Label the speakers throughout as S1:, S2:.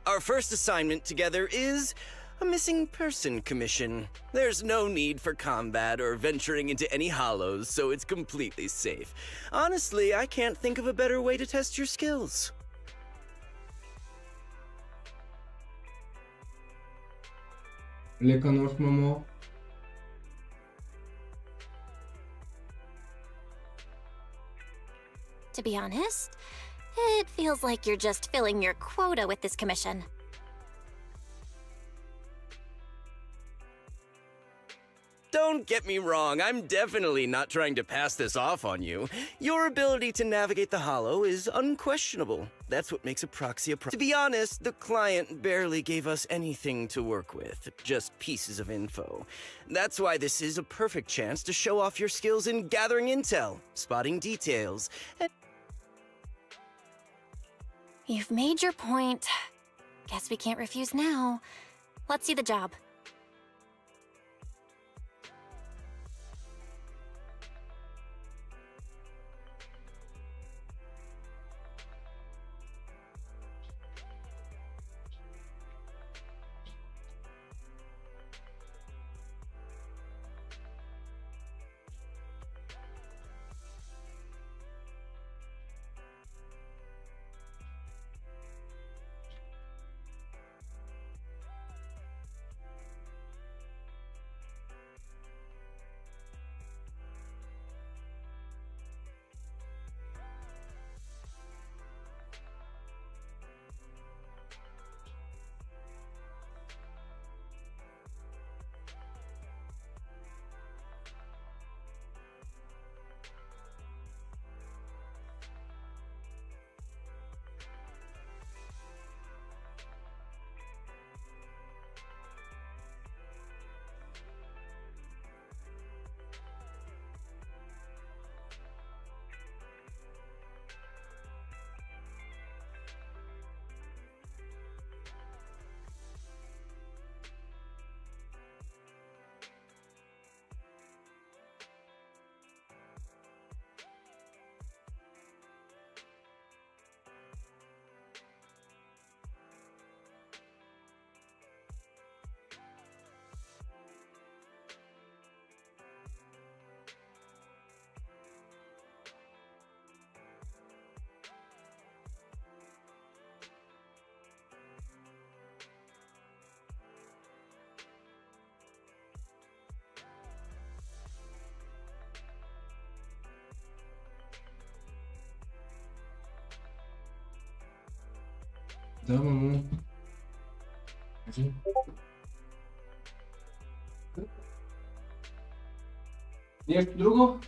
S1: Our first assignment together is a missing person commission. There's no need for combat or venturing into any hollows, so it's completely safe. Honestly, I can't think of a better way to test your skills.
S2: Lekan en ce moment.
S3: To be honest, it feels like you're just filling your quota with this commission.
S1: Don't get me wrong, I'm definitely not trying to pass this off on you. Your ability to navigate the Hollow is unquestionable. That's what makes a proxy a proxy. To be honest, the client barely gave us anything to work with, just pieces of info. That's why this is a perfect chance to show off your skills in gathering intel, spotting details, and...
S3: You've made your point. Guess we can't refuse now. Let's see the job.
S2: Tamam. Hadi. Jak drugą?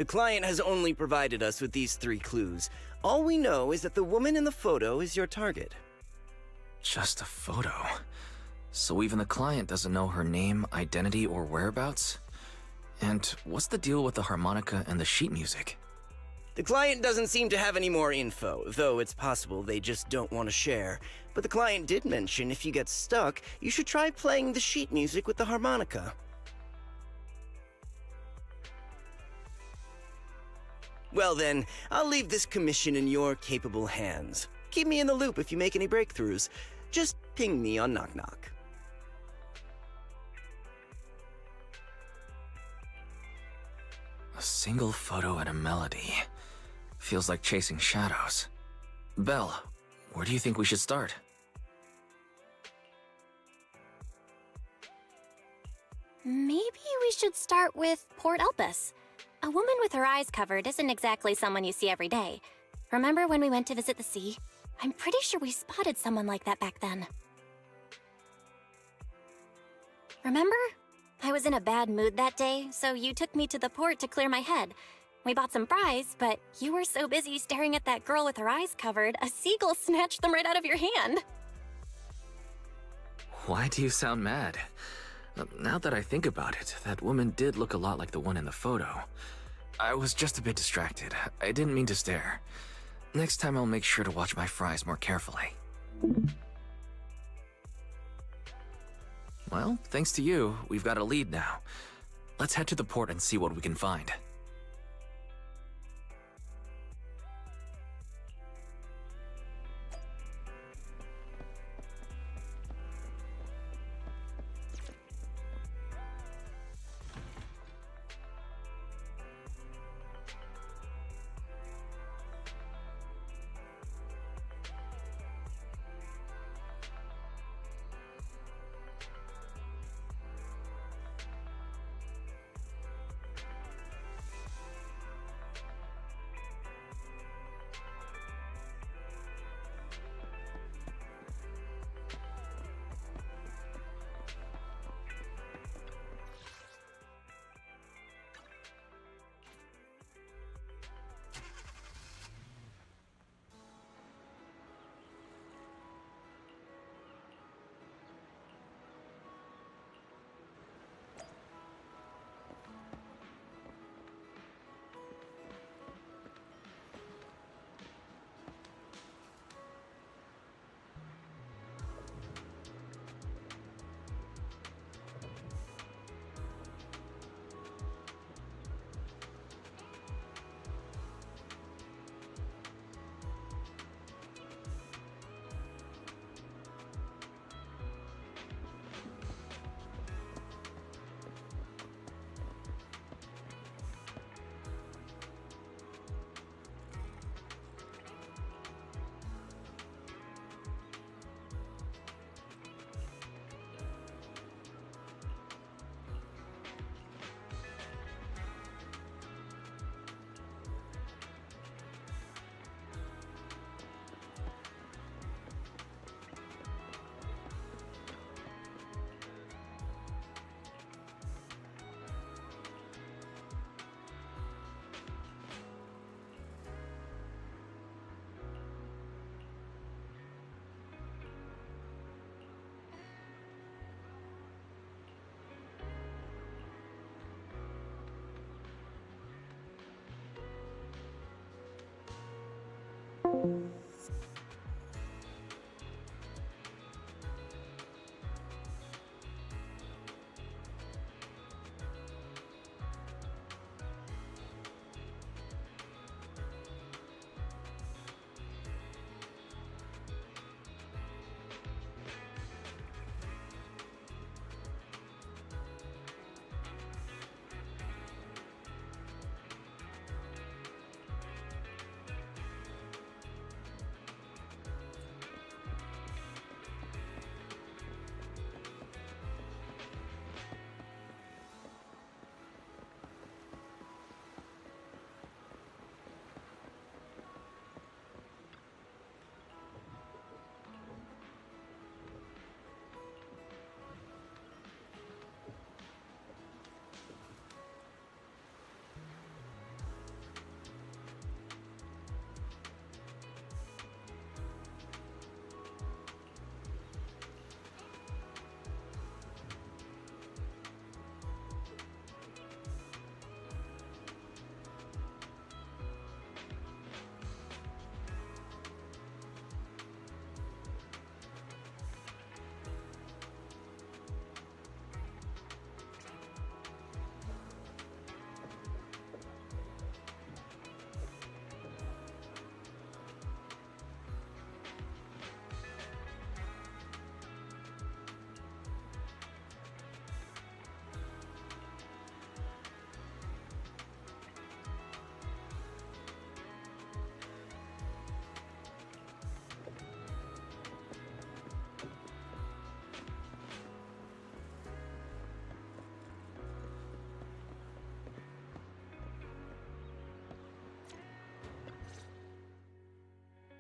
S1: The client has only provided us with these 3 clues. All we know is that the woman in the photo is your target.
S4: Just a photo. So even the client doesn't know her name, identity, or whereabouts? And what's the deal with the harmonica and the sheet music?
S1: The client doesn't seem to have any more info, though it's possible they just don't want to share. But the client did mention if you get stuck, you should try playing the sheet music with the harmonica. Well then, I'll leave this commission in your capable hands. Keep me in the loop if you make any breakthroughs. Just ping me on Knock Knock.
S4: A single photo and a melody. Feels like chasing shadows. Belle, where do you think we should start?
S3: Maybe we should start with Port Elpis. A woman with her eyes covered isn't exactly someone you see every day. Remember when we went to visit the sea? I'm pretty sure we spotted someone like that back then. Remember? I was in a bad mood that day, so you took me to the port to clear my head. We bought some fries, but you were so busy staring at that girl with her eyes covered, a seagull snatched them right out of your hand.
S4: Why do you sound mad? Now that I think about it, that woman did look a lot like the one in the photo. I was just a bit distracted. I didn't mean to stare. Next time I'll make sure to watch my fries more carefully. Well, thanks to you, we've got a lead now. Let's head to the port and see what we can find.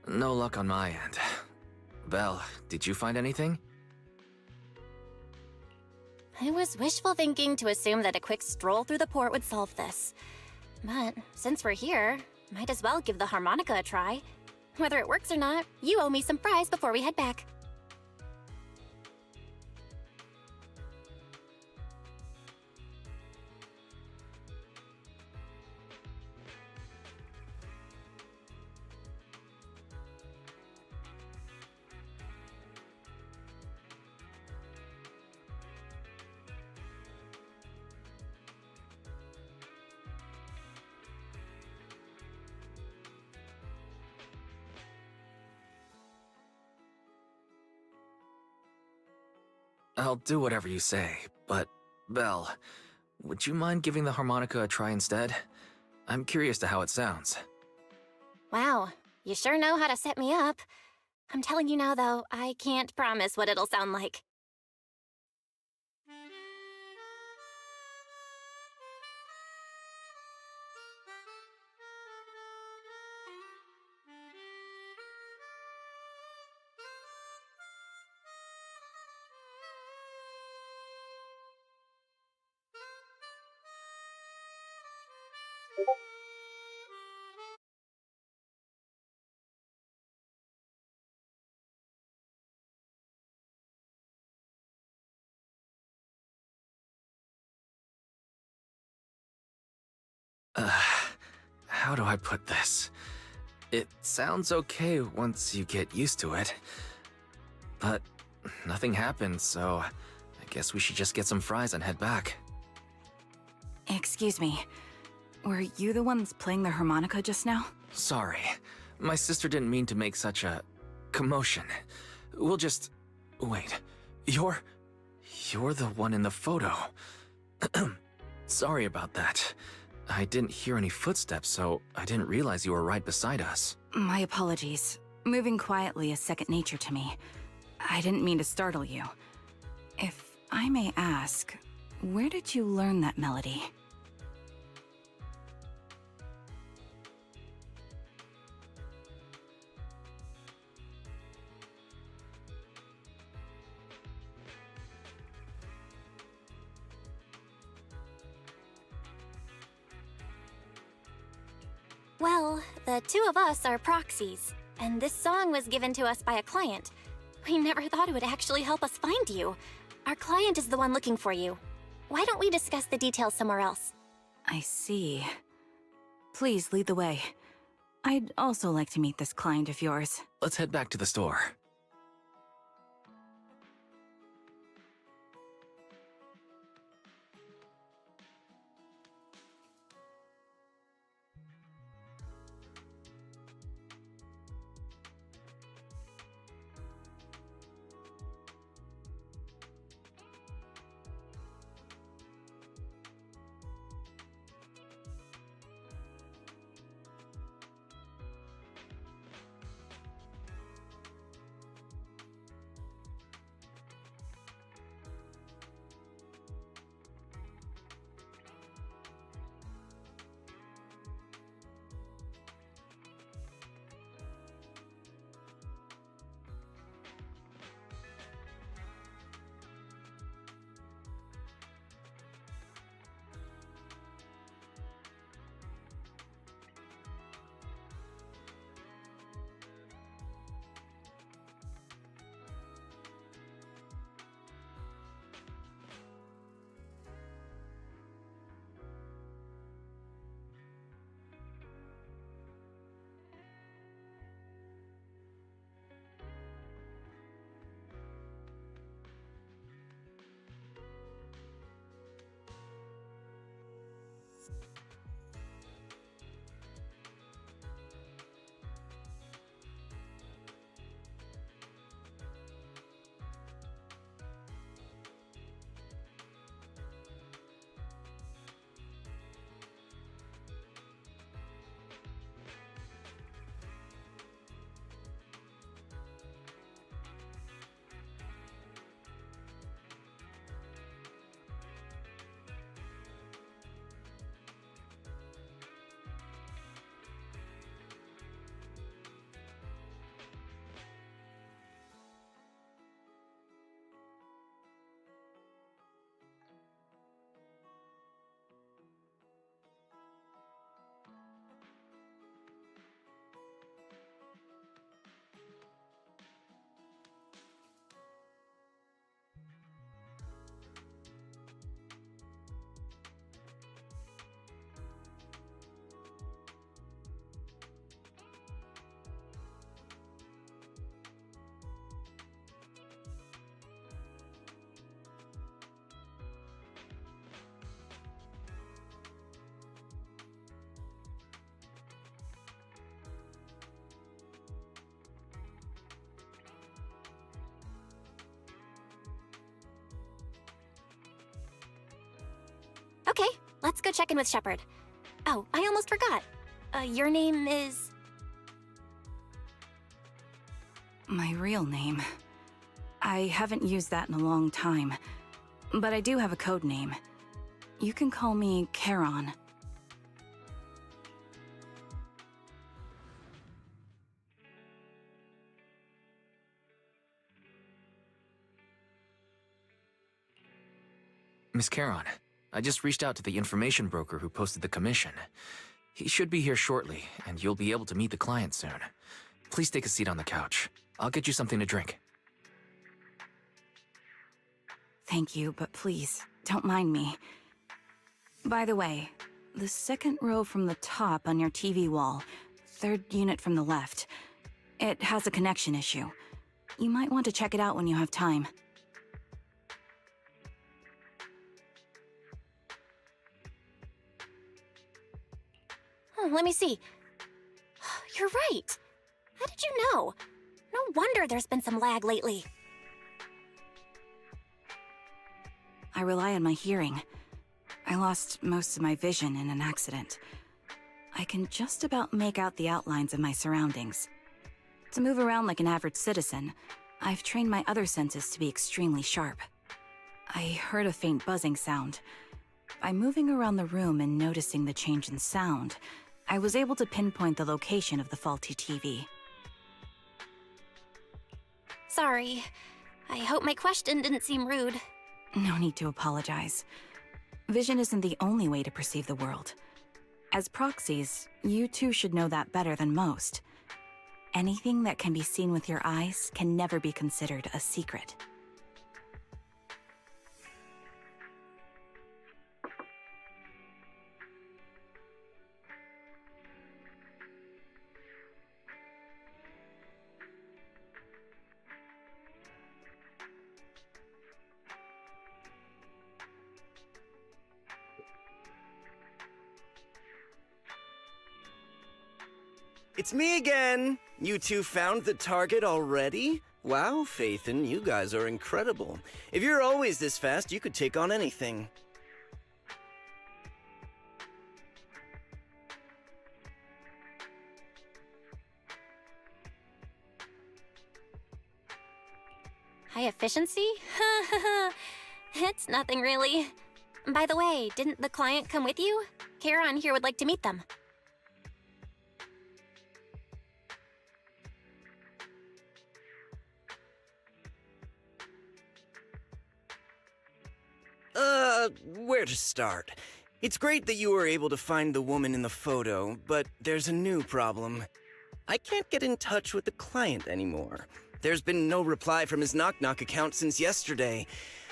S4: No luck on my end. Belle, did you find anything?
S3: I was wishful thinking to assume that a quick stroll through the port would solve this. But since we're here, might as well give the harmonica a try. Whether it works or not, you owe me some fries before we head back.
S4: I'll do whatever you say, but, Belle, would you mind giving the harmonica a try instead? I'm curious to how it sounds.
S3: Wow, you sure know how to set me up. I'm telling you now, though, I can't promise what it'll sound like.
S4: How do I put this? It sounds okay once you get used to it. But nothing happened, so I guess we should just get some fries and head back.
S5: Excuse me. Were you the ones playing the harmonica just now?
S4: Sorry. My sister didn't mean to make such a commotion. We'll just... Wait. You're the one in the photo. Sorry about that. I didn't hear any footsteps, so I didn't realize you were right beside us.
S5: My apologies. Moving quietly is second nature to me. I didn't mean to startle you. If I may ask, where did you learn that melody?
S3: Well, the two of us are proxies, and this song was given to us by a client. We never thought it would actually help us find you. Our client is the one looking for you. Why don't we discuss the details somewhere else?
S5: I see. Please lead the way. I'd also like to meet this client of yours.
S4: Let's head back to the store.
S3: let's go check in with Shepard. Oh, I almost forgot. Your name is...
S5: My real name. I haven't used that in a long time, but I do have a code name. You can call me Charon.
S4: Miss Charon, I just reached out to the information broker who posted the commission. He should be here shortly, and you'll be able to meet the client soon. Please take a seat on the couch. I'll get you something to drink.
S5: Thank you, but please, don't mind me. By the way, the second row from the top on your TV wall, third unit from the left, it has a connection issue. You might want to check it out when you have time.
S3: Oh, let me see. You're right. How did you know? No wonder there's been some lag lately.
S5: I rely on my hearing. I lost most of my vision in an accident. I can just about make out the outlines of my surroundings. To move around like an average citizen, I've trained my other senses to be extremely sharp. I heard a faint buzzing sound. By moving around the room and noticing the change in sound, I was able to pinpoint the location of the faulty TV.
S3: Sorry. I hope my question didn't seem rude.
S5: No need to apologize. Vision isn't the only way to perceive the world. As proxies, you two should know that better than most. Anything that can be seen with your eyes can never be considered a secret.
S1: It's me again! You two found the target already? Wow, Phaethon, you guys are incredible. If you're always this fast, you could take on anything.
S3: High efficiency? It's nothing really. By the way, didn't the client come with you? Charon here would like to meet them.
S1: Where to start? It's great that you were able to find the woman in the photo, but there's a new problem. I can't get in touch with the client anymore. There's been no reply from his Knock Knock account since yesterday.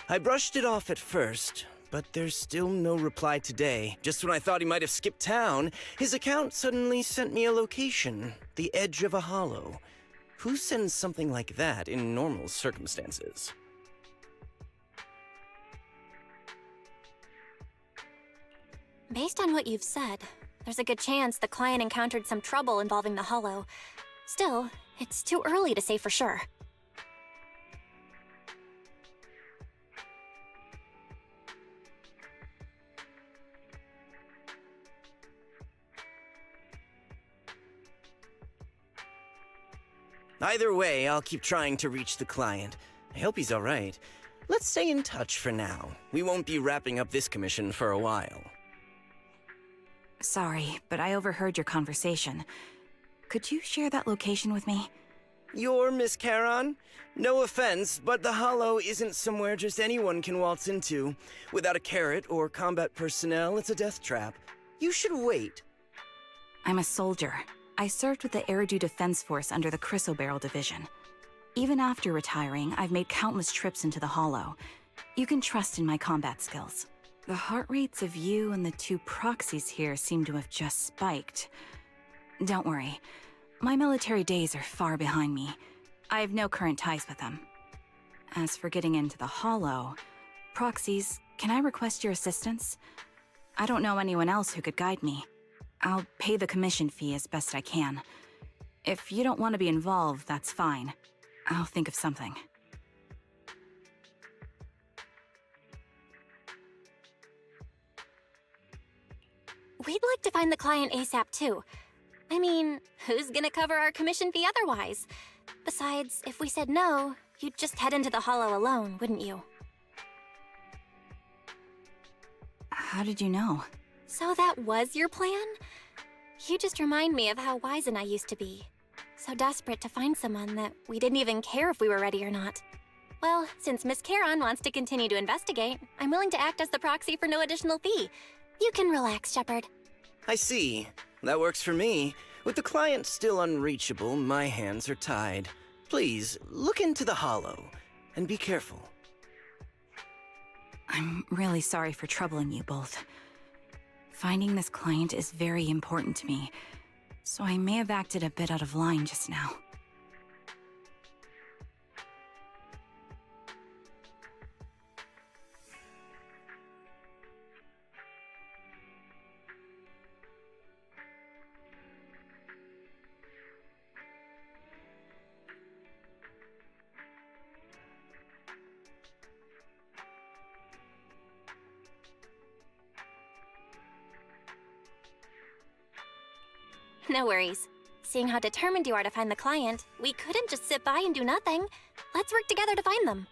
S1: I brushed it off at first, but there's still no reply today. Just when I thought he might have skipped town, his account suddenly sent me a location, the edge of a hollow. Who sends something like that in normal circumstances?
S3: Based on what you've said, there's a good chance the client encountered some trouble involving the Hollow. Still, it's too early to say for sure.
S1: Either way, I'll keep trying to reach the client. I hope he's alright. Let's stay in touch for now. We won't be wrapping up this commission for a while.
S5: Sorry, but I overheard your conversation. Could you share that location with me?
S1: You're Miss Charon? No offense, but the Hollow isn't somewhere just anyone can waltz into. Without a carrot or combat personnel, it's a death trap. You should wait.
S5: I'm a soldier. I served with the Eridu Defense Force under the Chrysoberyl Division. Even after retiring, I've made countless trips into the Hollow. You can trust in my combat skills. The heart rates of you and the two proxies here seem to have just spiked. Don't worry. My military days are far behind me. I have no current ties with them. As for getting into the Hollow, proxies, can I request your assistance? I don't know anyone else who could guide me. I'll pay the commission fee as best I can. If you don't want to be involved, that's fine. I'll think of something.
S3: we'd like to find the client ASAP too. I mean, who's gonna cover our commission fee otherwise? Besides, if we said no, you'd just head into the Hollow alone, wouldn't you?
S5: How did you know?
S3: So that was your plan? You just remind me of how Wise and I used to be. So desperate to find someone that we didn't even care if we were ready or not. Well, since Miss Charon wants to continue to investigate, I'm willing to act as the proxy for no additional fee. You can relax, Shepard.
S1: I see. That works for me. With the client still unreachable, my hands are tied. Please, look into the Hollow, and be careful.
S5: I'm really sorry for troubling you both. Finding this client is very important to me, so I may have acted a bit out of line just now.
S3: No worries. Seeing how determined you are to find the client, we couldn't just sit by and do nothing. Let's work together to find them.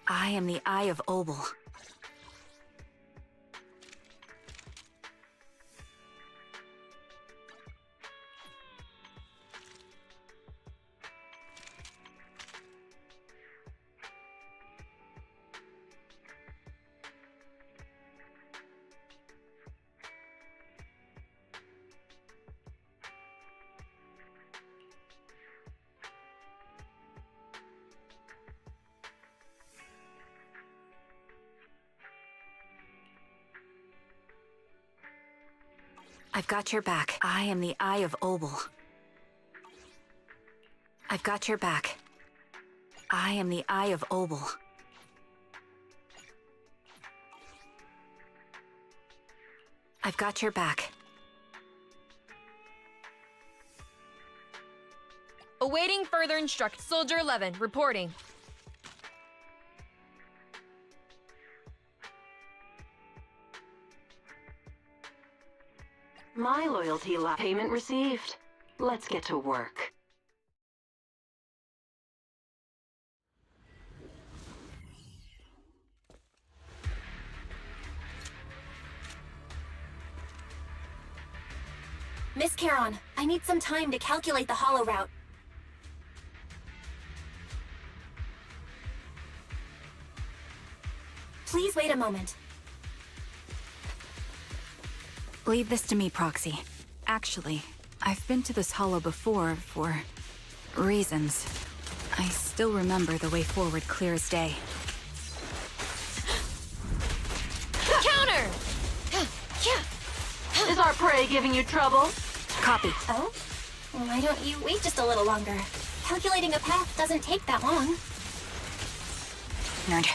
S5: I am the Eye of Obel. I've got your back. I am the Eye of Obel. I've got your back. I am the Eye of Obel. I've got your back.
S6: Awaiting further instruction. Soldier 11, reporting.
S7: My loyalty payment received. Let's get to work.
S3: Miss Charon, I need some time to calculate the hollow route. Please wait a moment.
S5: Leave this to me, Proxy. Actually, I've been to this hollow before for reasons. I still remember the way forward clear as day.
S6: Counter!
S7: Is our prey giving you trouble?
S5: Copy.
S3: Oh? Why don't you wait just a little longer? Calculating a path doesn't take that long.
S5: Nerd.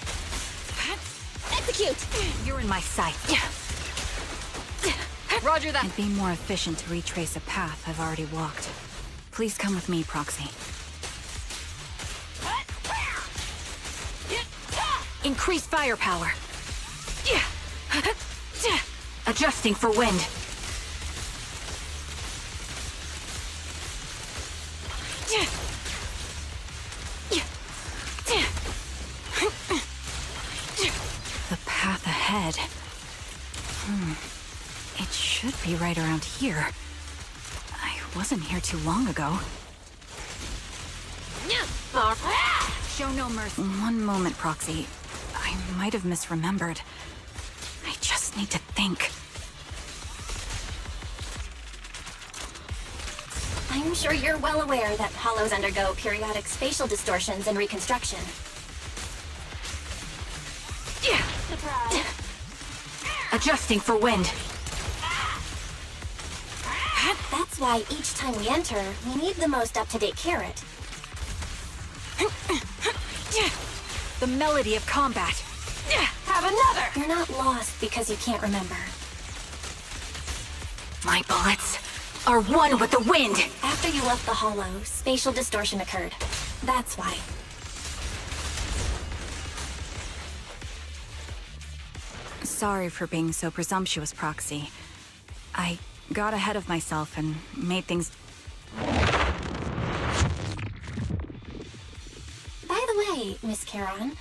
S3: Execute!
S5: You're in my sight.
S6: Roger that.
S5: It'd be more efficient to retrace a path I've already walked. Please come with me, Proxy. Increase firepower. Adjusting for wind. The path ahead. It should be right around here. I wasn't here too long ago. Show no mercy. One moment, Proxy. I might have misremembered. I just need to think.
S3: I'm sure you're well aware that hollows undergo periodic spatial distortions and reconstruction.
S7: Surprise.
S5: Adjusting for wind.
S3: That's why each time we enter, we need the most up-to-date carrot.
S5: The melody of combat.
S7: Have another!
S3: You're not lost because you can't remember.
S5: My bullets are one with the wind.
S3: After you left the hollow, spatial distortion occurred. That's why.
S5: Sorry for being so presumptuous, Proxy. I got ahead of myself and made things...
S3: By the way, Miss Charon,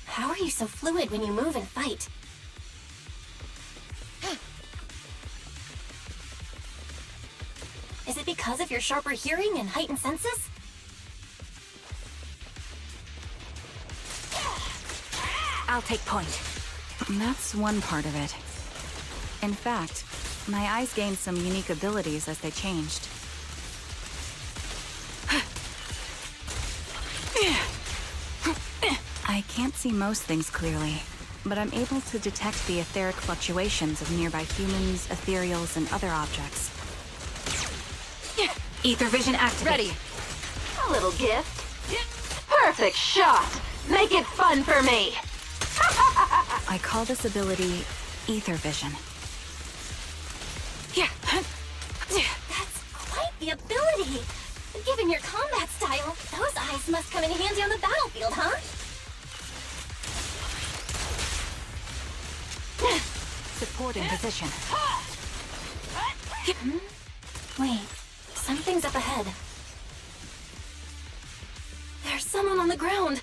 S3: how are you so fluid when you move and fight? Is it because of your sharper hearing and heightened senses?
S5: I'll take point. That's one part of it. In fact, my eyes gained some unique abilities as they changed. I can't see most things clearly, but I'm able to detect the etheric fluctuations of nearby humans, ethereals, and other objects. Ether vision activated.
S6: Ready.
S7: A little gift. Perfect shot! Make it fun for me!
S5: I call this ability Ether Vision.
S3: That's quite the ability! Given your combat style, those eyes must come in handy on the battlefield, huh?
S5: Supporting position.
S3: Wait, something's up ahead. There's someone on the ground.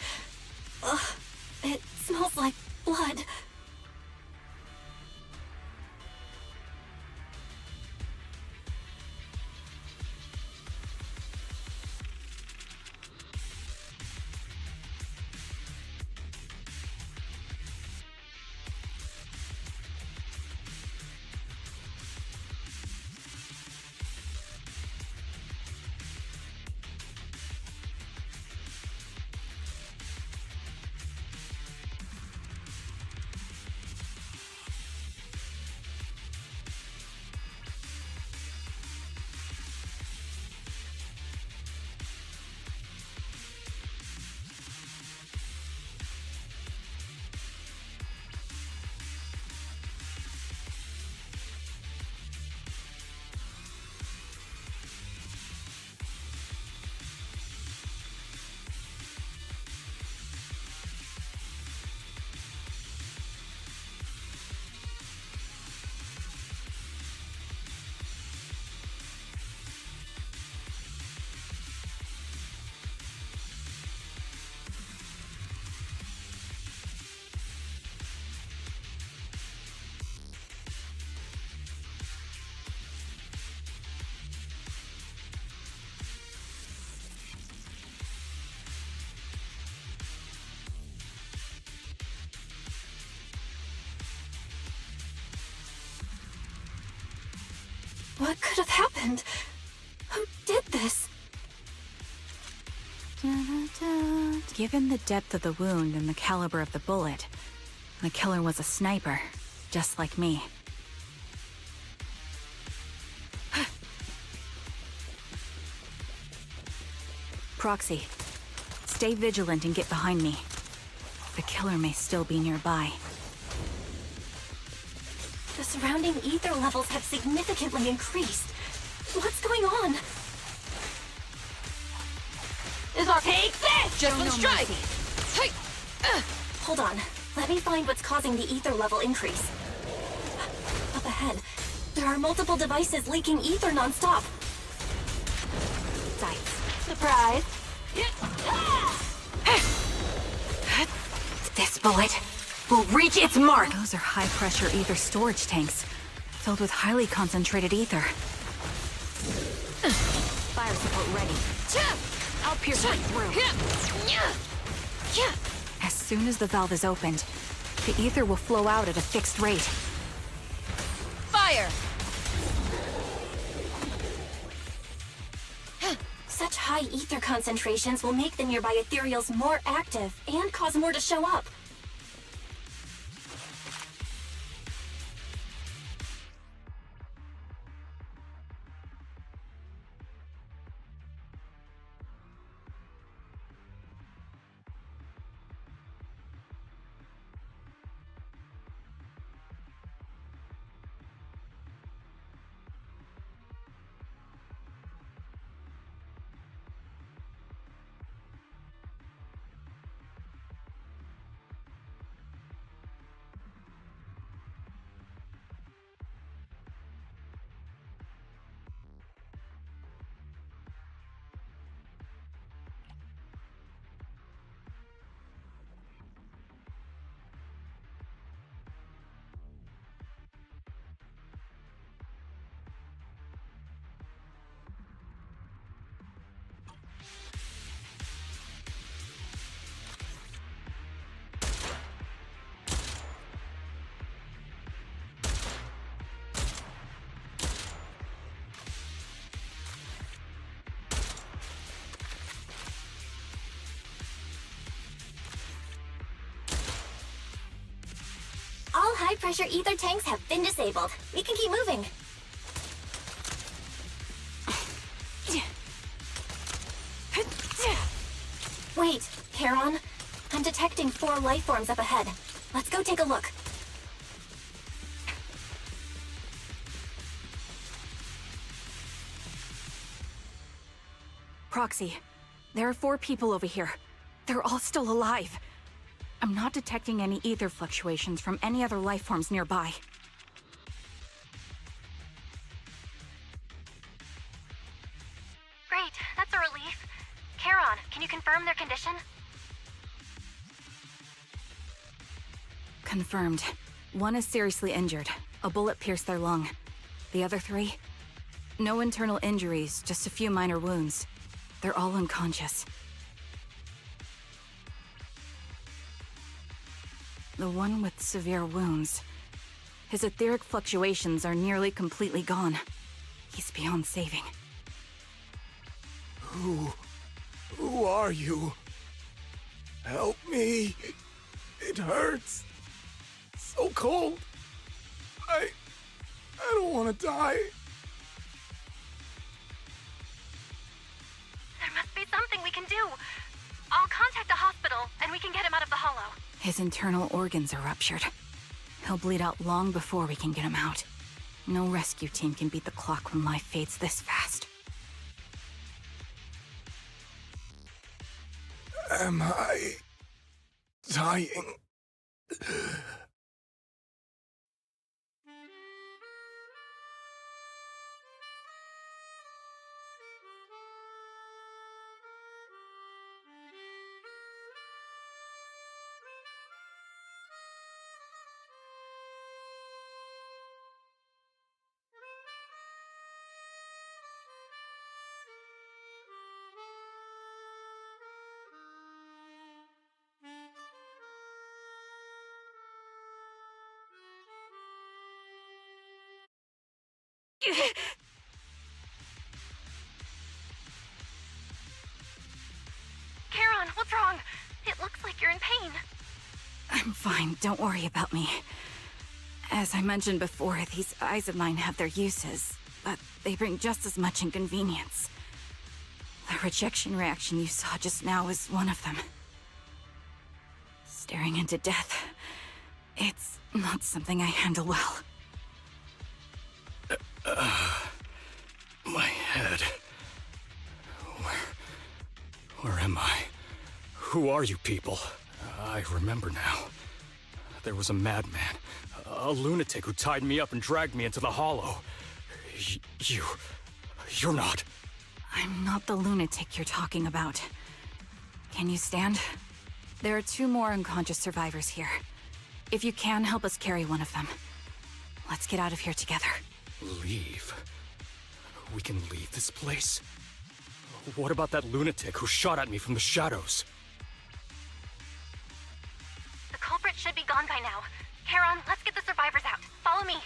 S3: Ugh, it smells like blood. happened? Who did this?
S5: Given the depth of the wound and the caliber of the bullet, the killer was a sniper, just like me. Proxy, stay vigilant and get behind me. The killer may still be nearby.
S3: The surrounding ether levels have significantly increased. What's going on?
S7: Is our take this?
S6: Just one strike! Hey!
S3: Hold on. Let me find what's causing the ether level increase. Up ahead, there are multiple devices leaking ether nonstop.
S7: Surprise.
S5: This bullet will reach its mark! Those are high-pressure ether storage tanks, filled with highly concentrated ether. Fire support ready. I'll pierce right through. As soon as the valve is opened, the ether will flow out at a fixed rate.
S6: Fire!
S3: Such high ether concentrations will make the nearby ethereals more active and cause more to show up. All high-pressure ether tanks have been disabled. We can keep moving. Wait, Charon. I'm detecting 4 life forms up ahead. Let's go take a look.
S5: Proxy, there are 4 people over here. They're all still alive. I'm not detecting any ether fluctuations from any other life forms nearby.
S3: Great, that's a relief. Charon, can you confirm their condition?
S5: Confirmed. 1 is seriously injured. A bullet pierced their lung. The other 3? No internal injuries, just a few minor wounds. They're all unconscious. The one with severe wounds. His etheric fluctuations are nearly completely gone. He's beyond saving.
S1: Who are you? Help me. It hurts. So cold. I don't want to die.
S3: There must be something we can do. I'll contact the hospital, and we can get him out of the hollow.
S5: His internal organs are ruptured. He'll bleed out long before we can get him out. No rescue team can beat the clock when life fades this fast.
S1: Am I dying?
S3: strong. It looks like you're in pain.
S5: I'm fine, don't worry about me. As I mentioned before, these eyes of mine have their uses, but they bring just as much inconvenience. The rejection reaction you saw just now is one of them. Staring into death, it's not something I handle well.
S1: My head. Where am I? Who are you people? I remember now. There was a madman, a lunatic who tied me up and dragged me into the hollow. You're not.
S5: I'm not the lunatic you're talking about. Can you stand? There are 2 more unconscious survivors here. If you can, help us carry one of them. Let's get out of here together.
S1: Leave? We can leave this place? What about that lunatic who shot at me from the shadows?
S3: The culprit should be gone by now. Charon, let's get the survivors out. Follow me.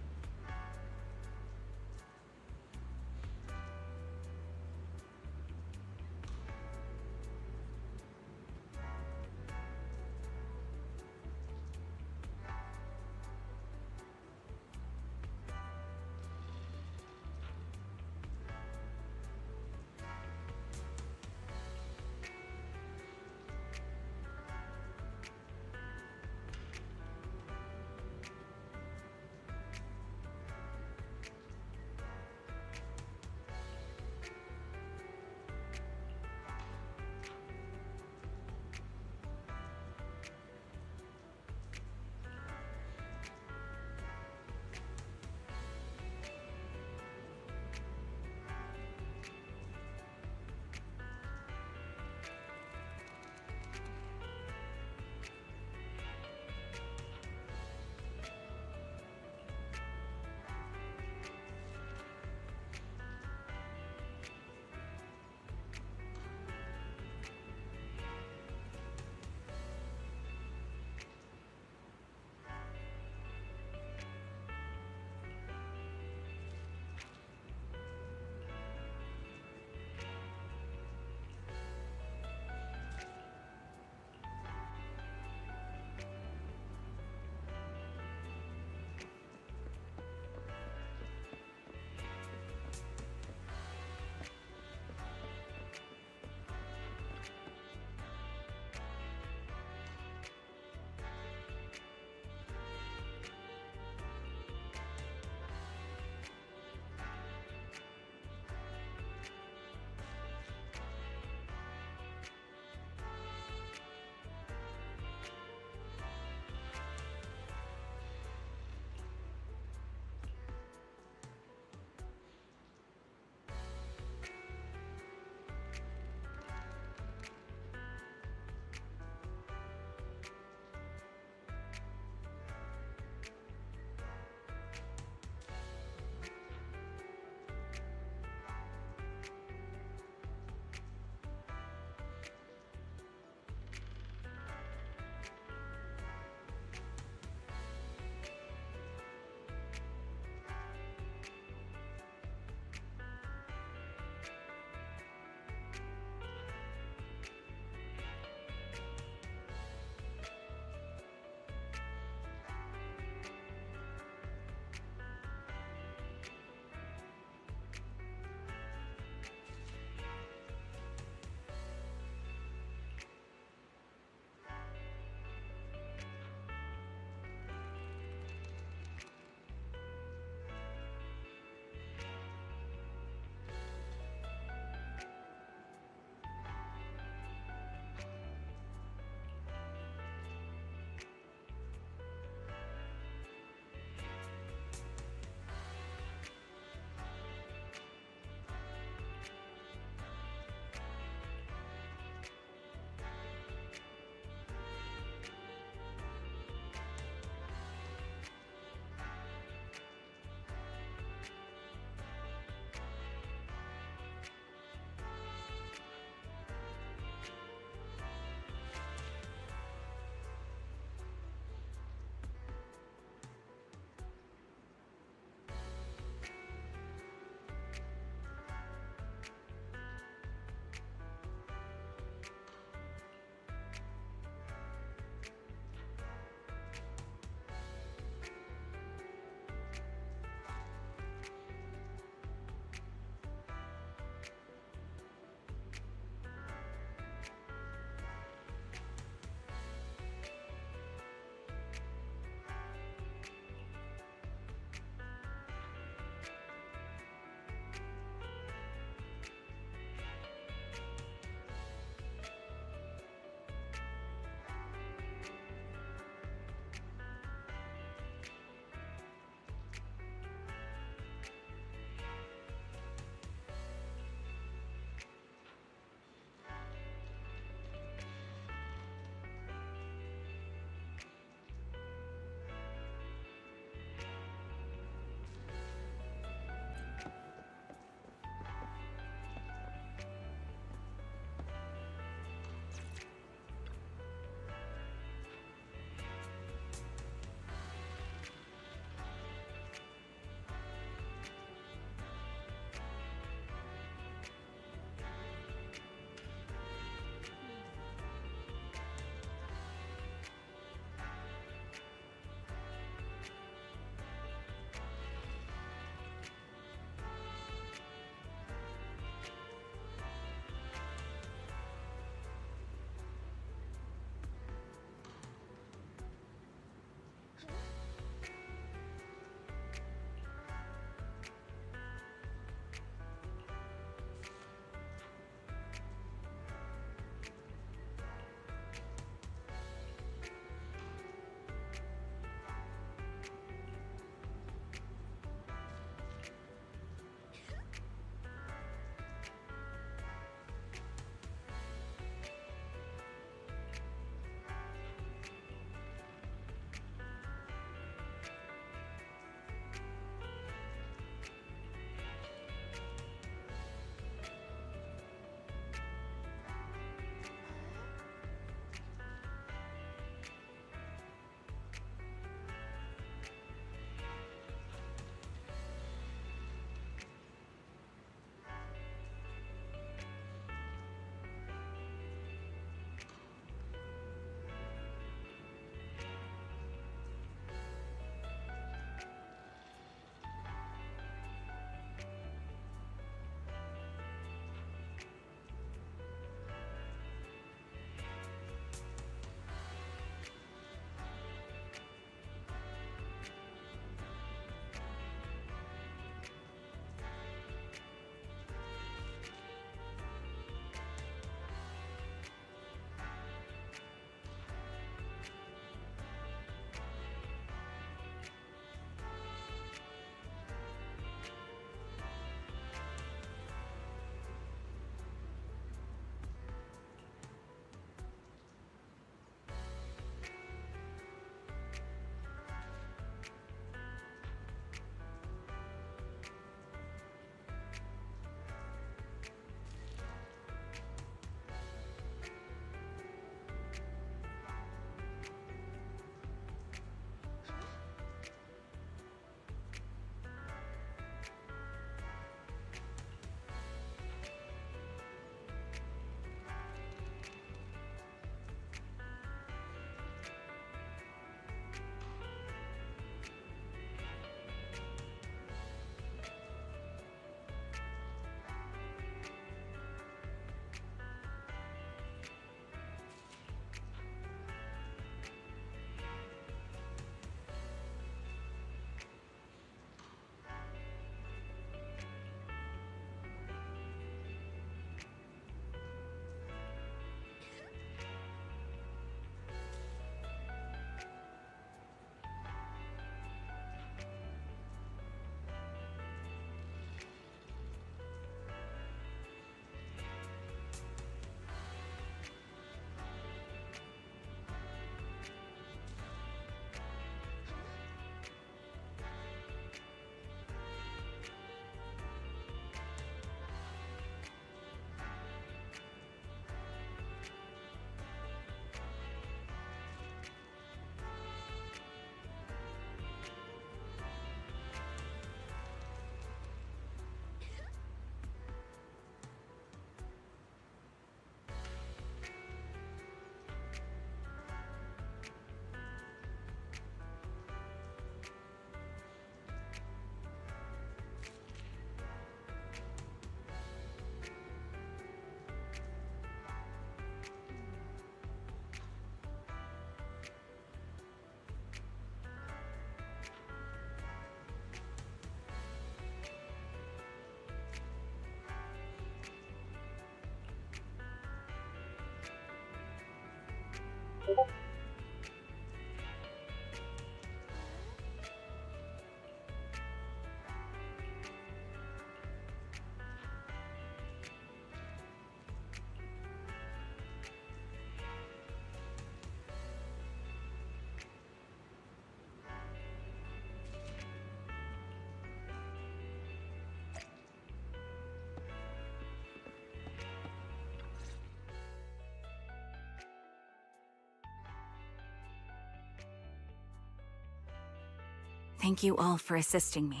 S5: Thank you all for assisting me,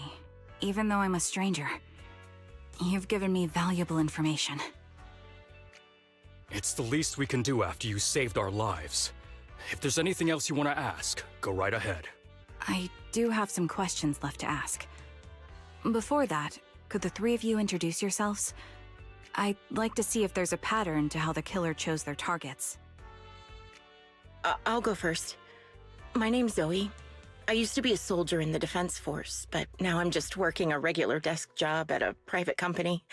S5: even though I'm a stranger. You've given me valuable information.
S8: It's the least we can do after you saved our lives. If there's anything else you want to ask, go right ahead.
S5: I do have some questions left to ask. Before that, could the three of you introduce yourselves? I'd like to see if there's a pattern to how the killer chose their targets.
S9: I'll go first. My name's Zoe. I used to be a soldier in the Defense Force, but now I'm just working a regular desk job at a private company.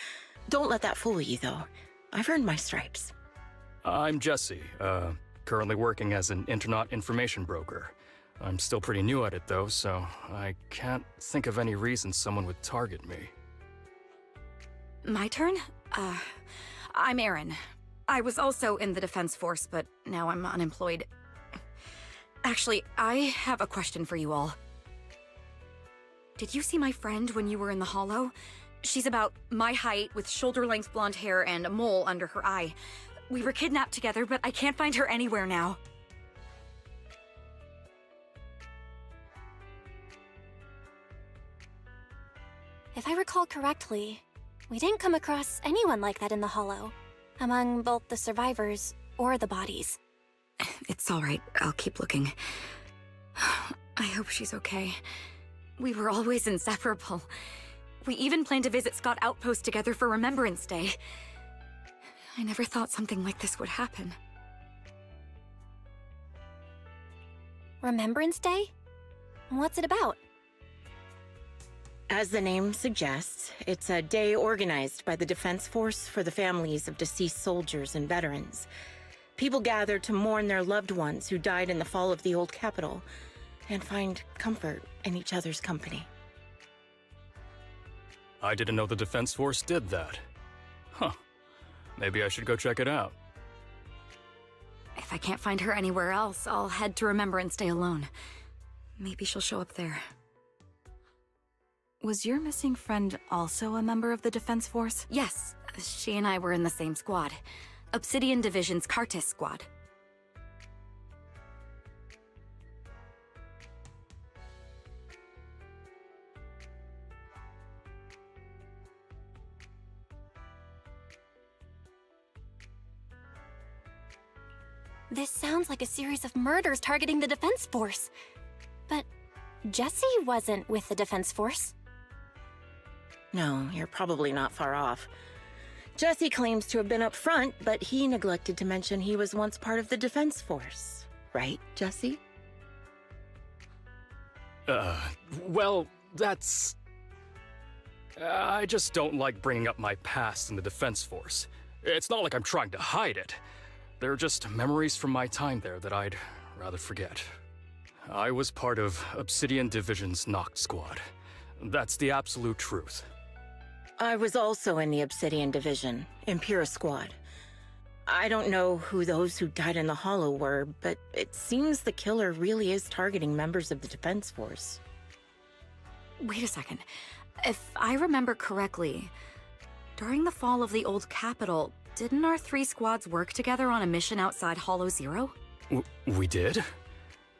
S9: Don't let that fool you, though. I've earned my stripes.
S8: I'm Jesse, currently working as an Internaut information broker. I'm still pretty new at it, though, so I can't think of any reason someone would target me.
S5: My turn? I'm Erin. I was also in the Defense Force, but now I'm unemployed. Actually, I have a question for you all. Did you see my friend when you were in the Hollow? She's about my height, with shoulder-length blonde hair and a mole under her eye. We were kidnapped together, but I can't find her anywhere now.
S3: If I recall correctly, we didn't come across anyone like that in the Hollow, among both the survivors or the bodies.
S5: It's all right. I'll keep looking. I hope she's okay. We were always inseparable. We even planned to visit Scott Outpost together for Remembrance Day. I never thought something like this would happen.
S3: Remembrance Day? What's it about?
S9: As the name suggests, it's a day organized by the Defense Force for the families of deceased soldiers and veterans. People gather to mourn their loved ones who died in the fall of the old capital and find comfort in each other's company.
S8: I didn't know the Defense Force did that. Huh. Maybe I should go check it out.
S5: If I can't find her anywhere else, I'll head to Remembrance Day alone. Maybe she'll show up there. Was your missing friend also a member of the Defense Force? Yes, she and I were in the same squad. Obsidian Division's Kartis squad.
S3: This sounds like a series of murders targeting the Defense Force. But Jesse wasn't with the Defense Force.
S9: No, you're probably not far off. Jesse claims to have been up front, but he neglected to mention he was once part of the Defense Force. Right, Jesse?
S8: Well, that's... I just don't like bringing up my past in the Defense Force. It's not like I'm trying to hide it. They're just memories from my time there that I'd rather forget. I was part of Obsidian Division's Noct Squad. That's the absolute truth.
S9: I was also in the Obsidian Division, Impera Squad. I don't know who those who died in the Hollow were, but it seems the killer really is targeting members of the Defense Force.
S5: Wait a second. If I remember correctly, during the fall of the old capital, didn't our three squads work together on a mission outside Hollow Zero?
S8: We did?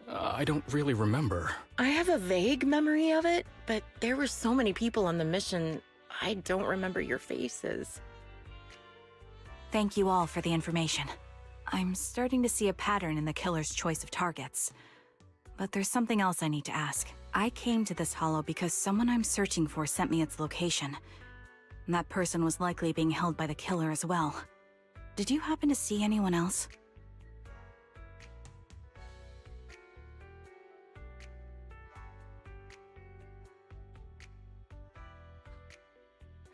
S8: I don't really remember.
S9: I have a vague memory of it, but there were so many people on the mission, I don't remember your faces.
S5: Thank you all for the information. I'm starting to see a pattern in the killer's choice of targets. But there's something else I need to ask. I came to this hollow because someone I'm searching for sent me its location. That person was likely being held by the killer as well. Did you happen to see anyone else?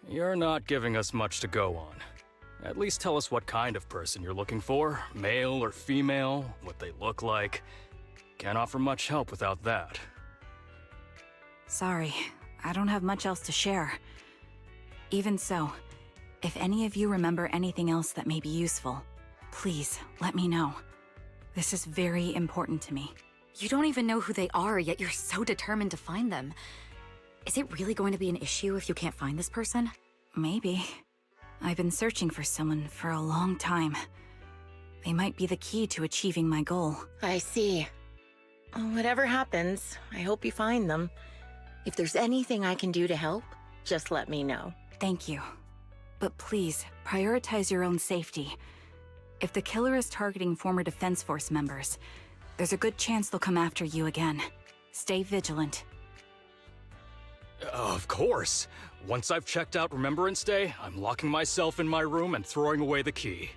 S8: You're not giving us much to go on. At least tell us what kind of person you're looking for, male or female, what they look like. Can't offer much help without that.
S5: Sorry, I don't have much else to share. Even so, if any of you remember anything else that may be useful, please let me know. This is very important to me.
S10: You don't even know who they are, yet you're so determined to find them. Is it really going to be an issue if you can't find this person?
S5: Maybe. I've been searching for someone for a long time. They might be the key to achieving my goal.
S9: I see. Whatever happens, I hope you find them. If there's anything I can do to help, just let me know.
S5: Thank you. But please, prioritize your own safety. If the killer is targeting former Defense Force members, there's a good chance they'll come after you again. Stay vigilant.
S8: Of course. Once I've checked out Remembrance Day, I'm locking myself in my room and throwing away the key.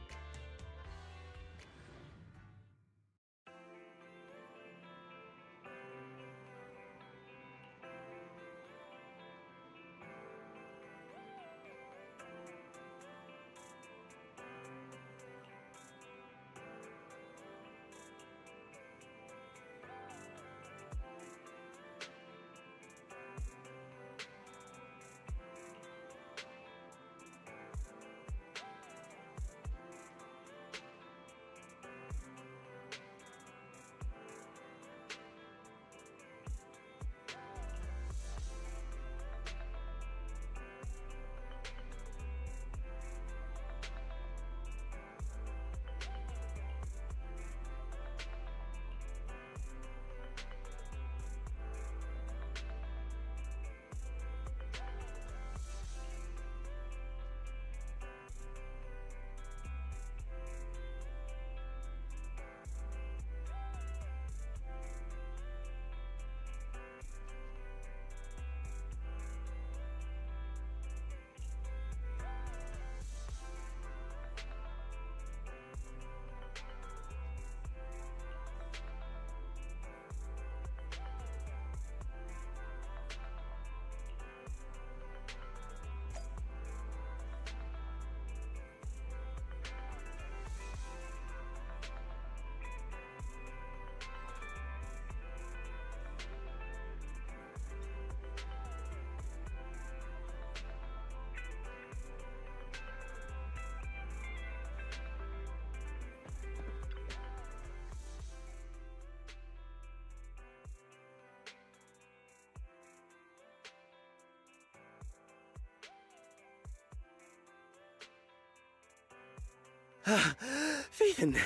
S1: Phaethon,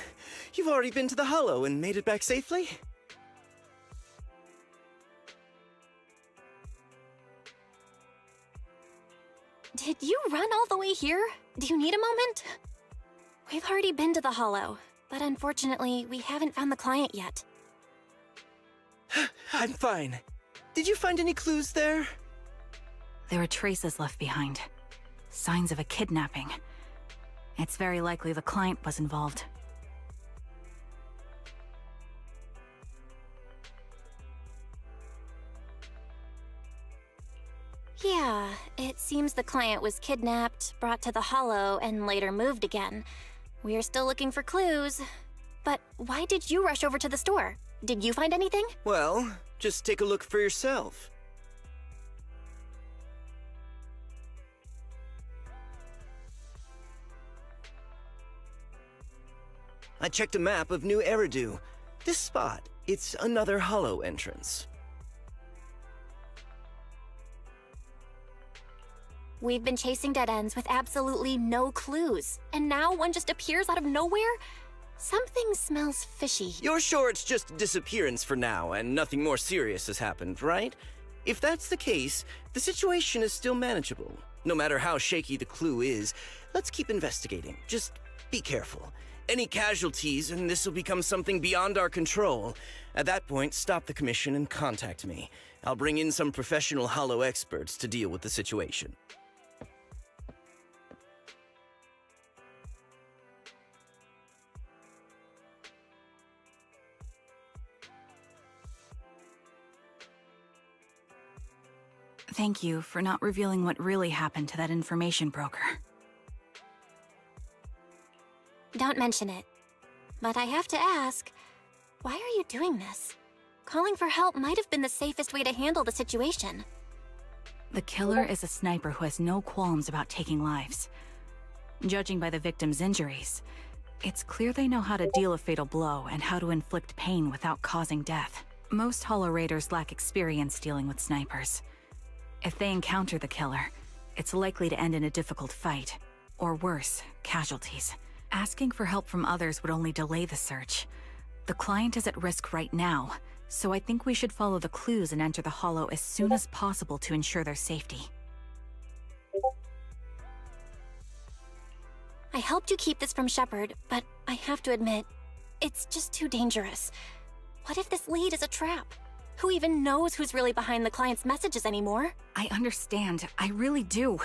S1: you've already been to the Hollow and made it back safely?
S3: Did you run all the way here? Do you need a moment? We've already been to the Hollow, but unfortunately, we haven't found the client yet.
S1: I'm fine. Did you find any clues there?
S5: There are traces left behind. Signs of a kidnapping. It's very likely the client was involved.
S3: Yeah, it seems the client was kidnapped, brought to the Hollow, and later moved again. We're still looking for clues. But why did you rush over to the store? Did you find anything?
S1: Well, just take a look for yourself. I checked a map of New Eridu. This spot, it's another Hollow entrance.
S3: We've been chasing dead ends with absolutely no clues, and now one just appears out of nowhere? Something smells fishy.
S1: You're sure it's just a disappearance for now and nothing more serious has happened, right? If that's the case, the situation is still manageable. No matter how shaky the clue is, let's keep investigating. Just be careful. Any casualties, and this will become something beyond our control. At that point, stop the commission and contact me. I'll bring in some professional Hollow experts to deal with the situation.
S5: Thank you for not revealing what really happened to that information broker.
S3: Don't mention it. But I have to ask, why are you doing this? Calling for help might have been the safest way to handle the situation.
S5: The killer is a sniper who has no qualms about taking lives. Judging by the victim's injuries, it's clear they know how to deal a fatal blow and how to inflict pain without causing death. Most Hollow Raiders lack experience dealing with snipers. If they encounter the killer, it's likely to end in a difficult fight, or worse, casualties. Asking for help from others would only delay the search. The client is at risk right now, so I think we should follow the clues and enter the Hollow as soon as possible to ensure their safety.
S3: I helped you keep this from Shepard, but I have to admit, it's just too dangerous. What if this lead is a trap? Who even knows who's really behind the client's messages anymore?
S5: I understand, I really do.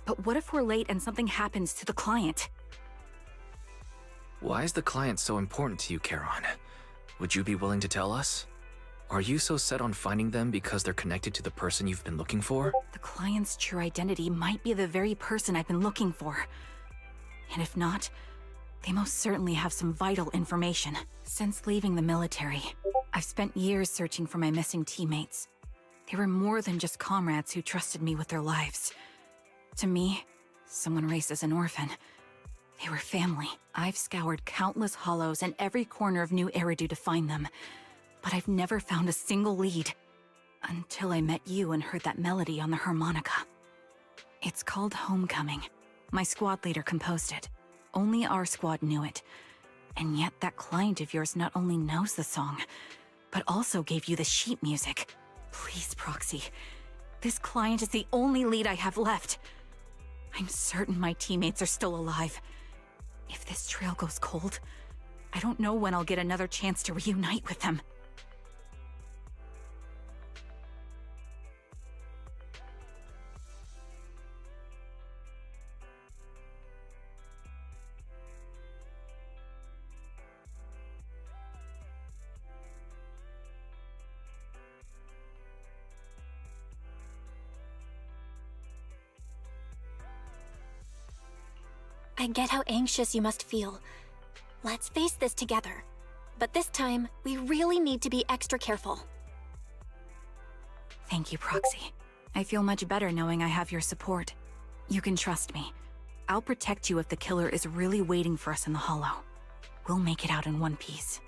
S5: But what if we're late and something happens to the client?
S4: Why is the client so important to you, Charon? Would you be willing to tell us? Are you so set on finding them because they're connected to the person you've been looking for?
S5: The client's true identity might be the very person I've been looking for. And if not, they most certainly have some vital information. Since leaving the military, I've spent years searching for my missing teammates. They were more than just comrades who trusted me with their lives. To me, someone raised as an orphan, they were family. I've scoured countless hollows and every corner of New Eridu to find them, but I've never found a single lead. Until I met you and heard that melody on the harmonica. It's called Homecoming. My squad leader composed it. Only our squad knew it. And yet that client of yours not only knows the song, but also gave you the sheet music. Please, Proxy. This client is the only lead I have left. I'm certain my teammates are still alive. If this trail goes cold, I don't know when I'll get another chance to reunite with them.
S3: I get how anxious you must feel. Let's face this together. But this time, we really need to be extra careful.
S5: Thank you, Proxy. I feel much better knowing I have your support. You can trust me. I'll protect you if the killer is really waiting for us in the Hollow. We'll make it out in one piece.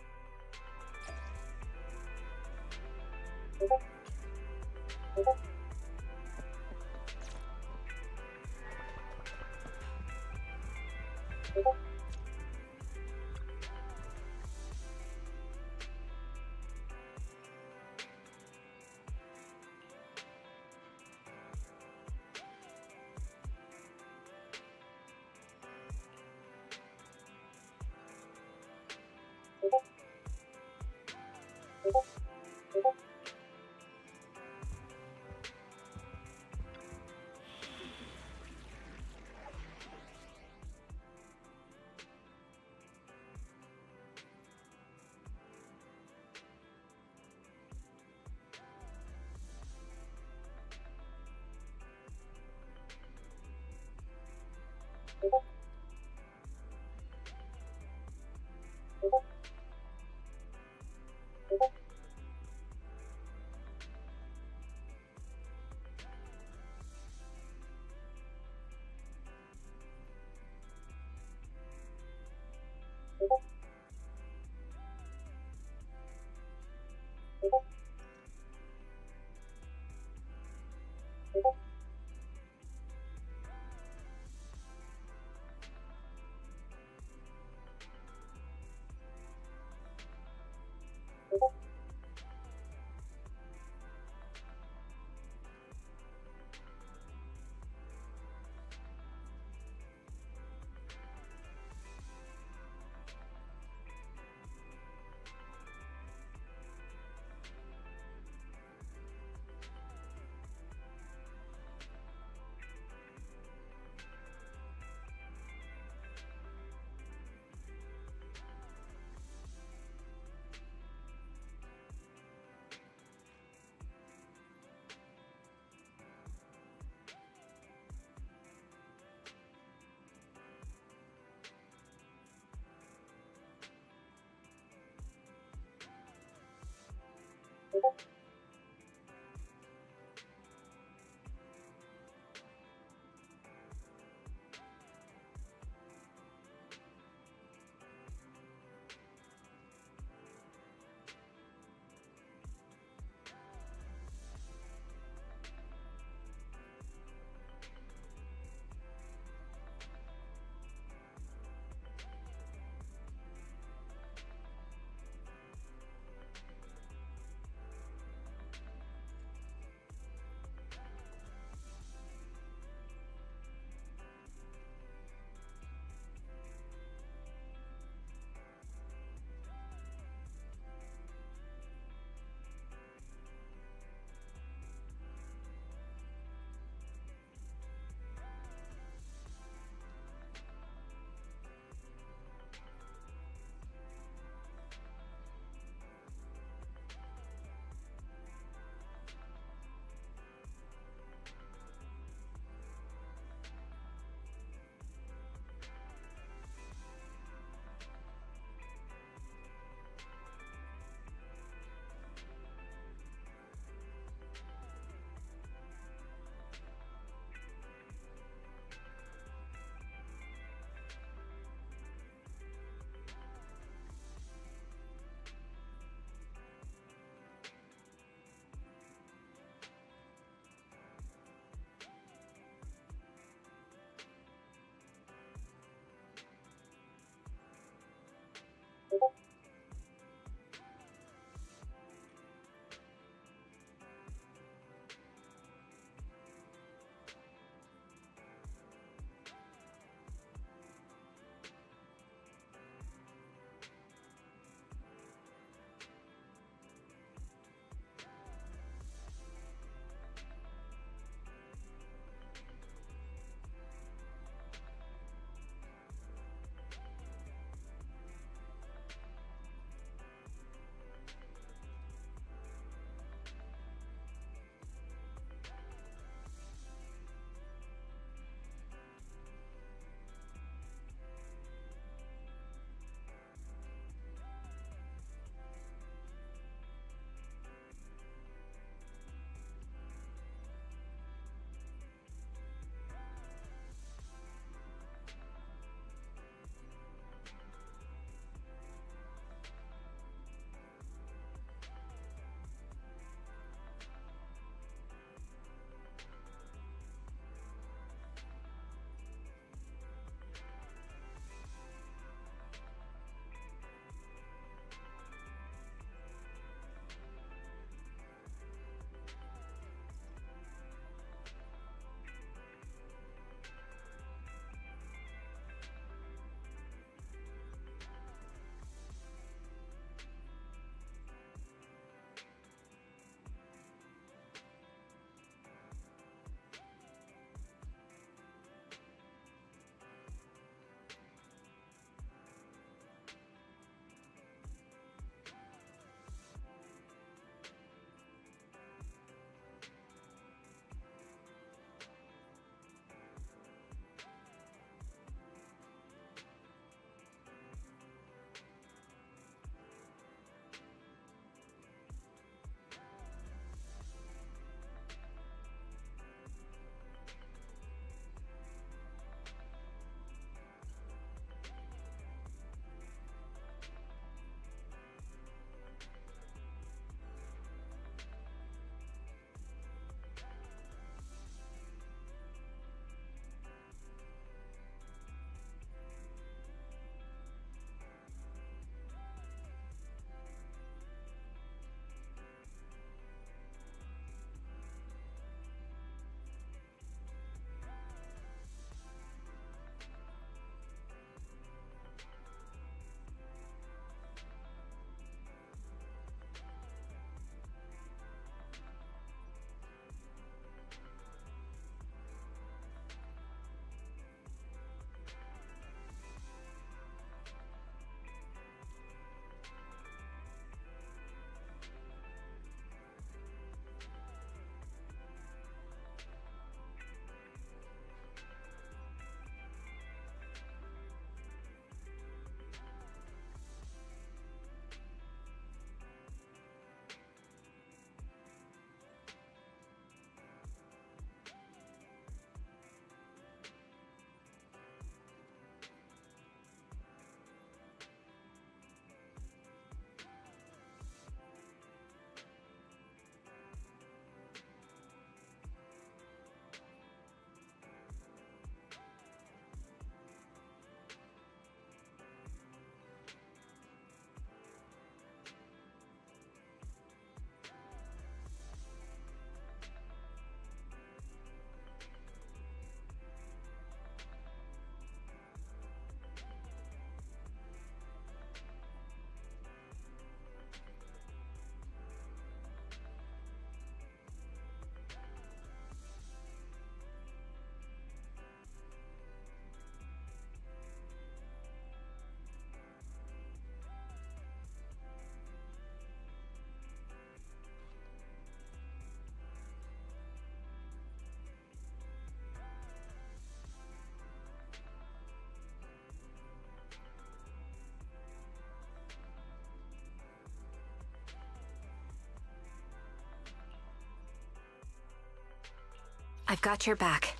S5: I've got your back.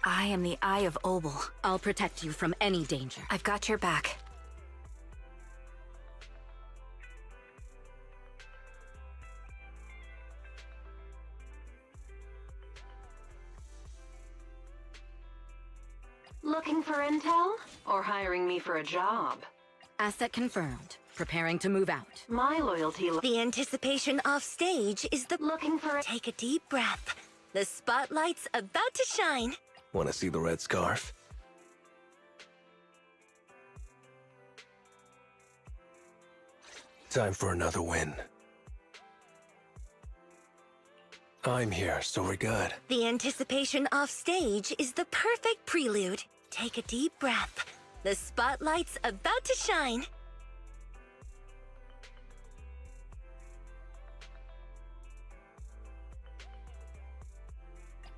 S5: I am the Eye of Obel.
S10: I'll protect you from any danger.
S5: I've got your back.
S7: Looking for intel? Or hiring me for a job?
S10: Asset confirmed. Preparing to move out.
S7: My loyalty...
S11: The anticipation off stage is the...
S7: Looking for...
S11: Take a deep breath. The spotlight's about to shine.
S12: Want to see the red scarf? Time for another win. I'm here, so we're good.
S11: The anticipation off stage is the perfect prelude. Take a deep breath. The spotlight's about to shine.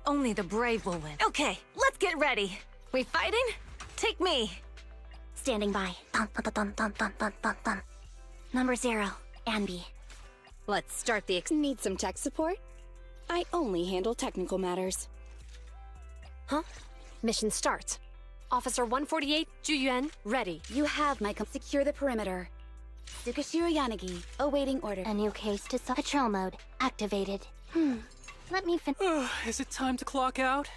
S5: Only the brave will win. Okay, let's get ready. We fighting? Take me.
S3: Standing by. Dun, dun, dun, dun, dun, dun, dun, dun. Number 0, Anby.
S10: Let's start the
S13: Need some tech support? I only handle technical matters.
S6: Huh? Mission start. Officer 148, Juyuan, ready.
S13: You have my secure the perimeter. Tsukishiro Yanagi, awaiting order.
S3: A new case to patrol mode activated. Let me
S8: Is it time to clock out?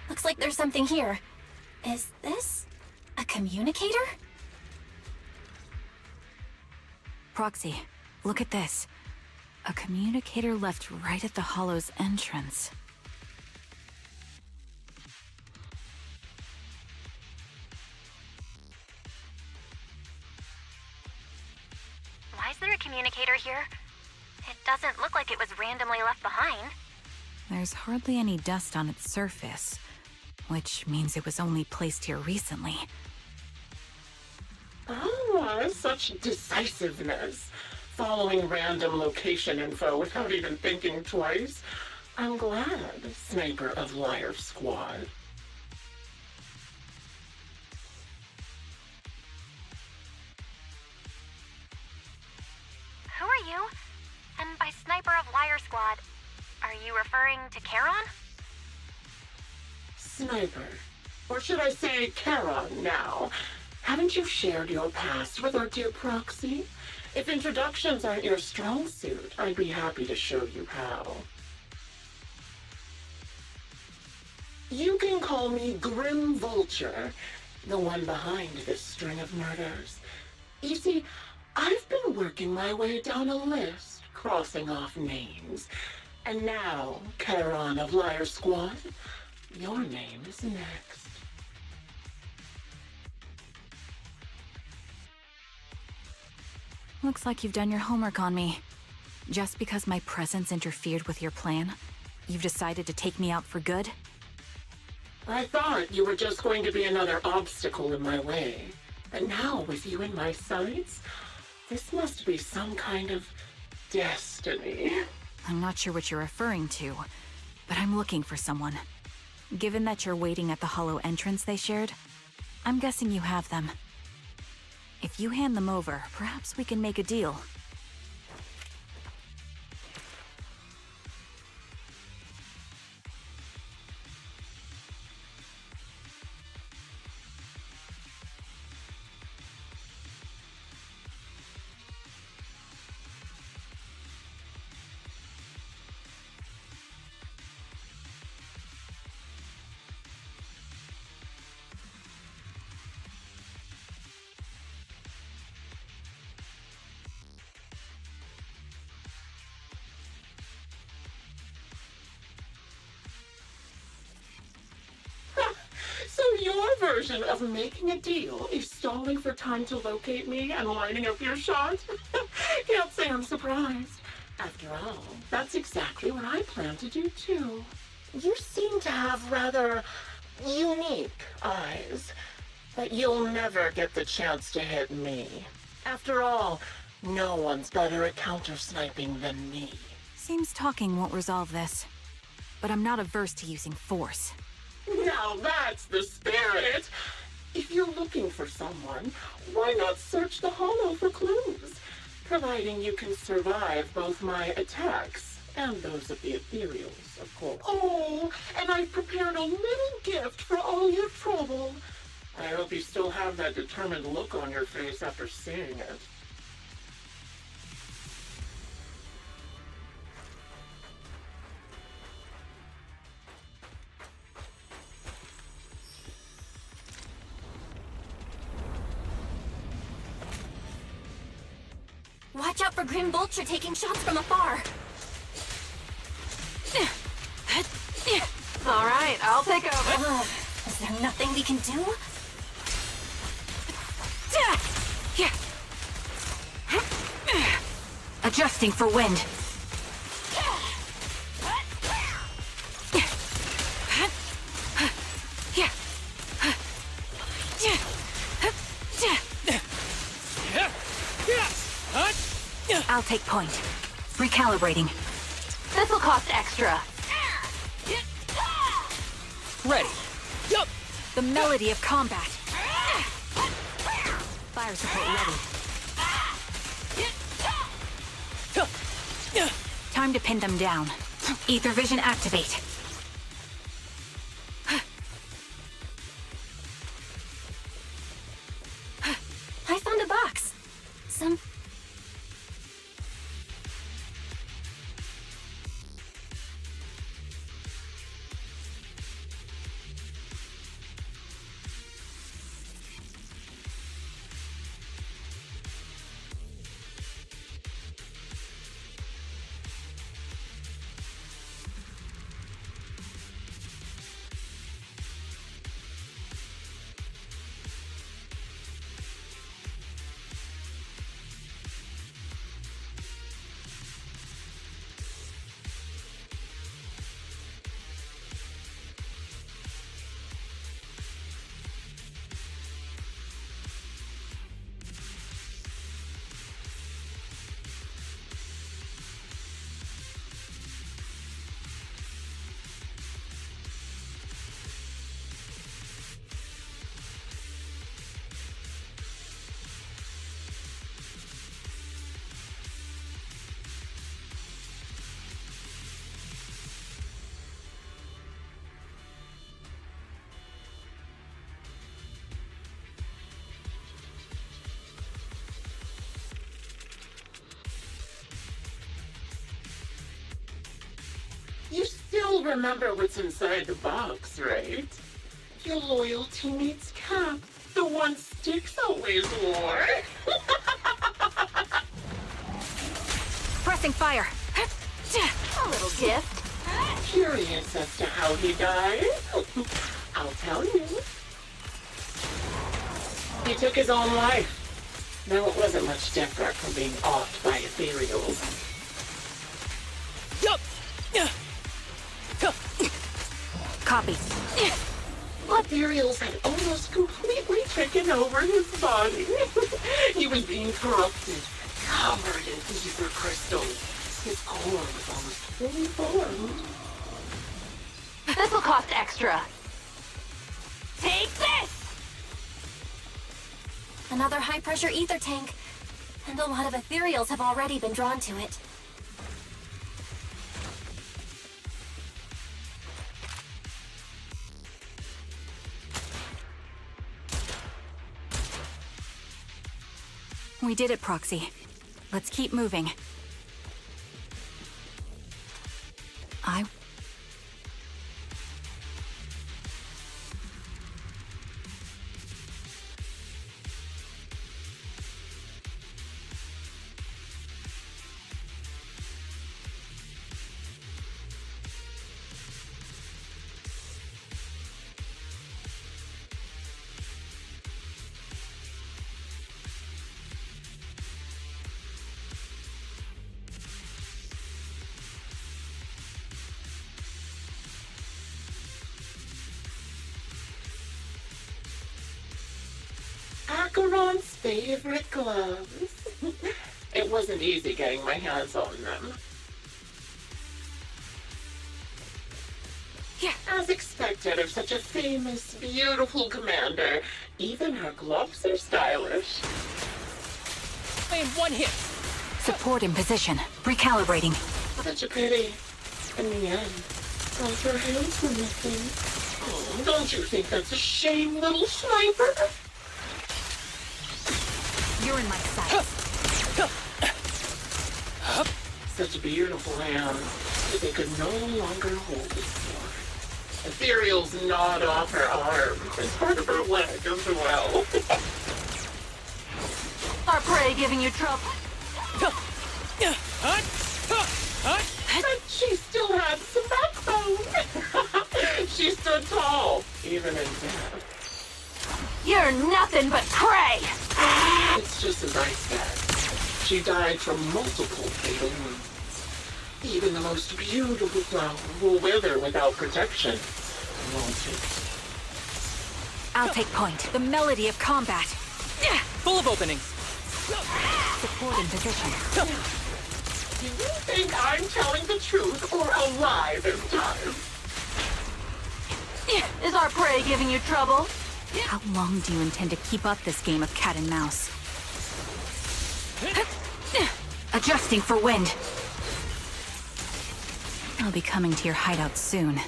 S3: Looks like there's something here. Is this a communicator?
S5: Proxy, look at this. A communicator left right at the Hollow's entrance.
S3: Why is there a communicator here? It doesn't look like it was randomly left behind.
S5: There's hardly any dust on its surface, which means it was only placed here recently.
S14: Ah, such decisiveness. Following random location info without even thinking twice. I'm glad, Sniper of Liar Squad.
S3: Who are you? And by Sniper of Liar Squad, are you referring to Charon?
S14: Sniper. Or should I say Charon now? Haven't you shared your past with our dear Proxy? If introductions aren't your strong suit, I'd be happy to show you how. You can call me Grim Vulture, the one behind this string of murders. You see, I've been working my way down a list, crossing off names. And now, Charon of Liar Squad, your name is next.
S5: Looks like you've done your homework on me. Just because my presence interfered with your plan, you've decided to take me out for good?
S14: I thought you were just going to be another obstacle in my way. But now, with you in my sights, this must be some kind of destiny.
S5: I'm not sure what you're referring to, but I'm looking for someone. Given that you're waiting at the Hollow entrance they shared, I'm guessing you have them. If you hand them over, perhaps we can make a deal.
S14: So your version of making a deal is stalling for time to locate me and lining up your shot? Can't say I'm surprised. After all, that's exactly what I plan to do too. You seem to have rather unique eyes, but you'll never get the chance to hit me. After all, no one's better at counter-sniping than me.
S5: Seems talking won't resolve this. But I'm not averse to using force.
S14: Now that's the spirit! If you're looking for someone, why not search the hollow for clues? Providing you can survive both my attacks and those of the ethereals, of course. Oh, and I've prepared a little gift for all your trouble. I hope you still have that determined look on your face after seeing it.
S3: Watch out for Grim Vulture taking shots from afar.
S7: All right, I'll take over.
S3: Is there nothing we can do?
S5: Adjusting for wind. I'll take point. Recalibrating.
S7: This'll cost extra.
S8: Ready. Yup.
S5: The melody of combat. Fire support ready. Time to pin them down. Ether vision activate.
S3: I found a box. Some...
S14: You still remember what's inside the box, right? Your loyal teammate's cap, the one Styx always wore.
S5: Pressing fire.
S7: A little gift.
S14: Curious as to how he died? I'll tell you. He took his own life. Though it wasn't much different from being offed by ethereals.
S8: Yup.
S5: Copy.
S14: Ethereals had almost completely taken over his body. He was being corrupted, covered in ether crystals. His core was almost fully formed.
S7: This'll cost extra. Take this!
S3: Another high-pressure ether tank. And a lot of ethereals have already been drawn to it.
S5: We did it, Proxy. Let's keep moving.
S14: Acheron's favorite gloves. It wasn't easy getting my hands on them.
S9: Yeah.
S14: As expected of such a famous, beautiful commander, even her gloves are stylish.
S9: In one hit.
S5: Support in position. Recalibrating.
S14: Such a pity. In the end, both her hands were missing. Oh, don't you think that's a shame, little sniper?
S5: You're in my sight.
S14: Such beautiful hands that they could no longer hold the sword. Ethereal's gnawed off her arm and part of her leg as well.
S7: Our prey giving you trouble?
S14: But she still had some backbone. She stood tall, even in death.
S7: You're nothing but prey!
S14: It's just as I said. She died from multiple fatal wounds. Even the most beautiful flower will wither without protection, won't it?
S5: I'll take point. The melody of combat.
S9: Full of openings.
S5: Support in position.
S14: Do you think I'm telling the truth or a lie this time?
S7: Is our prey giving you trouble?
S5: How long do you intend to keep up this game of cat and mouse? Adjusting for wind. I'll be coming to your hideout soon.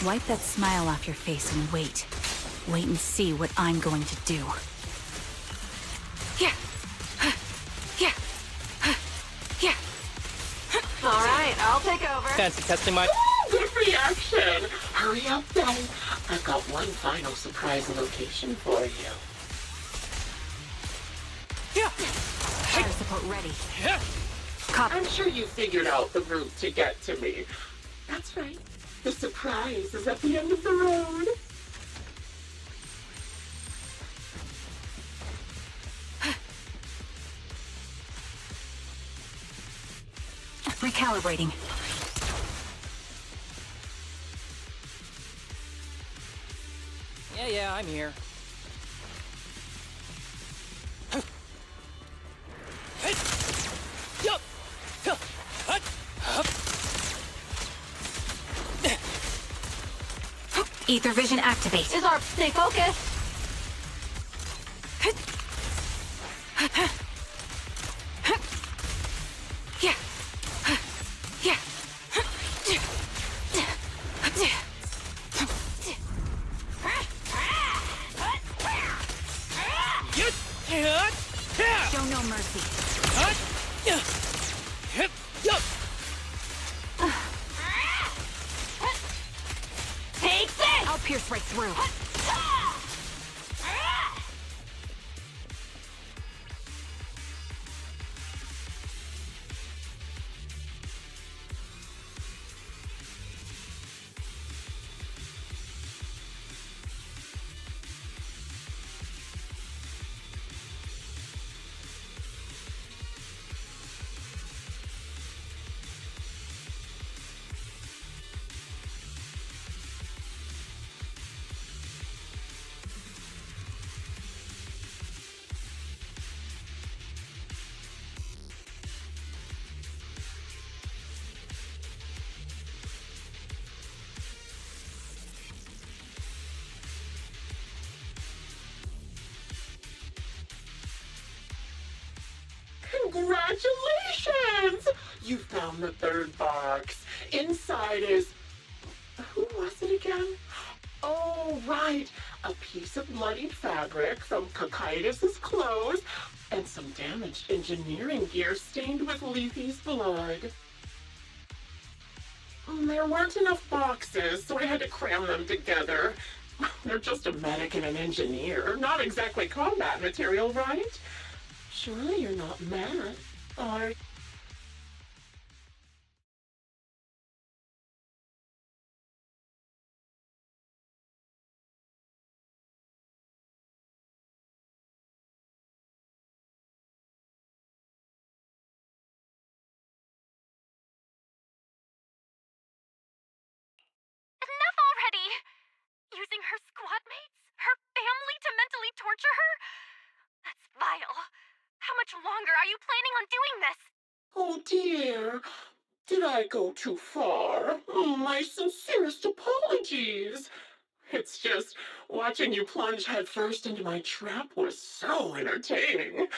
S5: Wipe that smile off your face and wait. Wait and see what I'm going to do.
S9: Yeah. Yeah. Yeah.
S7: All right, I'll take over.
S9: Fancy testing my...
S14: Ooh, good reaction. Hurry up, then. I've got one final surprise location for you.
S9: Yeah.
S5: Fire support ready.
S9: Yeah.
S14: I'm sure you figured out the route to get to me. That's right. The surprise is at the end of the road.
S5: Recalibrating.
S9: Yeah, I'm here.
S5: Ether vision activate.
S7: Is our stay focused?
S9: Yeah. Yeah.
S5: Show no mercy.
S7: Take this!
S5: I'll pierce right through.
S14: Congratulations! You found the third box. Inside is... Who was it again? Oh, right. A piece of bloodied fabric from Cocytus's clothes and some damaged engineering gear stained with Leafy's blood. There weren't enough boxes, so I had to cram them together. They're just a medic and an engineer, not exactly combat material, right? Surely you're not mad, are you?
S3: Enough already! Using her squad mates, her family to mentally torture her? That's vile. How much longer are you planning on doing this?
S14: Oh dear. Did I go too far? My sincerest apologies. It's just watching you plunge headfirst into my trap was so entertaining.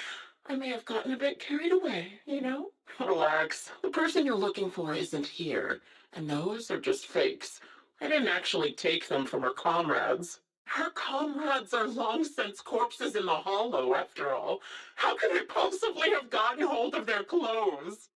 S14: I may have gotten a bit carried away, you know? Relax. The person you're looking for isn't here, and those are just fakes. I didn't actually take them from her comrades. Her comrades are long since corpses in the hollow, after all. How could I possibly have gotten hold of their clothes?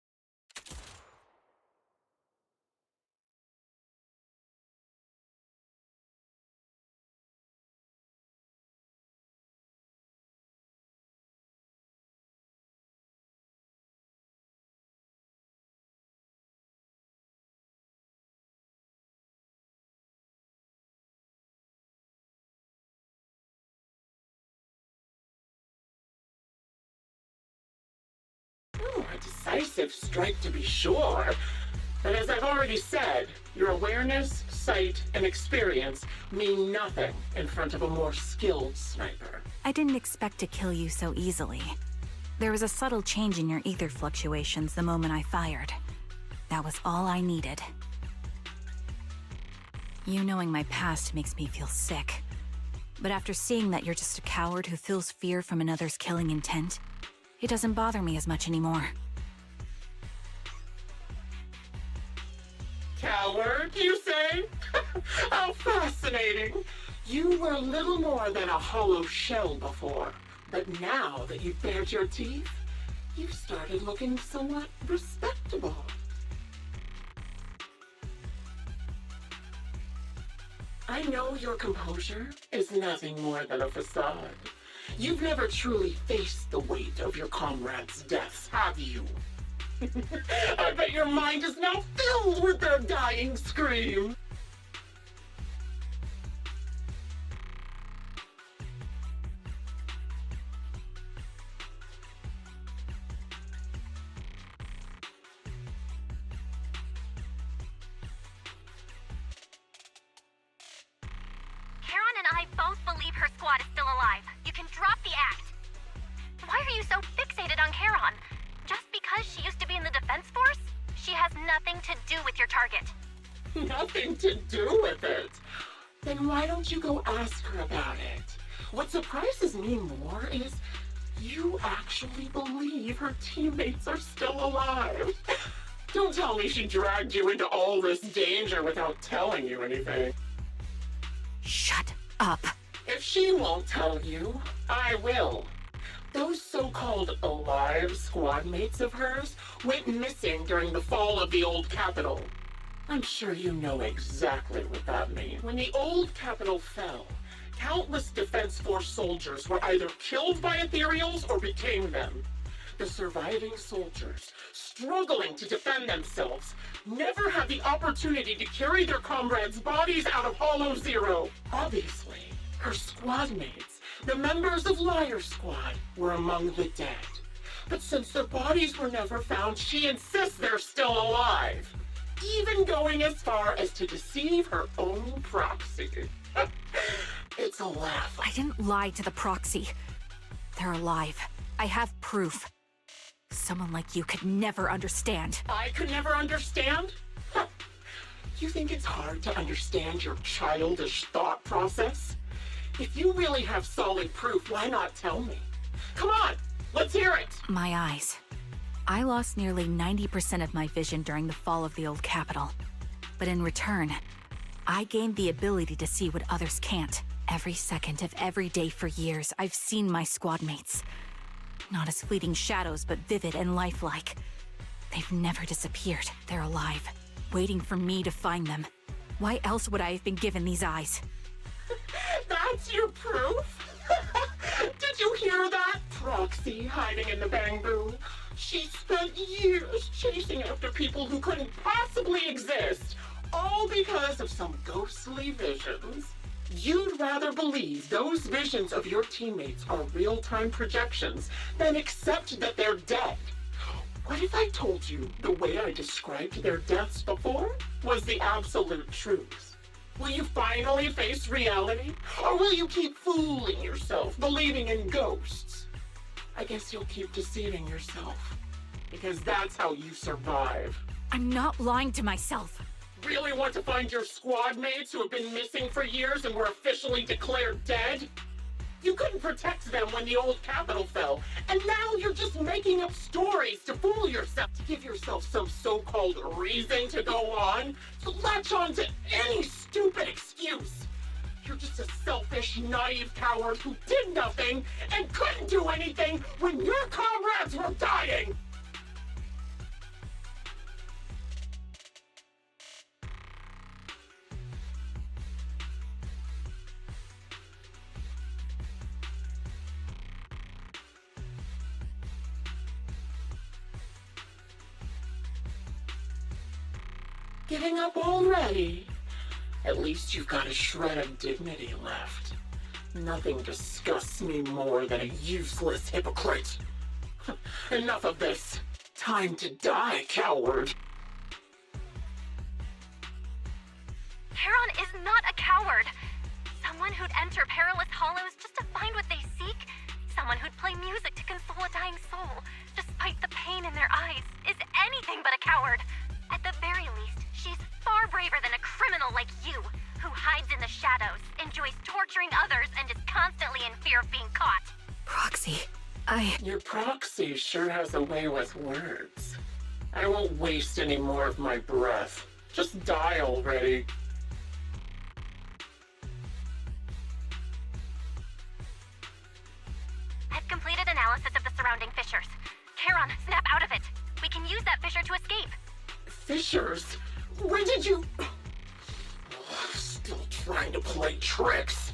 S14: A decisive strike to be sure. But as I've already said, your awareness, sight, and experience mean nothing in front of a more skilled sniper.
S5: I didn't expect to kill you so easily. There was a subtle change in your ether fluctuations the moment I fired. That was all I needed. You knowing my past makes me feel sick. But after seeing that you're just a coward who feels fear from another's killing intent, it doesn't bother me as much anymore.
S14: Coward, you say? How fascinating. You were little more than a hollow shell before. But now that you've bared your teeth, you've started looking somewhat respectable. I know your composure is nothing more than a facade. You've never truly faced the weight of your comrades' deaths, have you? I bet your mind is now filled with their dying scream.
S3: Charon and I both believe her squad is still alive. You can drop the act. Why are you so fixated on Charon? Just because she used to be in the Defense Force? She has nothing to do with your target.
S14: Nothing to do with it? Then why don't you go ask her about it? What surprises me more is you actually believe her teammates are still alive. Don't tell me she dragged you into all this danger without telling you anything.
S5: Shut up.
S14: If she won't tell you, I will. Those so-called alive squad mates of hers went missing during the fall of the old capital. I'm sure you know exactly what that means. When the old capital fell, countless Defense Force soldiers were either killed by Ethereals or became them. The surviving soldiers, struggling to defend themselves, never had the opportunity to carry their comrades' bodies out of Hollow Zero. Obviously, her squad mates, the members of Liar Squad, were among the dead. But since their bodies were never found, she insists they're still alive, even going as far as to deceive her own proxy. It's a laugh.
S5: I didn't lie to the proxy. They're alive. I have proof. Someone like you could never understand.
S14: I could never understand? You think it's hard to understand your childish thought process? If you really have solid proof, why not tell me? Come on, let's hear it!
S5: My eyes. I lost nearly 90% of my vision during the fall of the old capital. But in return, I gained the ability to see what others can't. Every second of every day for years, I've seen my squad mates. Not as fleeting shadows, but vivid and lifelike. They've never disappeared. They're alive, waiting for me to find them. Why else would I have been given these eyes?
S14: That's your proof? Did you hear that? Proxy hiding in the bamboo. She spent years chasing after people who couldn't possibly exist, all because of some ghostly visions. You'd rather believe those visions of your teammates are real-time projections than accept that they're dead. What if I told you the way I described their deaths before was the absolute truth? Will you finally face reality? Or will you keep fooling yourself, believing in ghosts? I guess you'll keep deceiving yourself. Because that's how you survive.
S5: I'm not lying to myself.
S14: Really want to find your squad mates who have been missing for years and were officially declared dead? You couldn't protect them when the old capital fell, and now you're just making up stories to fool yourself, to give yourself some so-called reason to go on, to latch on to any stupid excuse. You're just a selfish, naive coward who did nothing and couldn't do anything when your comrades were dying! Giving up already? At least you've got a shred of dignity left. Nothing disgusts me more than a useless hypocrite. Enough of this. Time to die, coward.
S3: Charon is not a coward. Someone who'd enter perilous hollows just to find what they seek. Someone who'd play music to console a dying soul, despite the pain in their eyes, is anything but a coward. At the very least, she's far braver than a criminal like you, who hides in the shadows, enjoys torturing others, and is constantly in fear of being caught.
S5: Proxy,
S14: Your proxy sure has a way with words. I won't waste any more of my breath. Just die already.
S3: I've completed analysis of the surrounding fissures. Charon, snap out of it. We can use that fissure to escape.
S14: Fissures? When did you... Still trying to play tricks.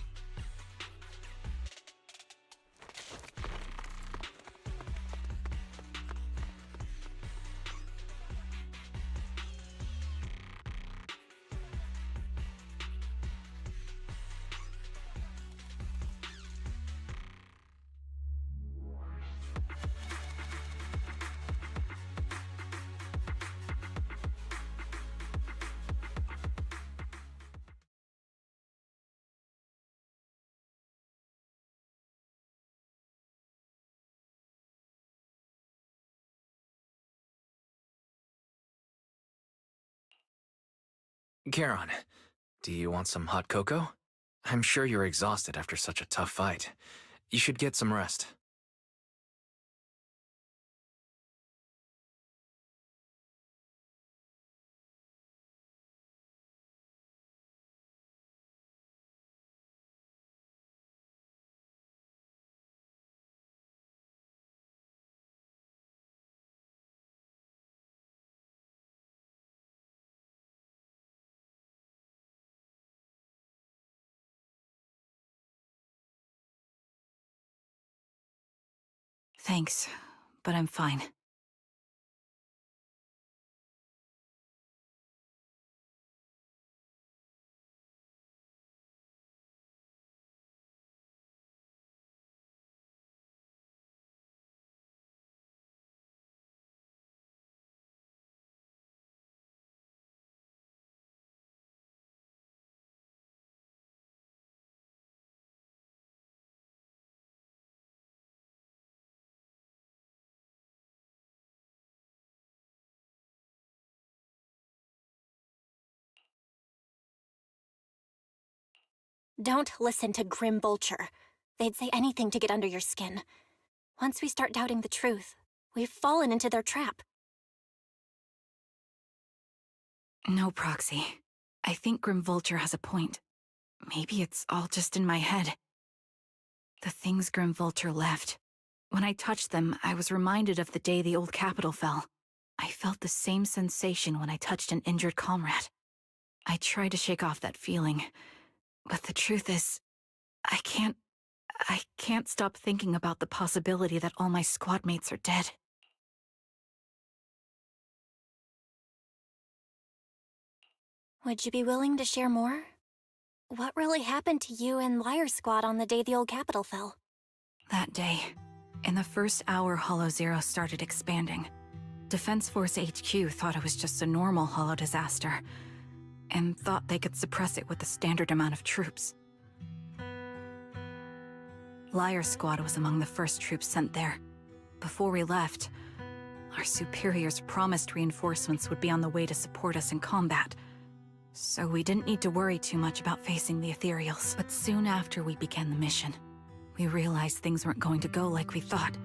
S4: Charon, do you want some hot cocoa? I'm sure you're exhausted after such a tough fight. You should get some rest.
S5: Thanks, but I'm fine.
S3: Don't listen to Grim Vulture. They'd say anything to get under your skin. Once we start doubting the truth, we've fallen into their trap.
S5: No, Proxy. I think Grim Vulture has a point. Maybe it's all just in my head. The things Grim Vulture left. When I touched them, I was reminded of the day the old capital fell. I felt the same sensation when I touched an injured comrade. I tried to shake off that feeling, but the truth is, I can't stop thinking about the possibility that all my squad mates are dead.
S3: Would you be willing to share more? What really happened to you and Liar Squad on the day the old capital fell?
S5: That day, in the first hour Hollow Zero started expanding, Defense Force HQ thought it was just a normal Hollow disaster, and thought they could suppress it with the standard amount of troops. Liar Squad was among the first troops sent there. Before we left, our superiors promised reinforcements would be on the way to support us in combat. So we didn't need to worry too much about facing the Ethereals. But soon after we began the mission, we realized things weren't going to go like we thought.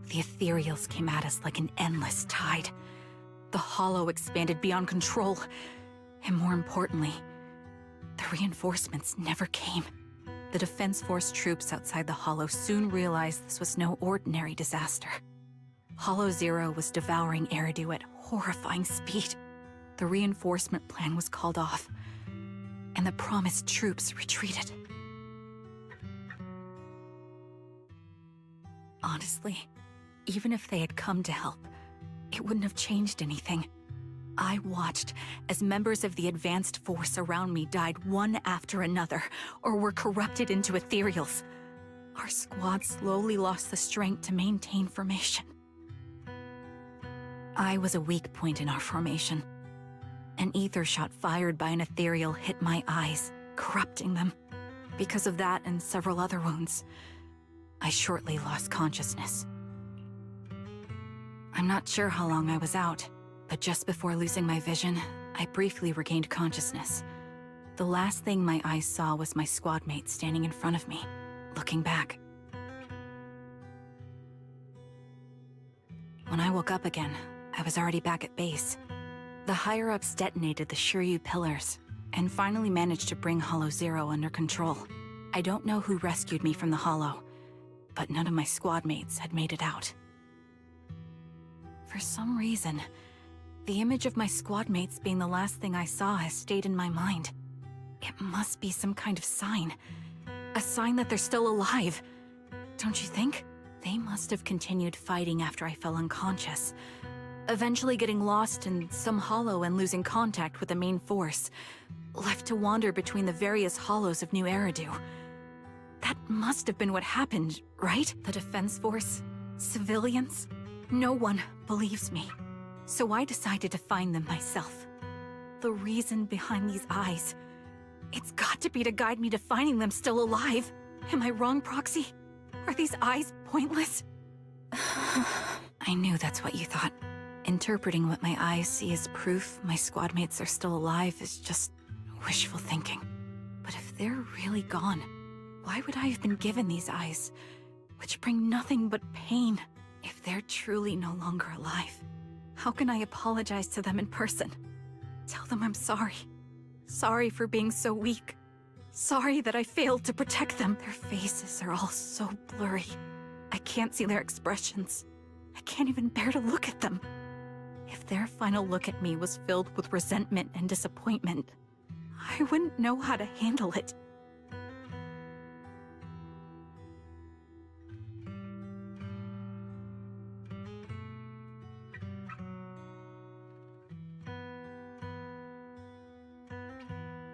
S5: The Ethereals came at us like an endless tide. The Hollow expanded beyond control. And more importantly, the reinforcements never came. The Defense Force troops outside the Hollow soon realized this was no ordinary disaster. Hollow Zero was devouring Eridu at horrifying speed. The reinforcement plan was called off, and the promised troops retreated. Honestly, even if they had come to help, it wouldn't have changed anything. I watched as members of the advanced force around me died one after another, or were corrupted into Ethereals. Our squad slowly lost the strength to maintain formation. I was a weak point in our formation. An ether shot fired by an Ethereal hit my eyes, corrupting them. Because of that and several other wounds, I shortly lost consciousness. I'm not sure how long I was out, but just before losing my vision, I briefly regained consciousness. The last thing my eyes saw was my squad mate standing in front of me, looking back. When I woke up again, I was already back at base. The higher-ups detonated the Shiryu pillars, and finally managed to bring Hollow Zero under control. I don't know who rescued me from the Hollow, but none of my squad mates had made it out. For some reason, the image of my squad mates being the last thing I saw has stayed in my mind. It must be some kind of sign. A sign that they're still alive. Don't you think? They must have continued fighting after I fell unconscious, eventually getting lost in some hollow and losing contact with the main force, left to wander between the various hollows of New Eridu. That must have been what happened, right? The Defense Force? Civilians? No one believes me. So I decided to find them myself. The reason behind these eyes. It's got to be to guide me to finding them still alive. Am I wrong, Proxy? Are these eyes pointless? I knew that's what you thought. Interpreting what my eyes see as proof my squad mates are still alive is just wishful thinking. But if they're really gone, why would I have been given these eyes, which bring nothing but pain? If they're truly no longer alive, how can I apologize to them in person? Tell them I'm sorry. Sorry for being so weak. Sorry that I failed to protect them. Their faces are all so blurry. I can't see their expressions. I can't even bear to look at them. If their final look at me was filled with resentment and disappointment, I wouldn't know how to handle it.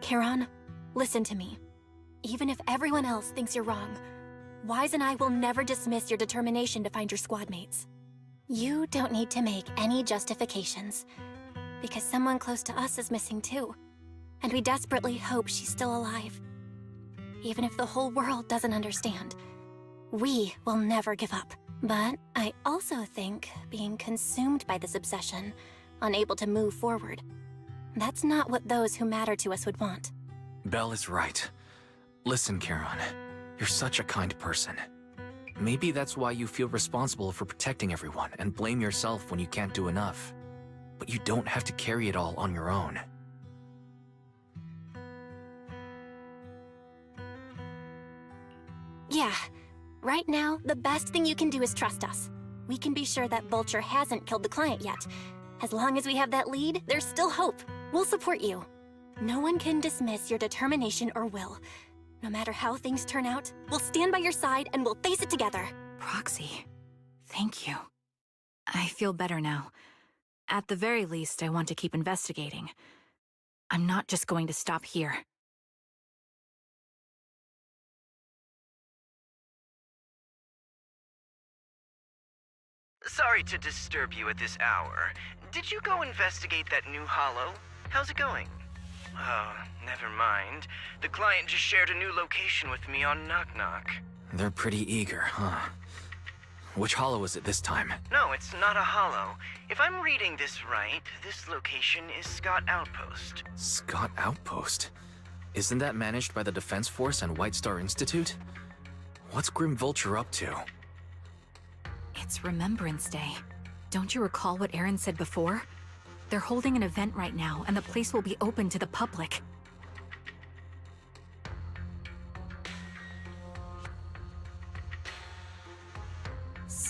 S3: Charon, listen to me. Even if everyone else thinks you're wrong, Wise and I will never dismiss your determination to find your squad mates. You don't need to make any justifications, because someone close to us is missing too, and we desperately hope she's still alive. Even if the whole world doesn't understand, we will never give up. But I also think being consumed by this obsession, unable to move forward, that's not what those who matter to us would want.
S4: Belle is right. Listen, Charon, you're such a kind person. Maybe that's why you feel responsible for protecting everyone and blame yourself when you can't do enough. But you don't have to carry it all on your own.
S3: Yeah. Right now, the best thing you can do is trust us. We can be sure that Vulture hasn't killed the client yet. As long as we have that lead, there's still hope. We'll support you. No one can dismiss your determination or will. No matter how things turn out, we'll stand by your side and we'll face it together.
S5: Proxy, thank you. I feel better now. At the very least, I want to keep investigating. I'm not just going to stop here.
S1: Sorry to disturb you at this hour. Did you go investigate that new hollow? How's it going? Oh, never mind. The client just shared a new location with me on Knock Knock.
S4: They're pretty eager, huh? Which hollow is it this time?
S1: No, it's not a hollow. If I'm reading this right, this location is Scott Outpost.
S4: Scott Outpost? Isn't that managed by the Defense Force and White Star Institute? What's Grim Vulture up to?
S5: It's Remembrance Day. Don't you recall what Aaron said before? They're holding an event right now, and the place will be open to the public.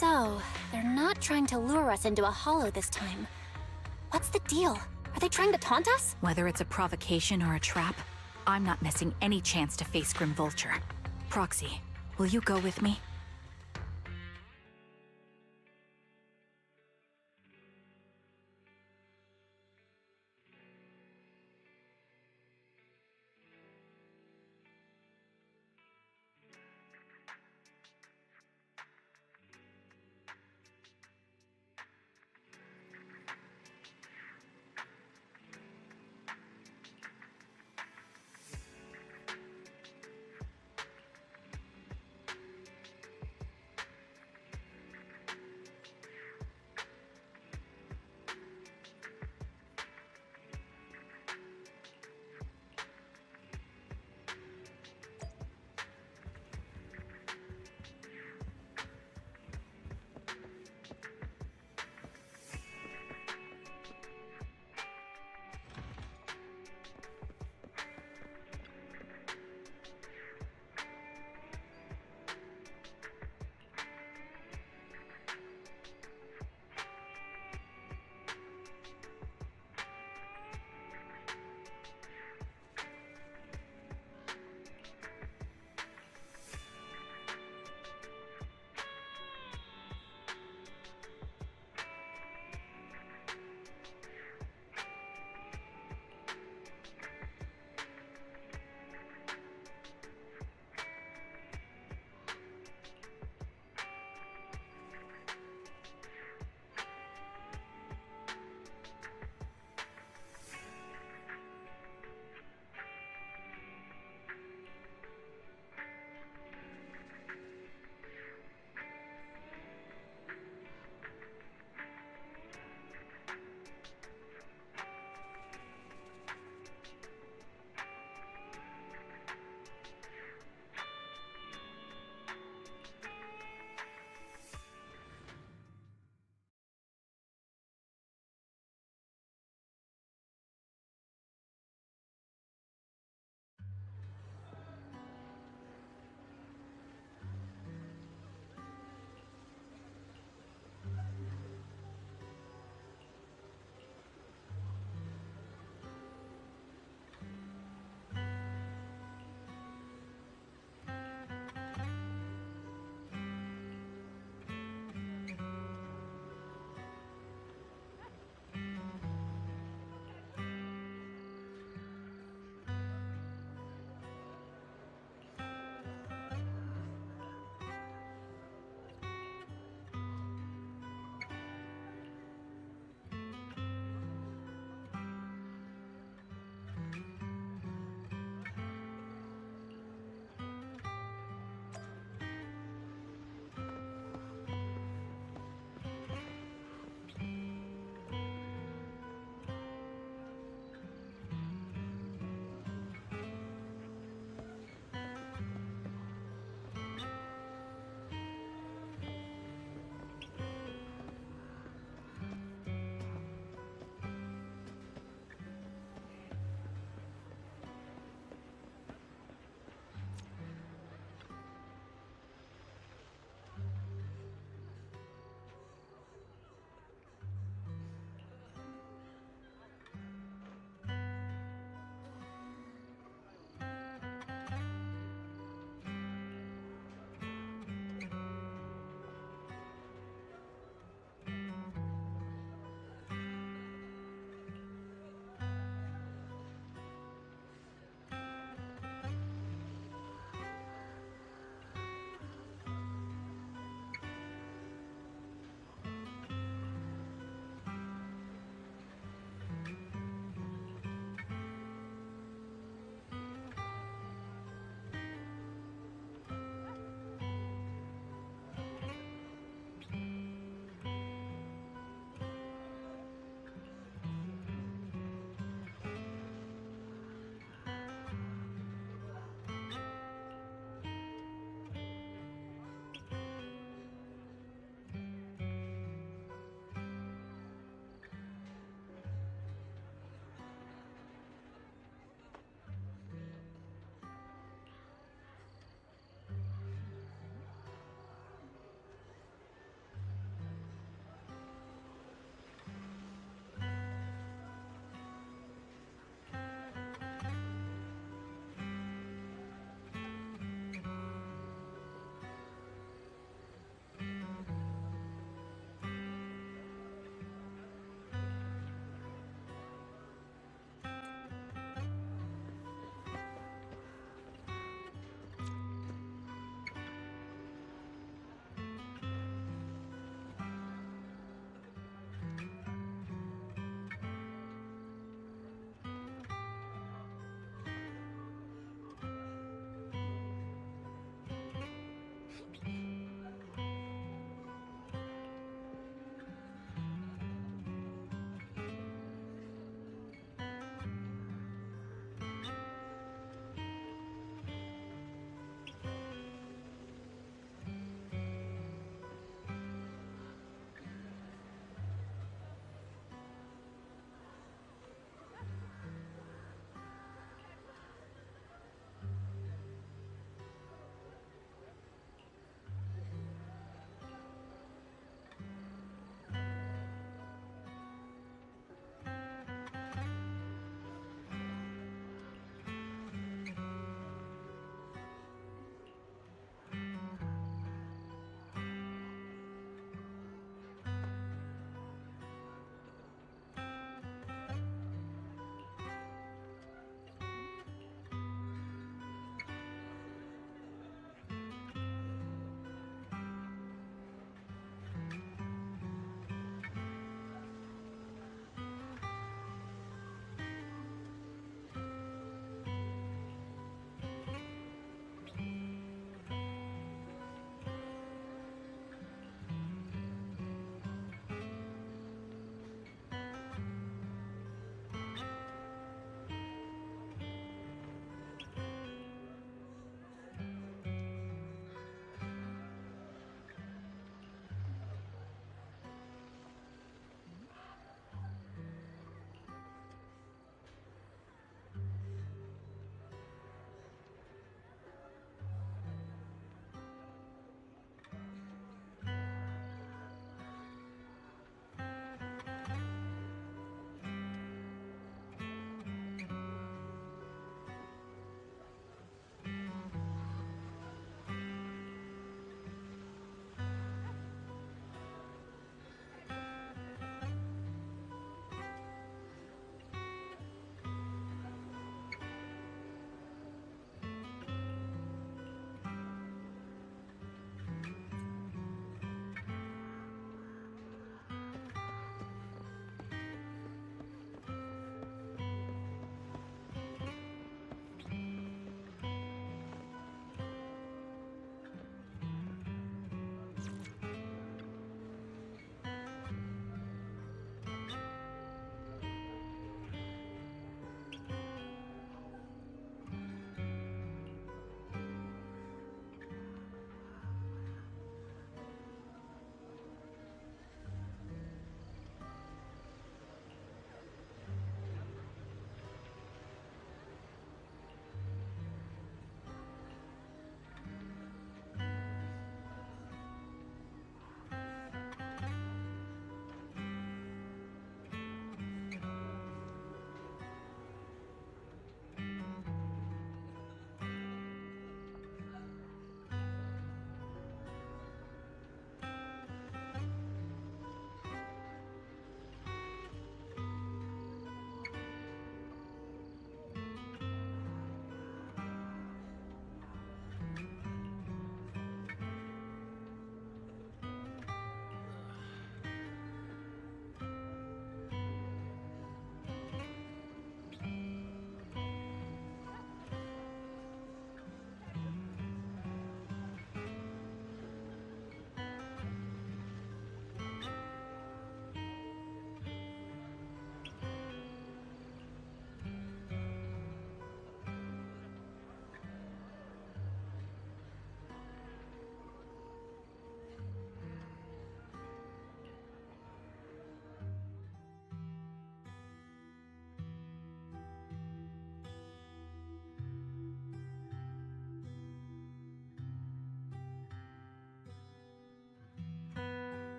S3: So, they're not trying to lure us into a hollow this time. What's the deal? Are they trying to taunt us?
S5: Whether it's a provocation or a trap, I'm not missing any chance to face Grim Vulture. Proxy, will you go with me?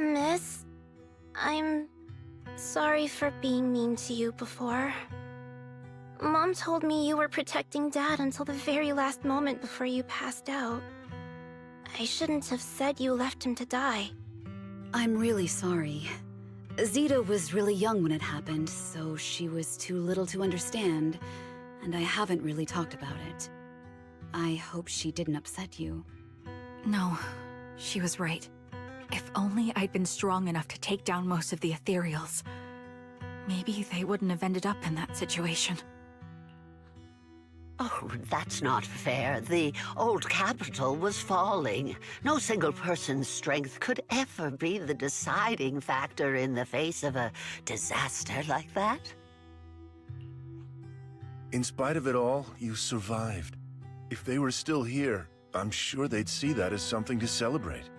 S3: Miss, I'm sorry for being mean to you before. Mom told me you were protecting Dad until the very last moment before you passed out. I shouldn't have said you left him to die.
S13: I'm really sorry. Zeta was really young when it happened, so she was too little to understand, and I haven't really talked about it. I hope she didn't upset you.
S10: No, she was right. If only I'd been strong enough to take down most of the Ethereals. Maybe they wouldn't have ended up in that situation.
S15: Oh, that's not fair. The old capital was falling. No single person's strength could ever be the deciding factor in the face of a disaster like that.
S16: In spite of it all, you survived. If they were still here, I'm sure they'd see that as something to celebrate.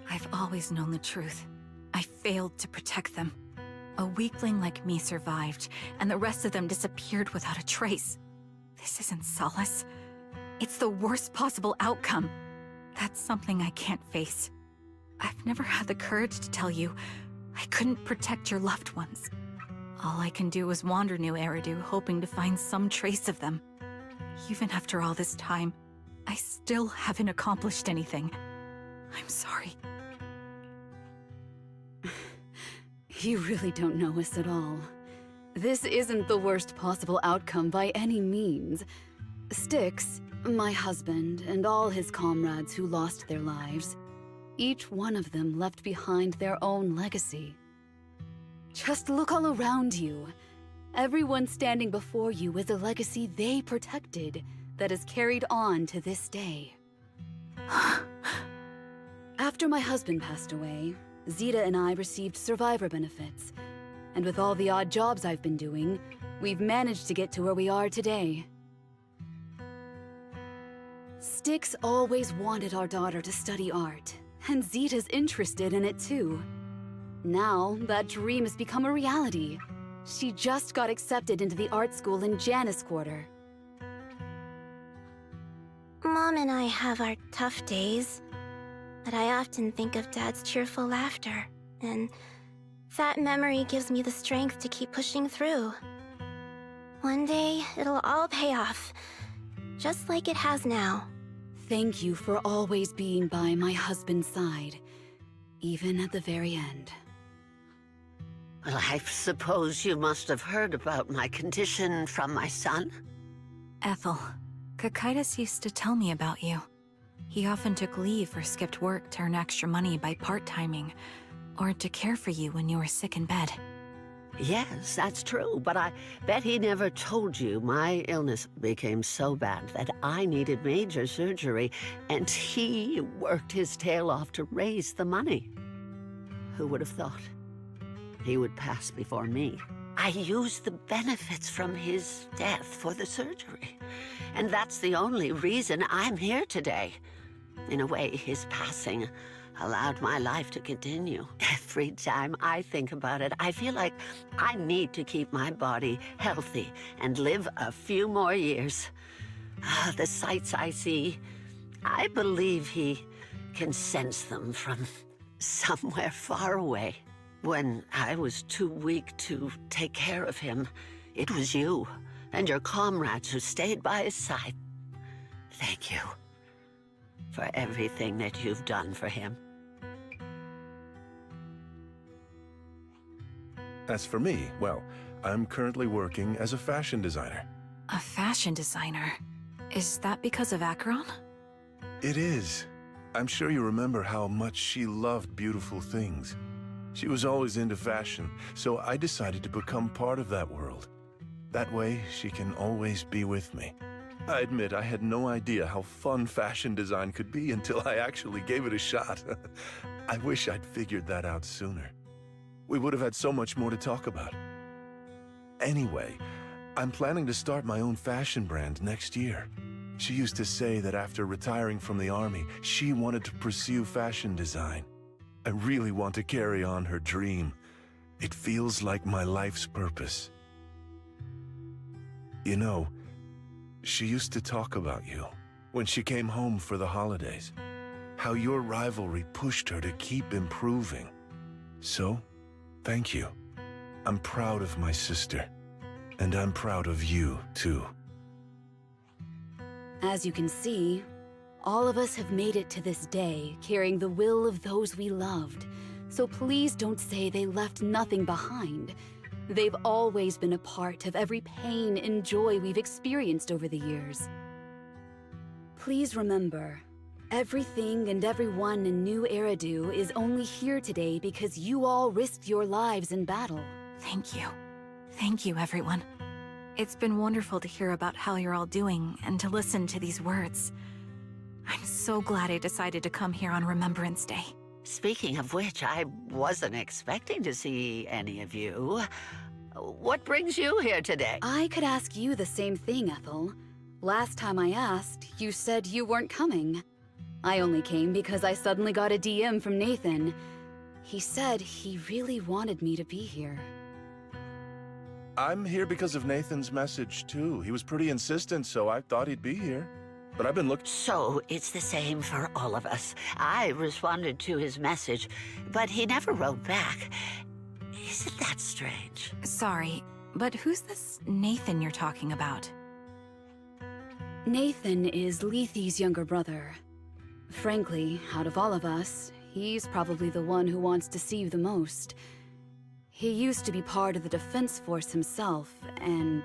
S10: I've always known the truth. I failed to protect them. A weakling like me survived, and the rest of them disappeared without a trace. This isn't solace. It's the worst possible outcome. That's something I can't face. I've never had the courage to tell you I couldn't protect your loved ones. All I can do is wander New Eridu, hoping to find some trace of them. Even after all this time, I still haven't accomplished anything. I'm sorry.
S13: You really don't know us at all. This isn't the worst possible outcome by any means. Styx, my husband, and all his comrades who lost their lives, each one of them left behind their own legacy. Just look all around you. Everyone standing before you is a legacy they protected that is carried on to this day. After my husband passed away, Zeta and I received survivor benefits. And with all the odd jobs I've been doing, we've managed to get to where we are today. Styx always wanted our daughter to study art, and Zeta's interested in it too. Now, that dream has become a reality. She just got accepted into the art school in Janus Quarter.
S3: Mom and I have our tough days, but I often think of Dad's cheerful laughter, and that memory gives me the strength to keep pushing through. One day, it'll all pay off, just like it has now.
S13: Thank you for always being by my husband's side, even at the very end.
S15: Well, I suppose you must have heard about my condition from my son?
S10: Ethel, Cocytus used to tell me about you. He often took leave or skipped work to earn extra money by part-timing, or to care for you when you were sick in bed.
S15: Yes, that's true, but I bet he never told you my illness became so bad that I needed major surgery, and he worked his tail off to raise the money. Who would have thought he would pass before me? I used the benefits from his death for the surgery, and that's the only reason I'm here today. In a way, his passing allowed my life to continue. Every time I think about it, I feel like I need to keep my body healthy and live a few more years. The sights I see, I believe he can sense them from somewhere far away. When I was too weak to take care of him, it was you and your comrades who stayed by his side. Thank you for everything that you've done for him.
S16: As for me, well, I'm currently working as a fashion designer.
S10: A fashion designer? Is that because of Acheron?
S16: It is. I'm sure you remember how much she loved beautiful things. She was always into fashion, so I decided to become part of that world. That way, she can always be with me. I admit I had no idea how fun fashion design could be until I actually gave it a shot. I wish I'd figured that out sooner. We would have had so much more to talk about. Anyway, I'm planning to start my own fashion brand next year. She used to say that after retiring from the army, she wanted to pursue fashion design. I really want to carry on her dream. It feels like my life's purpose. You know, she used to talk about you when she came home for the holidays. how your rivalry pushed her to keep improving. So, thank you. I'm proud of my sister. And I'm proud of you, too.
S13: As you can see, all of us have made it to this day, carrying the will of those we loved. So please don't say they left nothing behind. They've always been a part of every pain and joy we've experienced over the years. Please remember, everything and everyone in New Eridu is only here today because you all risked your lives in battle.
S5: Thank you. Thank you, everyone. It's been wonderful to hear about how you're all doing and to listen to these words. I'm so glad I decided to come here on Remembrance Day.
S15: Speaking of which, I wasn't expecting to see any of you. What brings you here today?
S13: I could ask you the same thing, Ethel. Last time I asked, you said you weren't coming. I only came because I suddenly got a DM from Nathan. He said he really wanted me to be here.
S16: I'm here because of Nathan's message, too. He was pretty insistent, so I thought he'd be here. But I've been looking...
S15: So, it's the same for all of us. I responded to his message, but he never wrote back. Isn't that strange?
S5: Sorry, but who's this Nathan you're talking about?
S13: Nathan is Lethe's younger brother. Frankly, out of all of us, he's probably the one who wants to see you the most. He used to be part of the Defense Force himself, and...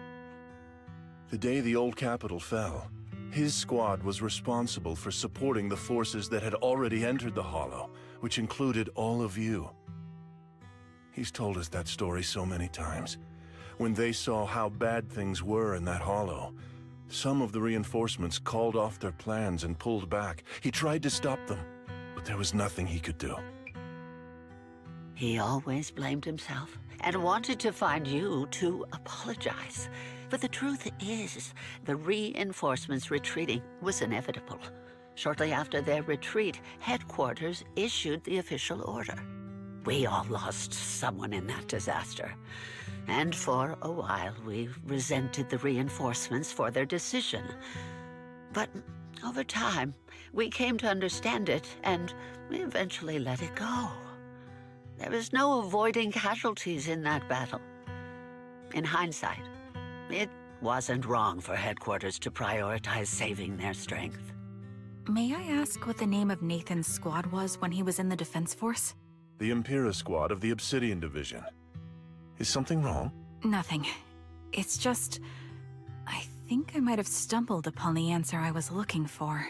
S16: The day the old capital fell, his squad was responsible for supporting the forces that had already entered the Hollow, which included all of you. He's told us that story so many times. When they saw how bad things were in that Hollow, some of the reinforcements called off their plans and pulled back. He tried to stop them, but there was nothing he could do.
S15: He always blamed himself and wanted to find you to apologize. But the truth is, the reinforcements retreating was inevitable. Shortly after their retreat, headquarters issued the official order. We all lost someone in that disaster. And for a while, we resented the reinforcements for their decision. But over time, we came to understand it, and we eventually let it go. There was no avoiding casualties in that battle. In hindsight, it wasn't wrong for headquarters to prioritize saving their strength.
S5: May I ask what the name of Nathan's squad was when he was in the Defense Force?
S16: The Impera squad of the Obsidian Division. Is something wrong?
S5: Nothing. It's just... I think I might have stumbled upon the answer I was looking for.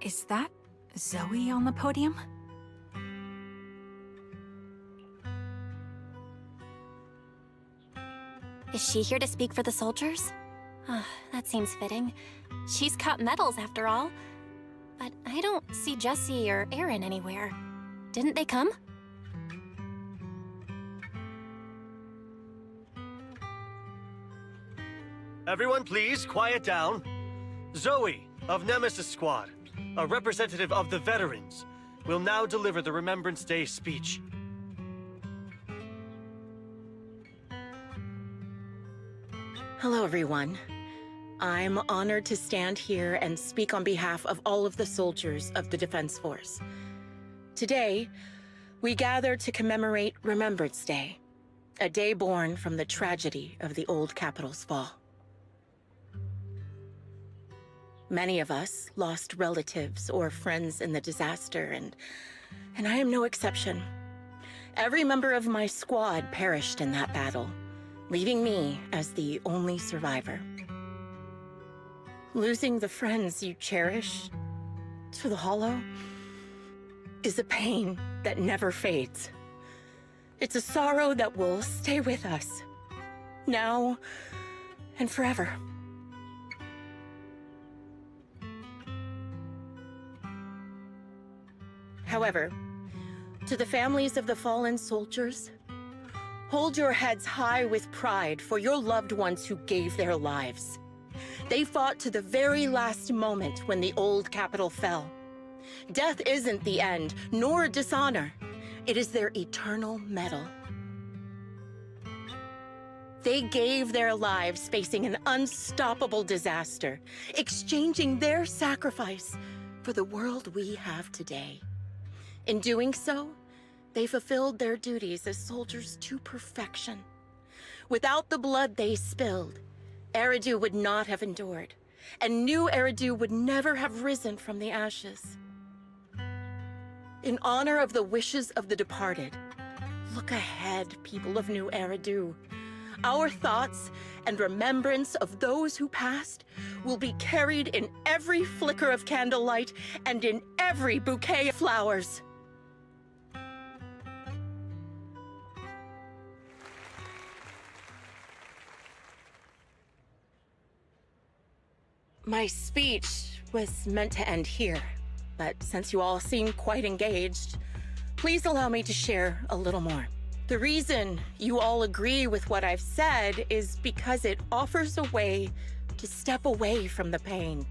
S5: Is that Zoe on the podium?
S3: Is she here to speak for the soldiers? That seems fitting. She's cut medals after all. But I don't see Jesse or Aaron anywhere. Didn't they come?
S17: Everyone, please, quiet down. Zoe, of Nemesis Squad, a representative of the veterans, will now deliver the Remembrance Day speech.
S9: Hello, everyone. I'm honored to stand here and speak on behalf of all of the soldiers of the Defense Force. Today, we gather to commemorate Remembrance Day, a day born from the tragedy of the old capital's fall. Many of us lost relatives or friends in the disaster, and I am no exception. Every member of my squad perished in that battle, leaving me as the only survivor. Losing the friends you cherish to the Hollow is a pain that never fades. It's a sorrow that will stay with us, now and forever. However, to the families of the fallen soldiers, hold your heads high with pride for your loved ones who gave their lives. They fought to the very last moment when the old capital fell. Death isn't the end, nor dishonor. It is their eternal medal. They gave their lives facing an unstoppable disaster, exchanging their sacrifice for the world we have today. In doing so, they fulfilled their duties as soldiers to perfection. Without the blood they spilled, Eridu would not have endured, and new Eridu would never have risen from the ashes. In honor of the wishes of the departed, look ahead, people of New Eridu. Our thoughts and remembrance of those who passed will be carried in every flicker of candlelight and in every bouquet of flowers. My speech was meant to end here, but since you all seem quite engaged, please allow me to share a little more. The reason you all agree with what I've said is because it offers a way to step away from the pain.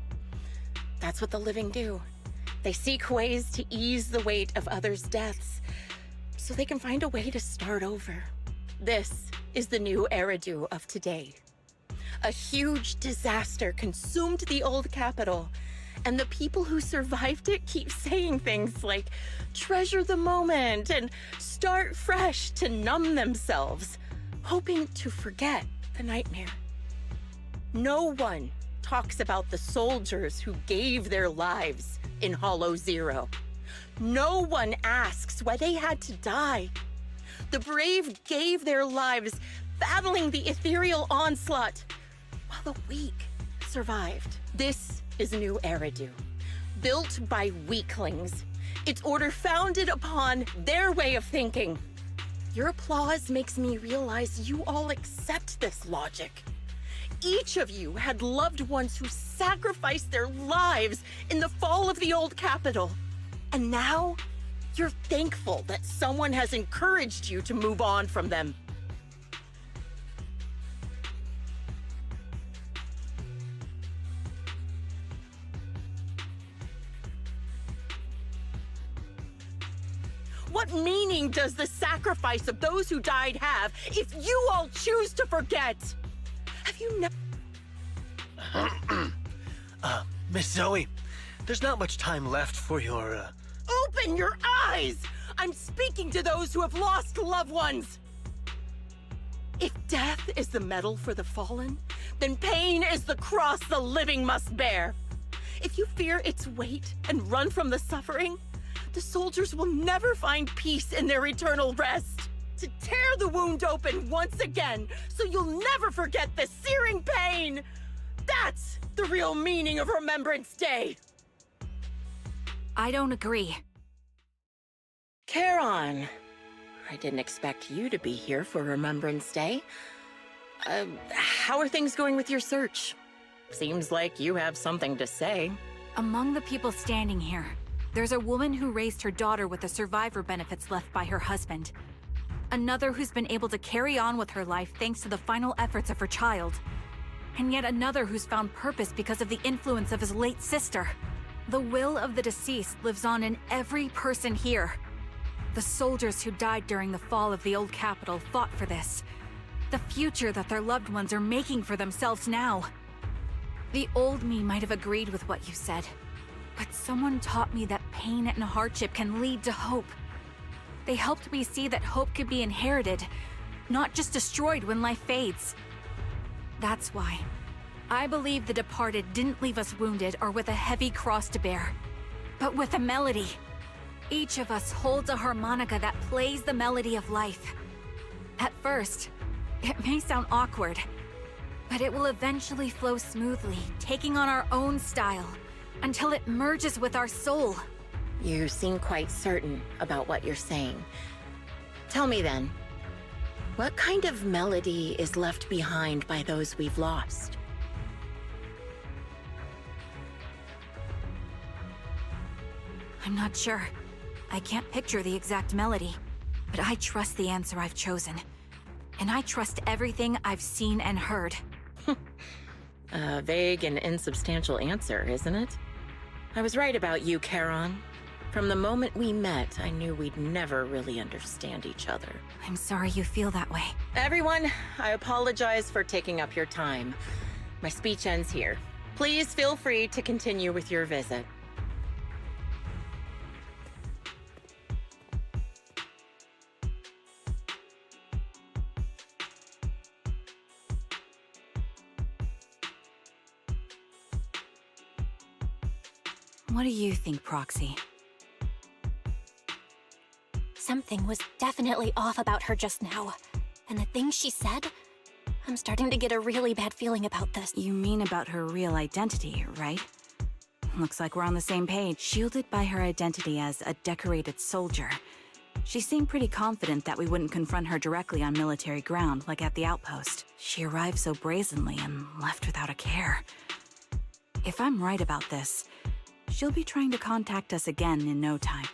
S9: That's what the living do. They seek ways to ease the weight of others' deaths, so they can find a way to start over. This is the new Eridu of today. A huge disaster consumed the old capital, and the people who survived it keep saying things like, treasure the moment and start fresh to numb themselves, hoping to forget the nightmare. No one talks about the soldiers who gave their lives in Hollow Zero. No one asks why they had to die. The brave gave their lives battling the ethereal onslaught, while the weak survived. This is New Eridu, built by weaklings. Its order founded upon their way of thinking. Your applause makes me realize you all accept this logic. Each of you had loved ones who sacrificed their lives in the fall of the old capital. And now, you're thankful that someone has encouraged you to move on from them. What meaning does the sacrifice of those who died have if you all choose to forget? Have you never...
S17: Miss Zoe, there's not much time left for your,
S9: Open your eyes! I'm speaking to those who have lost loved ones! If death is the medal for the fallen, then pain is the cross the living must bear. If you fear its weight and run from the suffering, the soldiers will never find peace in their eternal rest. To tear the wound open once again, so you'll never forget the searing pain! That's the real meaning of Remembrance Day!
S5: I don't agree.
S9: Charon, I didn't expect you to be here for Remembrance Day. How are things going with your search? Seems like you have something to say.
S5: Among the people standing here, there's a woman who raised her daughter with the survivor benefits left by her husband. Another who's been able to carry on with her life thanks to the final efforts of her child. And yet another who's found purpose because of the influence of his late sister. The will of the deceased lives on in every person here. The soldiers who died during the fall of the old capital fought for this. The future that their loved ones are making for themselves now. The old me might have agreed with what you said, but someone taught me that pain and hardship can lead to hope. They helped me see that hope could be inherited, not just destroyed when life fades. That's why I believe the departed didn't leave us wounded or with a heavy cross to bear, but with a melody. Each of us holds a harmonica that plays the melody of life. At first, it may sound awkward, but it will eventually flow smoothly, taking on our own style, until it merges with our soul.
S9: You seem quite certain about what you're saying. Tell me then, what kind of melody is left behind by those we've lost?
S5: I'm not sure. I can't picture the exact melody, but I trust the answer I've chosen. And I trust everything I've seen and heard.
S9: A vague and insubstantial answer, isn't it? I was right about you, Charon. From the moment we met, I knew we'd never really understand each other.
S5: I'm sorry you feel that way.
S9: Everyone, I apologize for taking up your time. My speech ends here. Please feel free to continue with your visit.
S5: What do you think, Proxy?
S3: Something was definitely off about her just now. And the things she said? I'm starting to get a really bad feeling about this.
S5: You mean about her real identity, right? Looks like we're on the same page. Shielded by her identity as a decorated soldier, she seemed pretty confident that we wouldn't confront her directly on military ground, like at the outpost. She arrived so brazenly and left without a care. If I'm right about this, she'll be trying to contact us again in no time.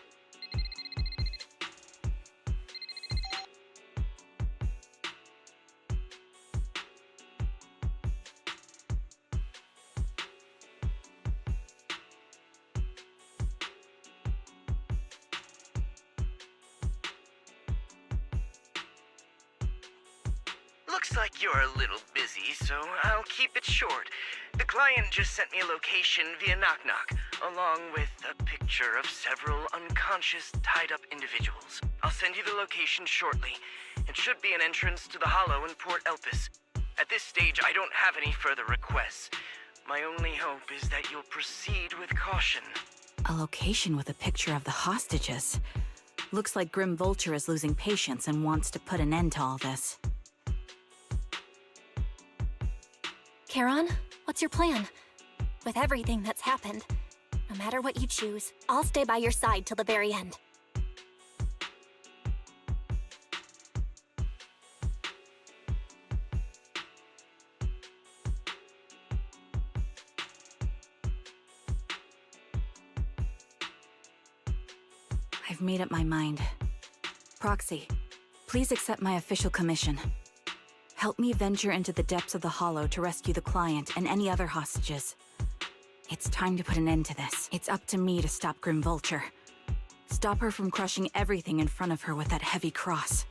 S1: Looks like you're a little busy, so I'll keep it short. The client just sent me a location via Knock Knock, along with a picture of several unconscious, tied-up individuals. I'll send you the location shortly. It should be an entrance to the Hollow in Port Elpis. At this stage, I don't have any further requests. My only hope is that you'll proceed with caution.
S5: A location with a picture of the hostages. Looks like Grim Vulture is losing patience and wants to put an end to all this.
S3: Charon, what's your plan? With everything that's happened, no matter what you choose, I'll stay by your side till the very end.
S5: I've made up my mind. Proxy, please accept my official commission. Help me venture into the depths of the Hollow to rescue the client and any other hostages. It's time to put an end to this. It's up to me to stop Grim Vulture. Stop her from crushing everything in front of her with that heavy cross.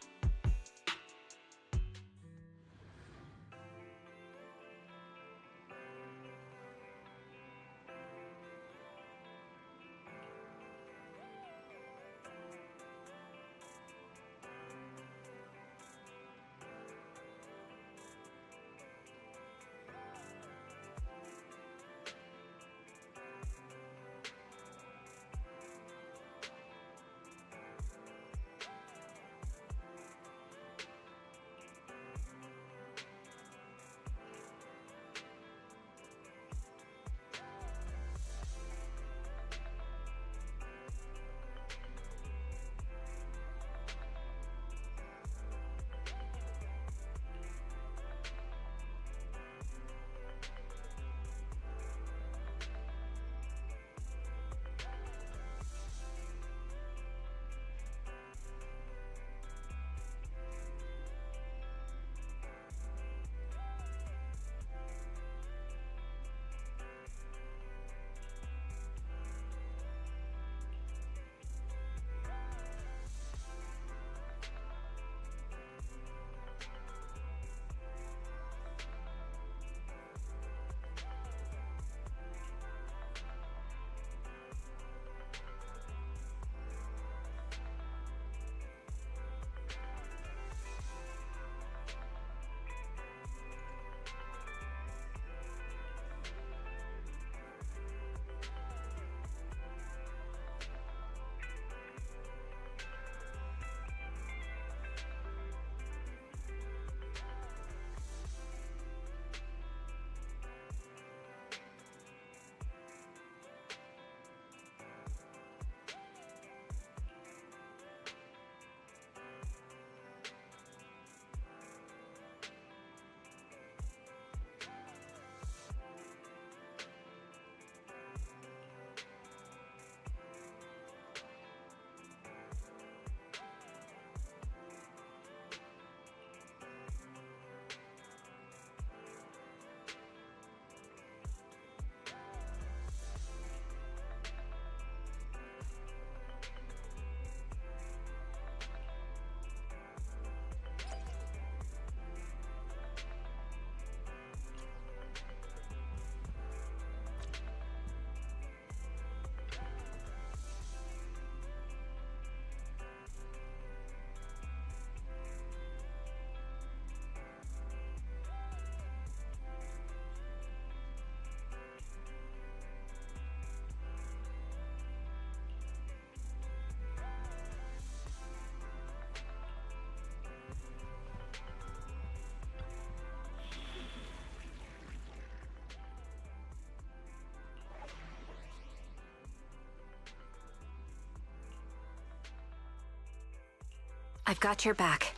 S5: I've got your back.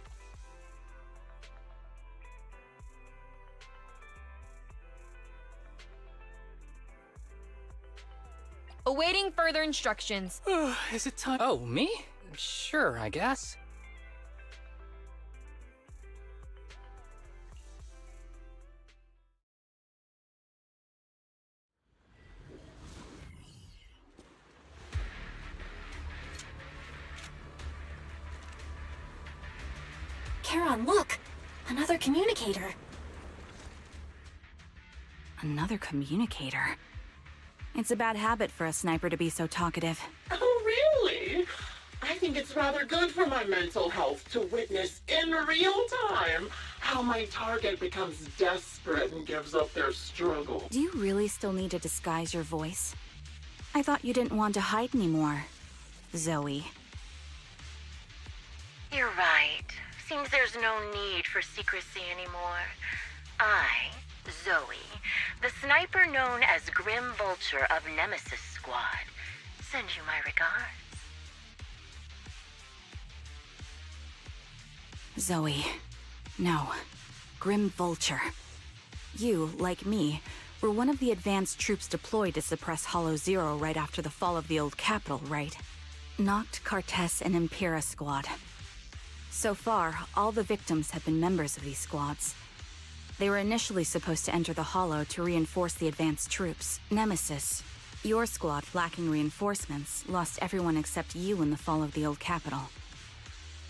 S6: Awaiting further instructions.
S8: Is it time? Oh, me? Sure, I guess.
S3: Charon, look! Another communicator.
S5: Another communicator? It's a bad habit for a sniper to be so talkative.
S14: Oh, really? I think it's rather good for my mental health to witness in real time how my target becomes desperate and gives up their struggle.
S5: Do you really still need to disguise your voice? I thought you didn't want to hide anymore, Zoe.
S9: You're right. Seems there's no need for secrecy anymore. I, Zoe, the sniper known as Grim Vulture of Nemesis Squad, send you my regards.
S5: Zoe. No. Grim Vulture. You, like me, were one of the advanced troops deployed to suppress Hollow Zero right after the fall of the old capital, right? Noct, Kartess, and Impera Squad. So far, all the victims have been members of these squads. They were initially supposed to enter the Hollow to reinforce the advanced troops. Nemesis, your squad, lacking reinforcements, lost everyone except you in the fall of the old capital.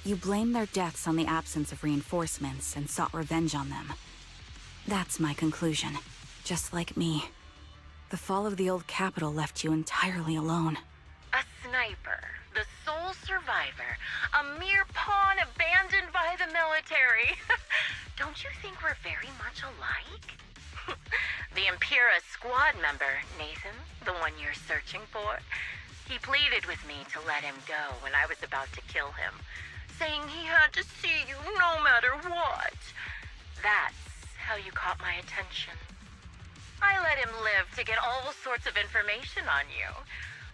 S5: You blamed their deaths on the absence of reinforcements and sought revenge on them. That's my conclusion. Just like me. The fall of the old capital left you entirely alone.
S9: A sniper, the sole survivor, a mere pawn abandoned by the military. Don't you think we're very much alike? The Impera squad member, Nathan, the one you're searching for, he pleaded with me to let him go when I was about to kill him, saying he had to see you no matter what. That's how you caught my attention. I let him live to get all sorts of information on you.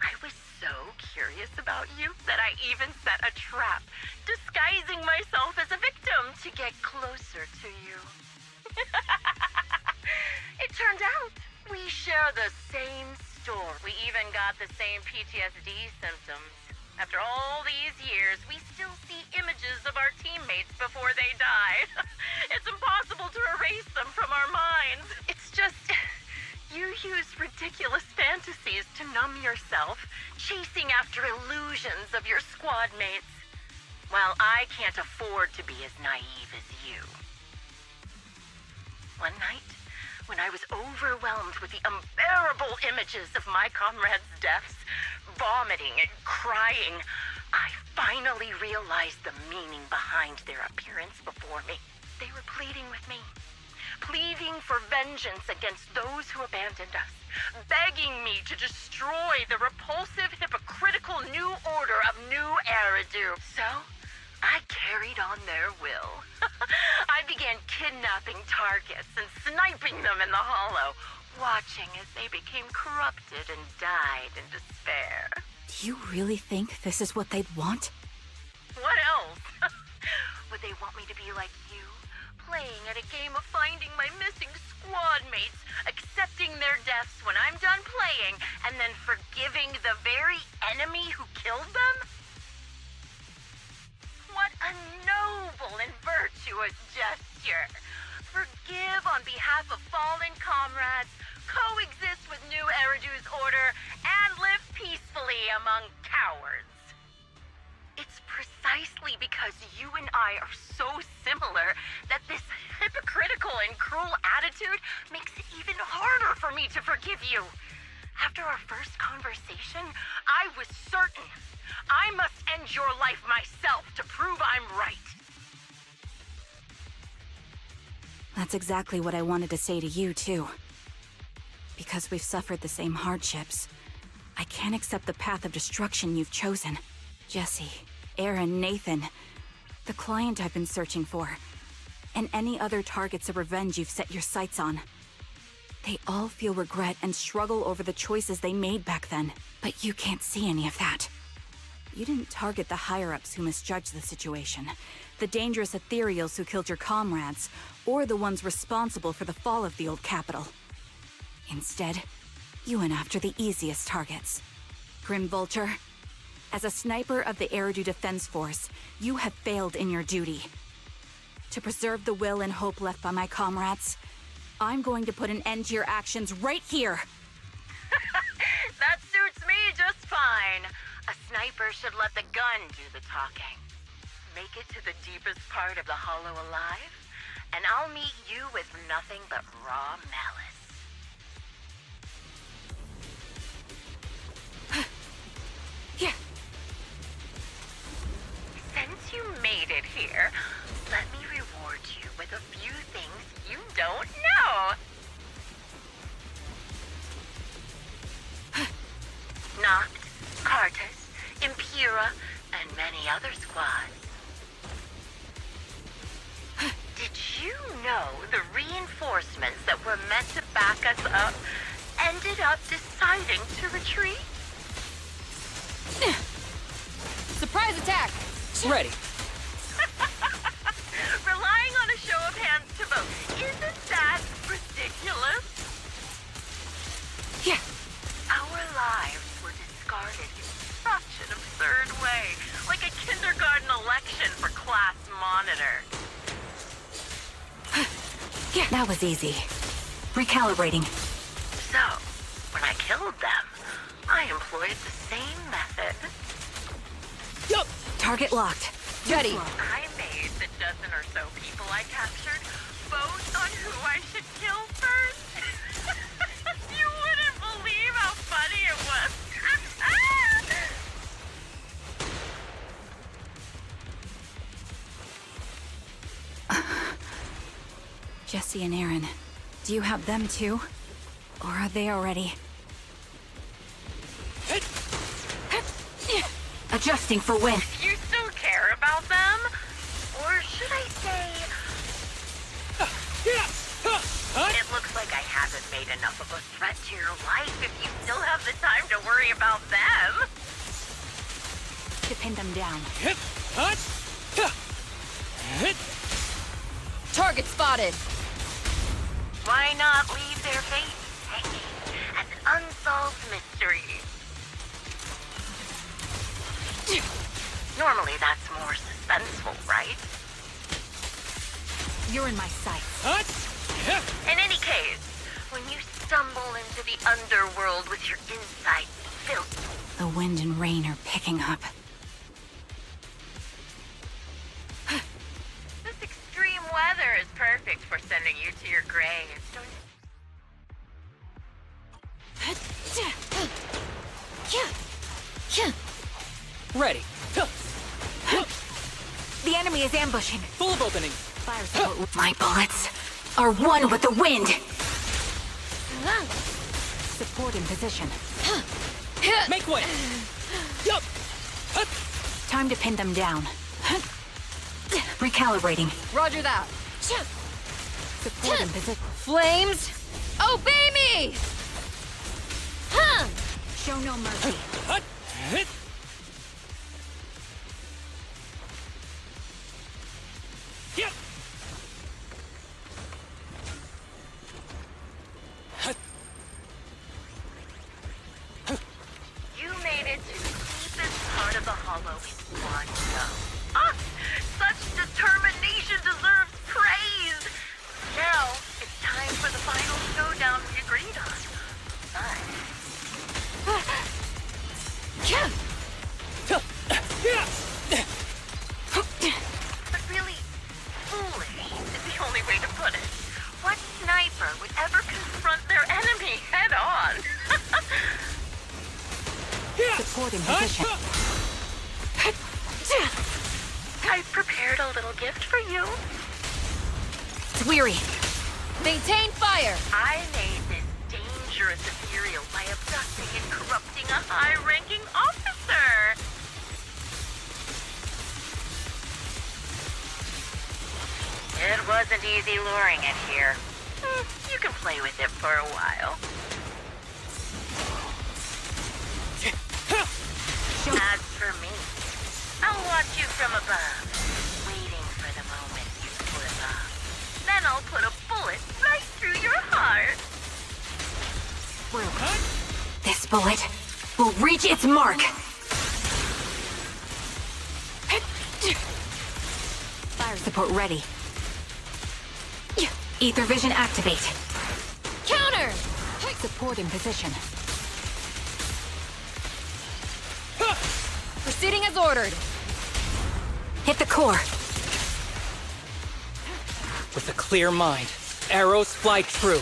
S9: I was so curious about you that I even set a trap, disguising myself as a victim to get closer to you. It turned out we share the same story. We even got the same PTSD symptoms. After all these years, we still see images of our teammates before they died. It's impossible to erase them from our minds. It's just... you use ridiculous fantasies to numb yourself, chasing after illusions of your squad mates. Well, I can't afford to be as naive as you. One night, when I was overwhelmed with the unbearable images of my comrades' deaths, vomiting and crying, I finally realized the meaning behind their appearance before me. They were pleading with me. Pleading for vengeance against those who abandoned us, begging me to destroy the repulsive, hypocritical new order of New Eridu. So, I carried on their will. I began kidnapping targets and sniping them in the Hollow, watching as they became corrupted and died in despair.
S5: Do you really think this is what they'd want?
S9: What else? Would they want me to be like you? Playing at a game of finding my missing squad mates, accepting their deaths when I'm done playing, and then forgiving the very enemy who killed them? What a noble and virtuous gesture! Forgive on behalf of fallen comrades, coexist with New Eridu's order, and live peacefully among cowards. It's precisely because you and I are so similar that this hypocritical and cruel attitude makes it even harder for me to forgive you. After our first conversation, I was certain I must end your life myself to prove I'm right.
S5: That's exactly what I wanted to say to you, too. Because we've suffered the same hardships, I can't accept the path of destruction you've chosen. Jesse, Aaron, Nathan, the client I've been searching for, and any other targets of revenge you've set your sights on. They all feel regret and struggle over the choices they made back then, but you can't see any of that. You didn't target the higher-ups who misjudged the situation, the dangerous ethereals who killed your comrades, or the ones responsible for the fall of the old capital. Instead, you went after the easiest targets. Grim Vulture, as a sniper of the Eridu Defense Force, you have failed in your duty. To preserve the will and hope left by my comrades, I'm going to put an end to your actions right here!
S9: That suits me just fine. A sniper should let the gun do the talking. Make it to the deepest part of the Hollow alive, and I'll meet you with nothing but raw malice.
S5: Yeah.
S9: Since you made it here, let me reward you with a few things you don't know. Noct, Cartus, Impera, and many other squads. Did you know the reinforcements that were meant to back us up ended up deciding to retreat?
S6: Surprise attack!
S8: Ready.
S9: Relying on a show of hands to vote, isn't that ridiculous?
S5: Yeah.
S9: Our lives were discarded in such an absurd way, like a kindergarten election for class monitor.
S5: Yeah, that was easy. Recalibrating.
S9: So, when I killed them, I employed the same method.
S8: Yup!
S5: Target locked.
S6: Ready.
S9: I made the dozen or so people I captured vote on who I should kill first. You wouldn't believe how funny it was.
S5: Jesse and Aaron, do you have them too? Or are they already... Adjusting for wind.
S9: You still care about them? Or should I say... It looks like I haven't made enough of a threat to your life if you still have the time to worry about them.
S5: To pin them down.
S6: Target spotted!
S9: Why not leave their fates hanging as an unsolved mystery? Normally that's more suspenseful, right?
S5: You're in my sights.
S9: In any case, when you stumble into the underworld with your insides filled...
S5: The wind and rain are picking up.
S9: This extreme weather is perfect for sending you to your grave.
S8: Ready.
S5: The enemy is ambushing.
S8: Full of opening.
S5: Fire support. My bullets are one with the wind. Support in position.
S8: Make way. Yup.
S5: Time to pin them down. Recalibrating.
S6: Roger that.
S5: Support in position.
S6: Flames, obey me!
S5: Show no mercy.
S8: Yep.
S9: You made it to the deepest part of the Hollow in one go. Ah! Such determination deserves praise! Now, it's time for the final showdown we agreed on. But really, foolish is the only way to put it. What sniper would ever confront their enemy head on?
S5: Support in position.
S9: I've prepared a little gift for you.
S5: It's weary.
S6: Maintain fire!
S9: I made this dangerous ethereal by abducting and corrupting a high-ranking officer. It wasn't easy luring it here. You can play with it for a while. As for me,
S7: from above, waiting for the moment you slip up. Then I'll put a bullet right through your heart.
S10: This bullet will reach its mark. Fire support ready. Ether vision activate.
S6: Counter!
S10: Support in position.
S6: Proceeding as ordered.
S10: Hit the core.
S18: With a clear mind, arrows fly true.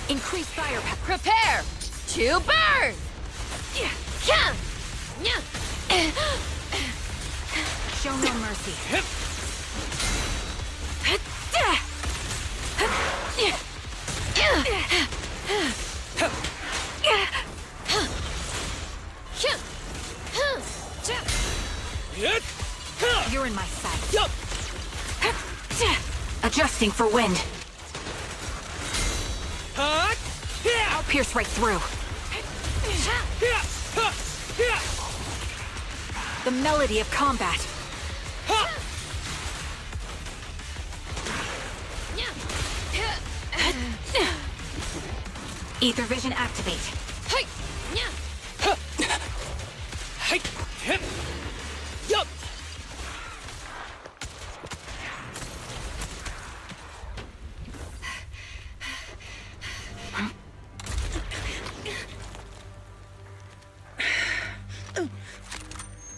S10: Increase firepower.
S6: Prepare to burn!
S10: Show no mercy. You're in my sight. Adjusting for wind. I'll pierce right through. The melody of combat. Ether vision activate.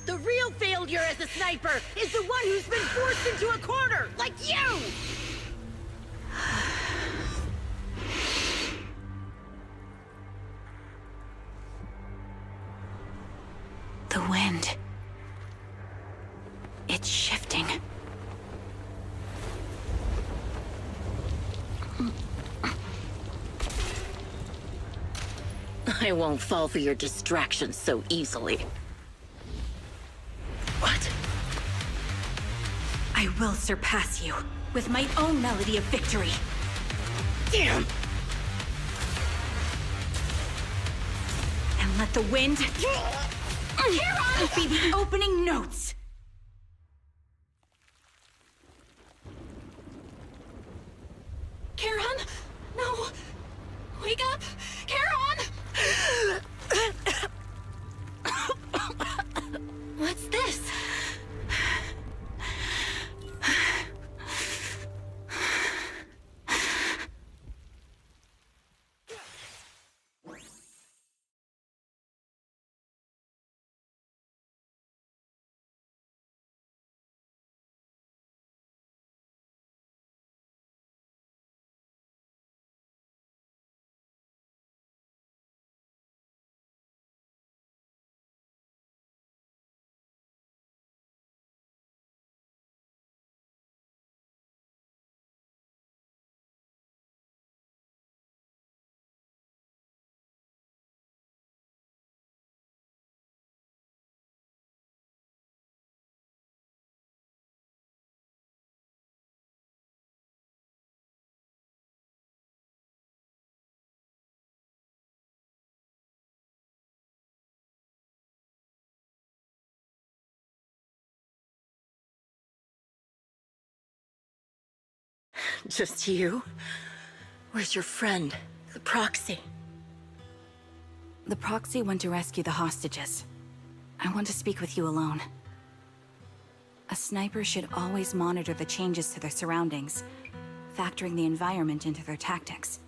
S9: The real failure as a sniper is the one who's been forced into a corner, like you!
S10: The wind. It's shifting.
S9: I won't fall for your distractions so easily. What?
S10: I will surpass you with my own melody of victory.
S9: Damn!
S10: And let the wind be the opening notes.
S6: Charon? No! Wake up! Charon! What's this?
S9: Just you? Where's your friend, the Proxy?
S5: The Proxy went to rescue the hostages. I want to speak with you alone. A sniper should always monitor the changes to their surroundings, factoring the environment into their tactics.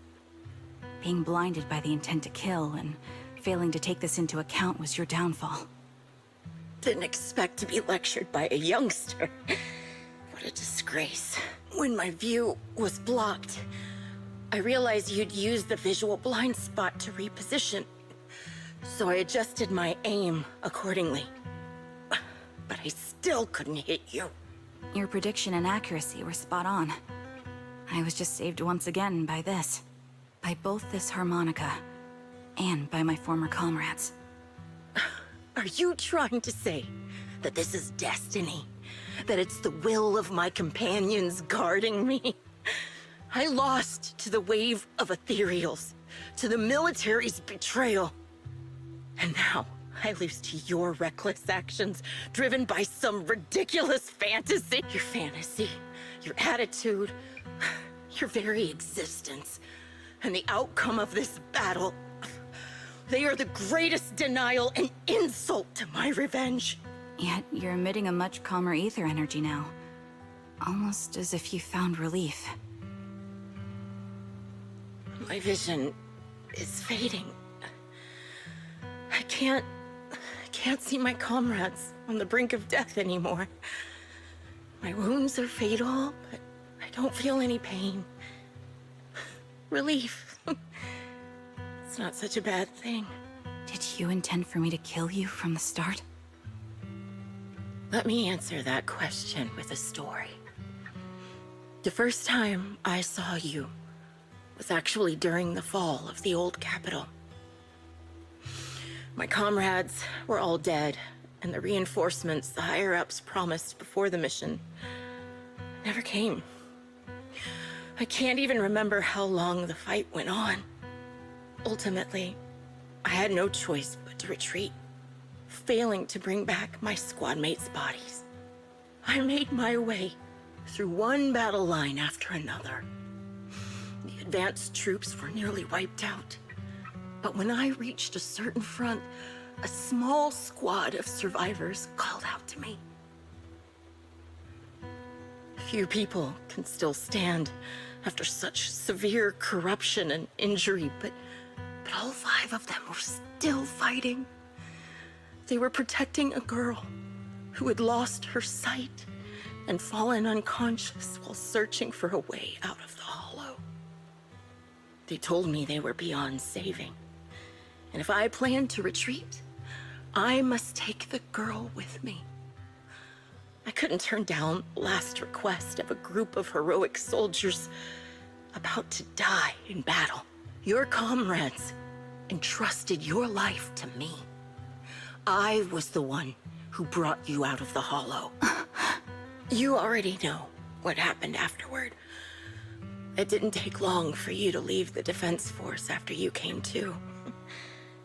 S5: Being blinded by the intent to kill and failing to take this into account was your downfall.
S9: Didn't expect to be lectured by a youngster. What a disgrace. When my view was blocked, I realized you'd used the visual blind spot to reposition. So I adjusted my aim accordingly. But I still couldn't hit you.
S5: Your prediction and accuracy were spot on. I was just saved once again by this. By both this harmonica and by my former comrades.
S9: Are you trying to say that this is destiny? that it's the will of my companions guarding me. I lost to the wave of ethereals, to the military's betrayal. And now I lose to your reckless actions, driven by some ridiculous fantasy. Your fantasy, your attitude, your very existence, and the outcome of this battle. They are the greatest denial and insult to my revenge.
S5: Yet you're emitting a much calmer ether energy now. Almost as if you found relief.
S9: My vision is fading. I can't see my comrades on the brink of death anymore. My wounds are fatal, but I don't feel any pain. Relief. It's not such a bad thing.
S5: Did you intend for me to kill you from the start?
S9: Let me answer that question with a story. The first time I saw you was actually during the fall of the old capital. My comrades were all dead, and the reinforcements the higher-ups promised before the mission never came. I can't even remember how long the fight went on. Ultimately, I had no choice but to retreat, failing to bring back my squad mates' bodies. I made my way through one battle line after another. The advanced troops were nearly wiped out. But when I reached a certain front, a small squad of survivors called out to me. Few people can still stand after such severe corruption and injury, but all 5 of them were still fighting. They were protecting a girl who had lost her sight and fallen unconscious while searching for a way out of the hollow. They told me they were beyond saving, and if I planned to retreat, I must take the girl with me. I couldn't turn down the last request of a group of heroic soldiers about to die in battle. Your comrades entrusted your life to me. I was the one who brought you out of the hollow. You already know what happened afterward. It didn't take long for you to leave the Defense Force after you came to.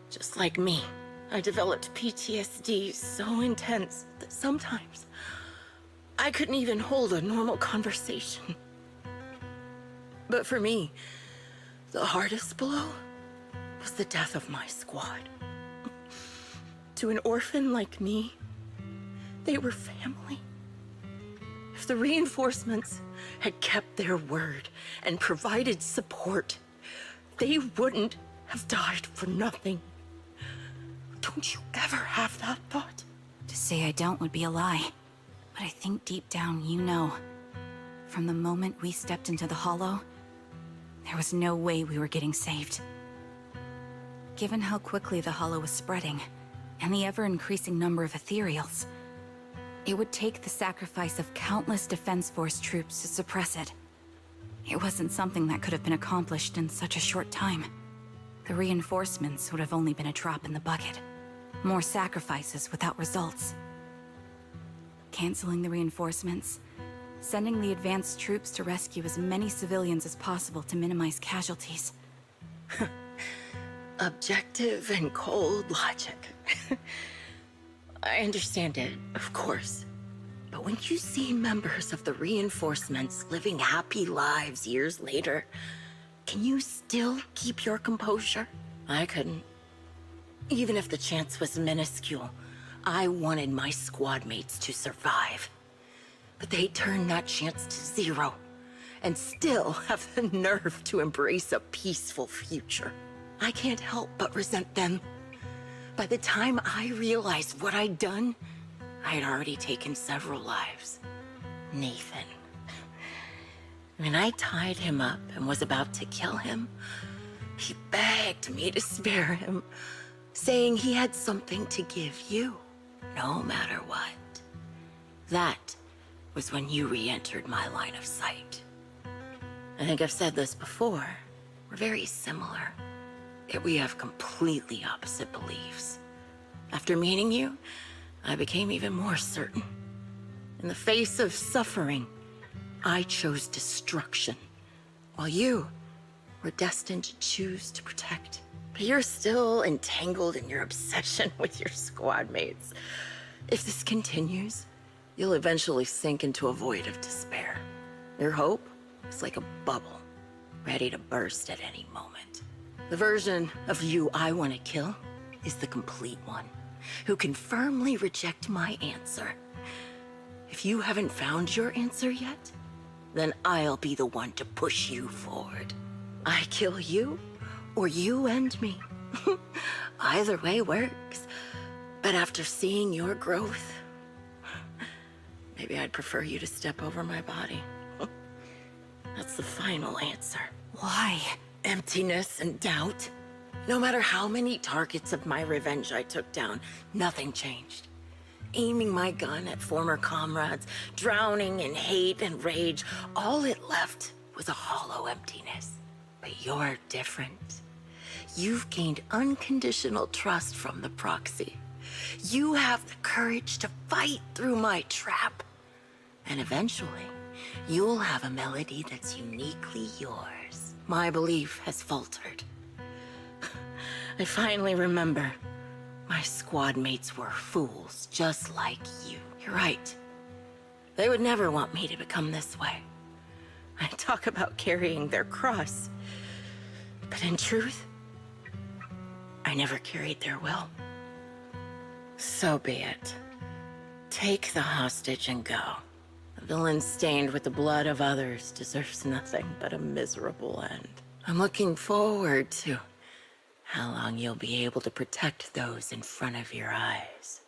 S9: Just like me, I developed PTSD so intense that sometimes I couldn't even hold a normal conversation. But for me, the hardest blow was the death of my squad. To an orphan like me, they were family. If the reinforcements had kept their word and provided support, they wouldn't have died for nothing. Don't you ever have that thought?
S5: To say I don't would be a lie. But I think deep down you know. From the moment we stepped into the hollow, there was no way we were getting saved. Given how quickly the hollow was spreading, and the ever-increasing number of ethereals, it would take the sacrifice of countless Defense Force troops to suppress it. It wasn't something that could have been accomplished in such a short time. The reinforcements would have only been a drop in the bucket. More sacrifices without results. Canceling the reinforcements, sending the advanced troops to rescue as many civilians as possible to minimize casualties.
S9: Objective and cold logic. I understand it, of course. But when you see members of the reinforcements living happy lives years later, can you still keep your composure? I couldn't. Even if the chance was minuscule, I wanted my squad mates to survive. But they turned that chance to 0, and still have the nerve to embrace a peaceful future. I can't help but resent them. By the time I realized what I'd done, I had already taken several lives. Nathan. When I tied him up and was about to kill him, he begged me to spare him, saying he had something to give you, no matter what. That was when you re-entered my line of sight. I think I've said this before. We're very similar, yet we have completely opposite beliefs. After meeting you, I became even more certain. In the face of suffering, I chose destruction, while you were destined to choose to protect. But you're still entangled in your obsession with your squad mates. If this continues, you'll eventually sink into a void of despair. Your hope is like a bubble, ready to burst at any moment. The version of you I want to kill is the complete one, who can firmly reject my answer. If you haven't found your answer yet, then I'll be the one to push you forward. I kill you, or you end me. Either way works. But after seeing your growth, maybe I'd prefer you to step over my body. That's the final answer.
S5: Why?
S9: Emptiness and doubt. No matter how many targets of my revenge I took down, nothing changed. Aiming my gun at former comrades, drowning in hate and rage, all it left was a hollow emptiness. But you're different. You've gained unconditional trust from the proxy. You have the courage to fight through my trap. And eventually, you'll have a melody that's uniquely yours. My belief has faltered. I finally remember. My squad mates were fools, just like you. You're right. They would never want me to become this way. I talk about carrying their cross. But in truth, I never carried their will. So be it. Take the hostage and go. A villain stained with the blood of others deserves nothing but a miserable end. I'm looking forward to how long you'll be able to protect those in front of your eyes.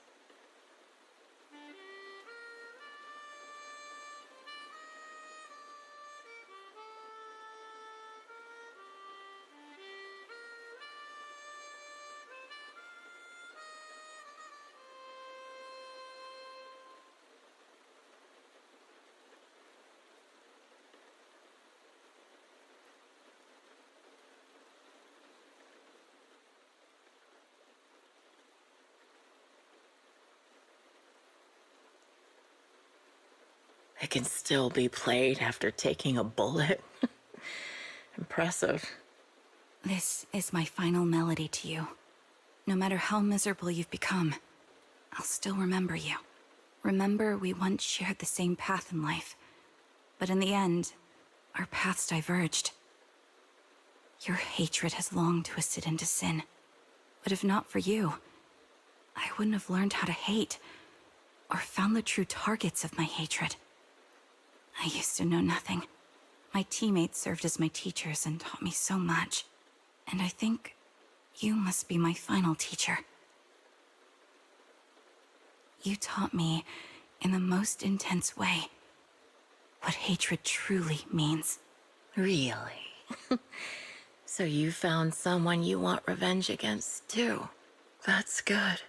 S9: It can still be played after taking a bullet. Impressive.
S5: This is my final melody to you. No matter how miserable you've become, I'll still remember you. Remember we once shared the same path in life, but in the end, our paths diverged. Your hatred has long twisted into sin, but if not for you, I wouldn't have learned how to hate, or found the true targets of my hatred. I used to know nothing. My teammates served as my teachers and taught me so much. And I think you must be my final teacher. You taught me, in the most intense way, what hatred truly means.
S9: Really? So you found someone you want revenge against, too. That's good.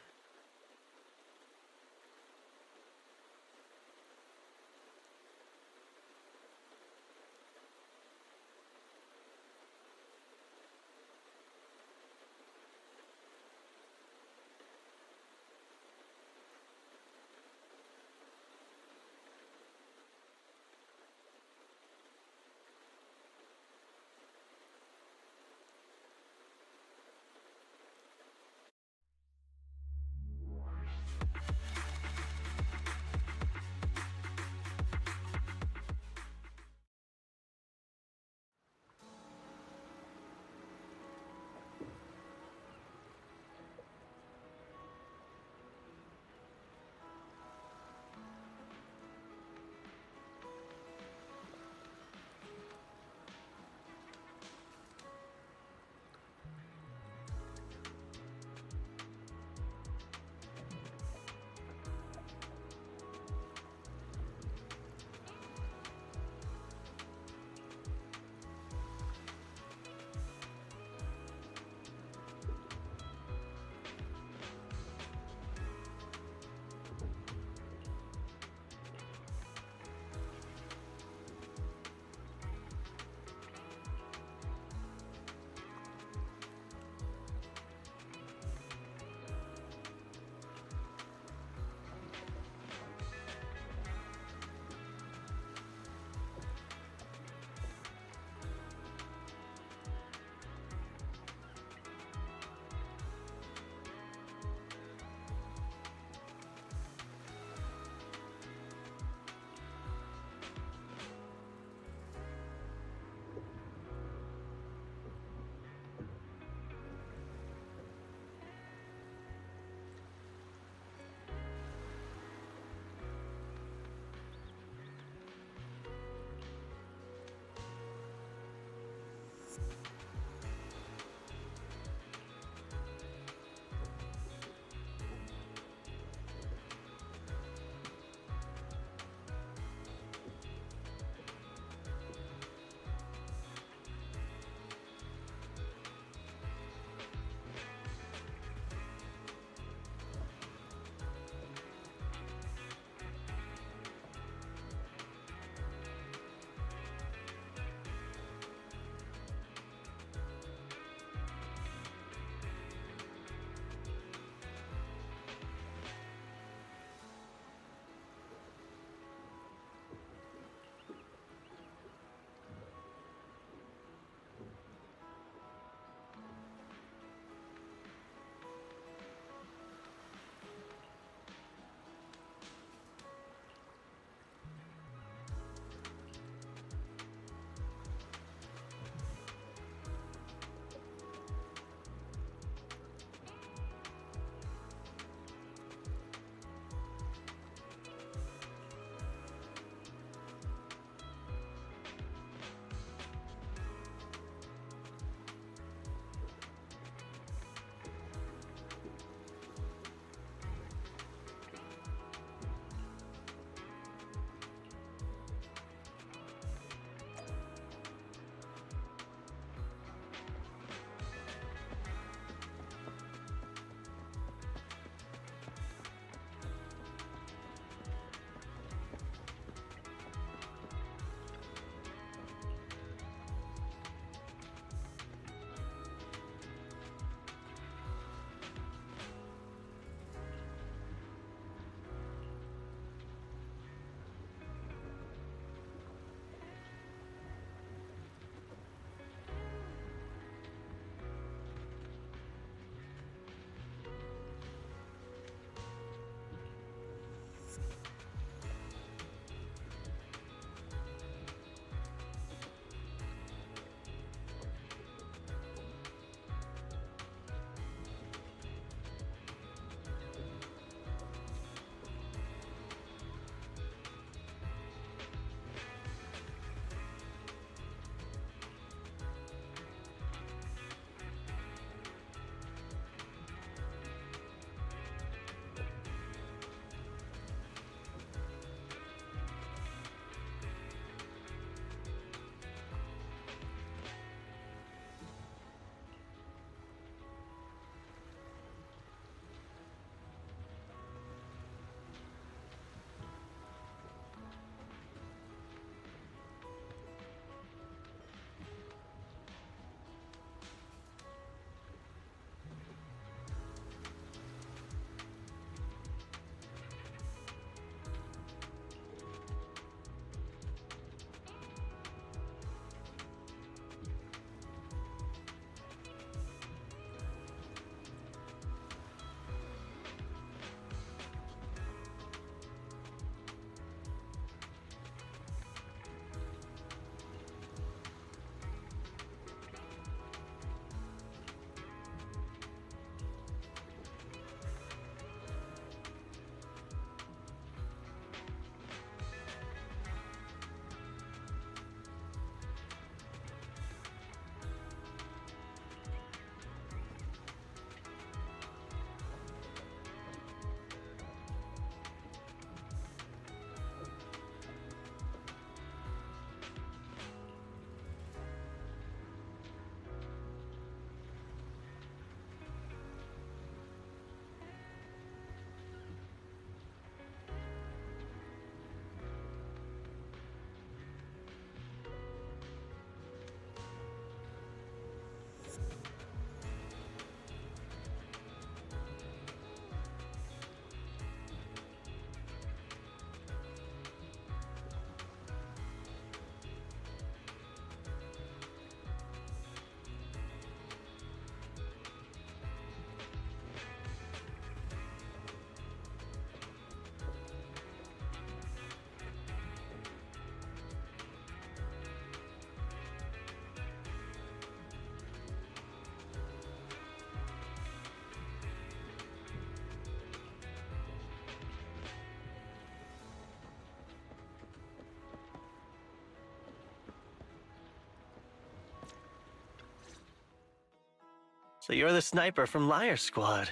S17: So you're the sniper from Liar Squad.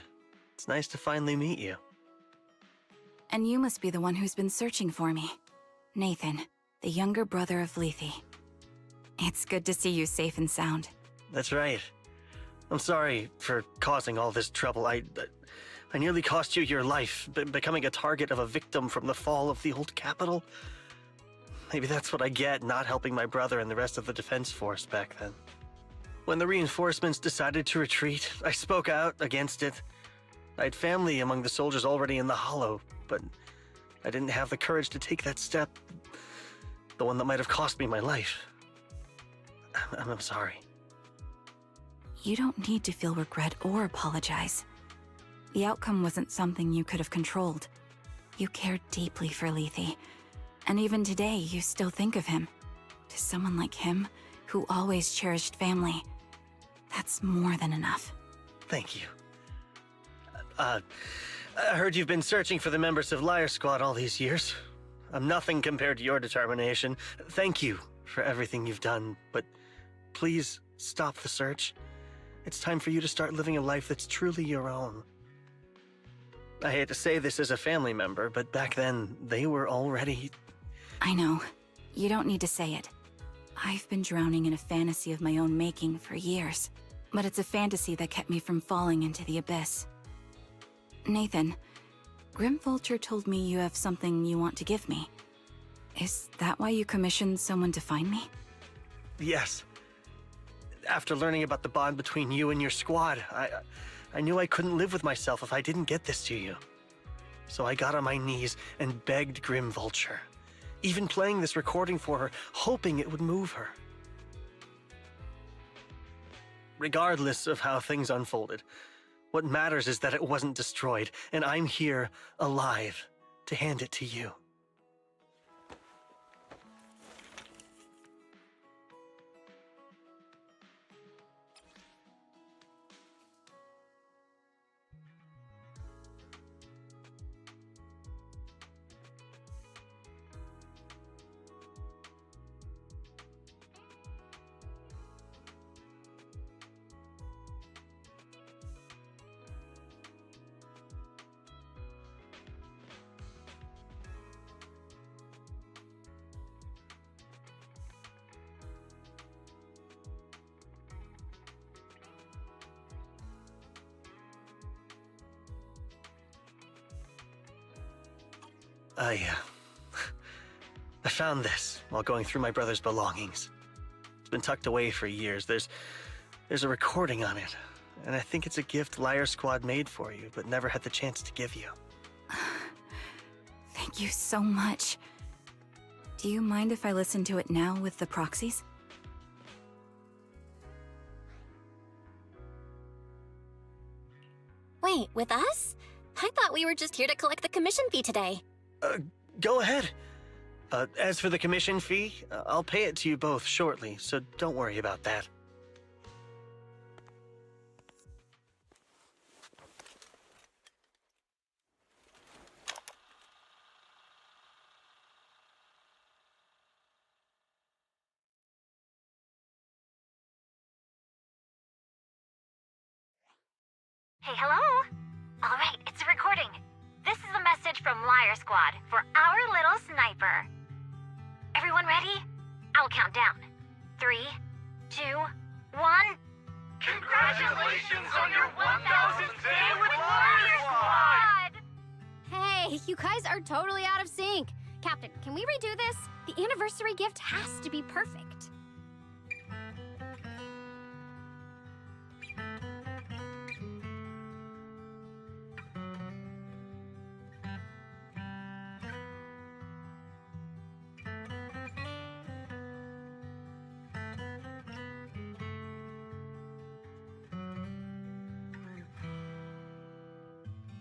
S17: It's nice to finally meet you.
S5: And you must be the one who's been searching for me. Nathan, the younger brother of Lethe. It's good to see you safe and sound.
S17: That's right. I'm sorry for causing all this trouble. I nearly cost you your life, becoming a target of a victim from the fall of the old capital. Maybe that's what I get, not helping my brother and the rest of the defense force back then. When the reinforcements decided to retreat, I spoke out against it. I had family among the soldiers already in the Hollow, but I didn't have the courage to take that step. The one that might have cost me my life. I'm sorry.
S5: You don't need to feel regret or apologize. The outcome wasn't something you could have controlled. You cared deeply for Lethe, and even today you still think of him. To someone like him, who always cherished family, that's more than enough.
S17: Thank you. I heard you've been searching for the members of Liar Squad all these years. I'm nothing compared to your determination. Thank you for everything you've done, but please stop the search. It's time for you to start living a life that's truly your own. I hate to say this as a family member, but back then, they were already...
S5: I know. You don't need to say it. I've been drowning in a fantasy of my own making for years, but it's a fantasy that kept me from falling into the abyss. Nathan, Grim Vulture told me you have something you want to give me. Is that why you commissioned someone to find me?
S17: Yes. After learning about the bond between you and your squad, I knew I couldn't live with myself if I didn't get this to you. So I got on my knees and begged Grim Vulture, even playing this recording for her, hoping it would move her. Regardless of how things unfolded, what matters is that it wasn't destroyed, and I'm here, alive, to hand it to you. I found this while going through my brother's belongings. It's been tucked away for years. There's a recording on it, and I think it's a gift Liar Squad made for you, but never had the chance to give you.
S5: Thank you so much. Do you mind if I listen to it now with the proxies?
S3: Wait, with us? I thought we were just here to collect the commission fee today.
S17: Go ahead. As for the commission fee, I'll pay it to you both shortly, so don't worry about that.
S7: Hey, hello? Alright, it's a recording. This is a message from Liar Squad for our little sniper. Everyone ready? I'll count down. 3, 2, 1.
S19: Congratulations on your 1000th day with Liar Squad!
S20: Hey, you guys are totally out of sync. Captain, can we redo this? The anniversary gift has to be perfect.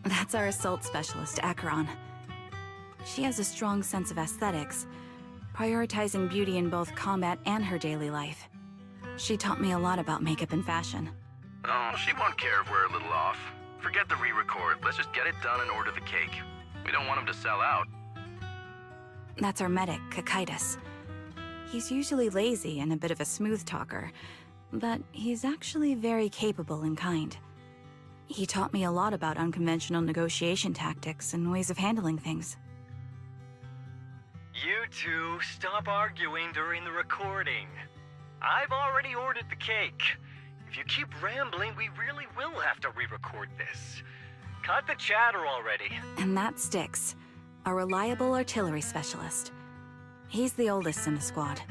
S5: That's our assault specialist, Acheron. She has a strong sense of aesthetics, prioritizing beauty in both combat and her daily life. She taught me a lot about makeup and fashion.
S21: Oh, she won't care if we're a little off. Forget the re-record. Let's just get it done and order the cake. We don't want him to sell out.
S5: That's our medic, Kakaitis. He's usually lazy and a bit of a smooth talker, but he's actually very capable and kind. He taught me a lot about unconventional negotiation tactics and ways of handling things.
S2: You two, stop arguing during the recording. I've already ordered the cake. If you keep rambling, we really will have to re-record this. Cut the chatter already.
S5: And that's Styx, a reliable artillery specialist. He's the oldest in the squad.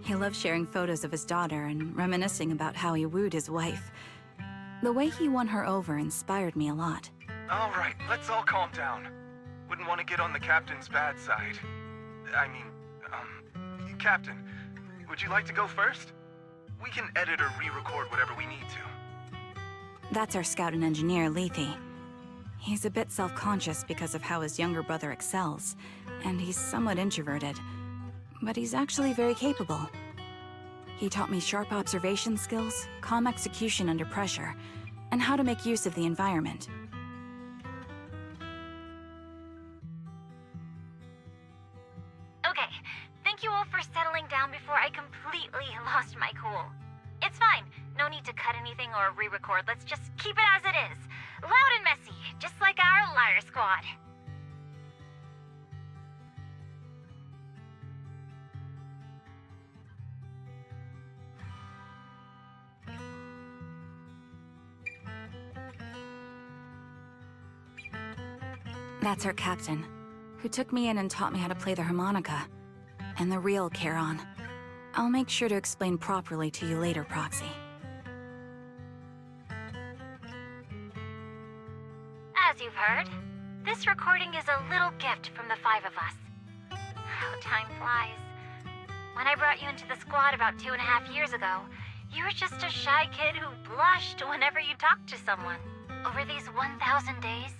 S5: He loves sharing photos of his daughter and reminiscing about how he wooed his wife. The way he won her over inspired me a lot.
S22: All right, let's all calm down. Wouldn't want to get on the captain's bad side. Captain, would you like to go first? We can edit or re-record whatever we need to.
S5: That's our scout and engineer, Lethe. He's a bit self-conscious because of how his younger brother excels, and he's somewhat introverted. But he's actually very capable. He taught me sharp observation skills, calm execution under pressure, and how to make use of the environment.
S7: Okay, thank you all for settling down before I completely lost my cool. It's fine. No need to cut anything or re-record. Let's just keep it as it is. Loud and messy, just like our Liar Squad.
S5: That's our captain, who took me in and taught me how to play the harmonica. And the real Charon. I'll make sure to explain properly to you later, Proxy.
S7: As you've heard, this recording is a little gift from the five of us. How time flies. When I brought you into the squad about 2.5 years ago, you were just a shy kid who blushed whenever you talked to someone. Over these 1,000 days,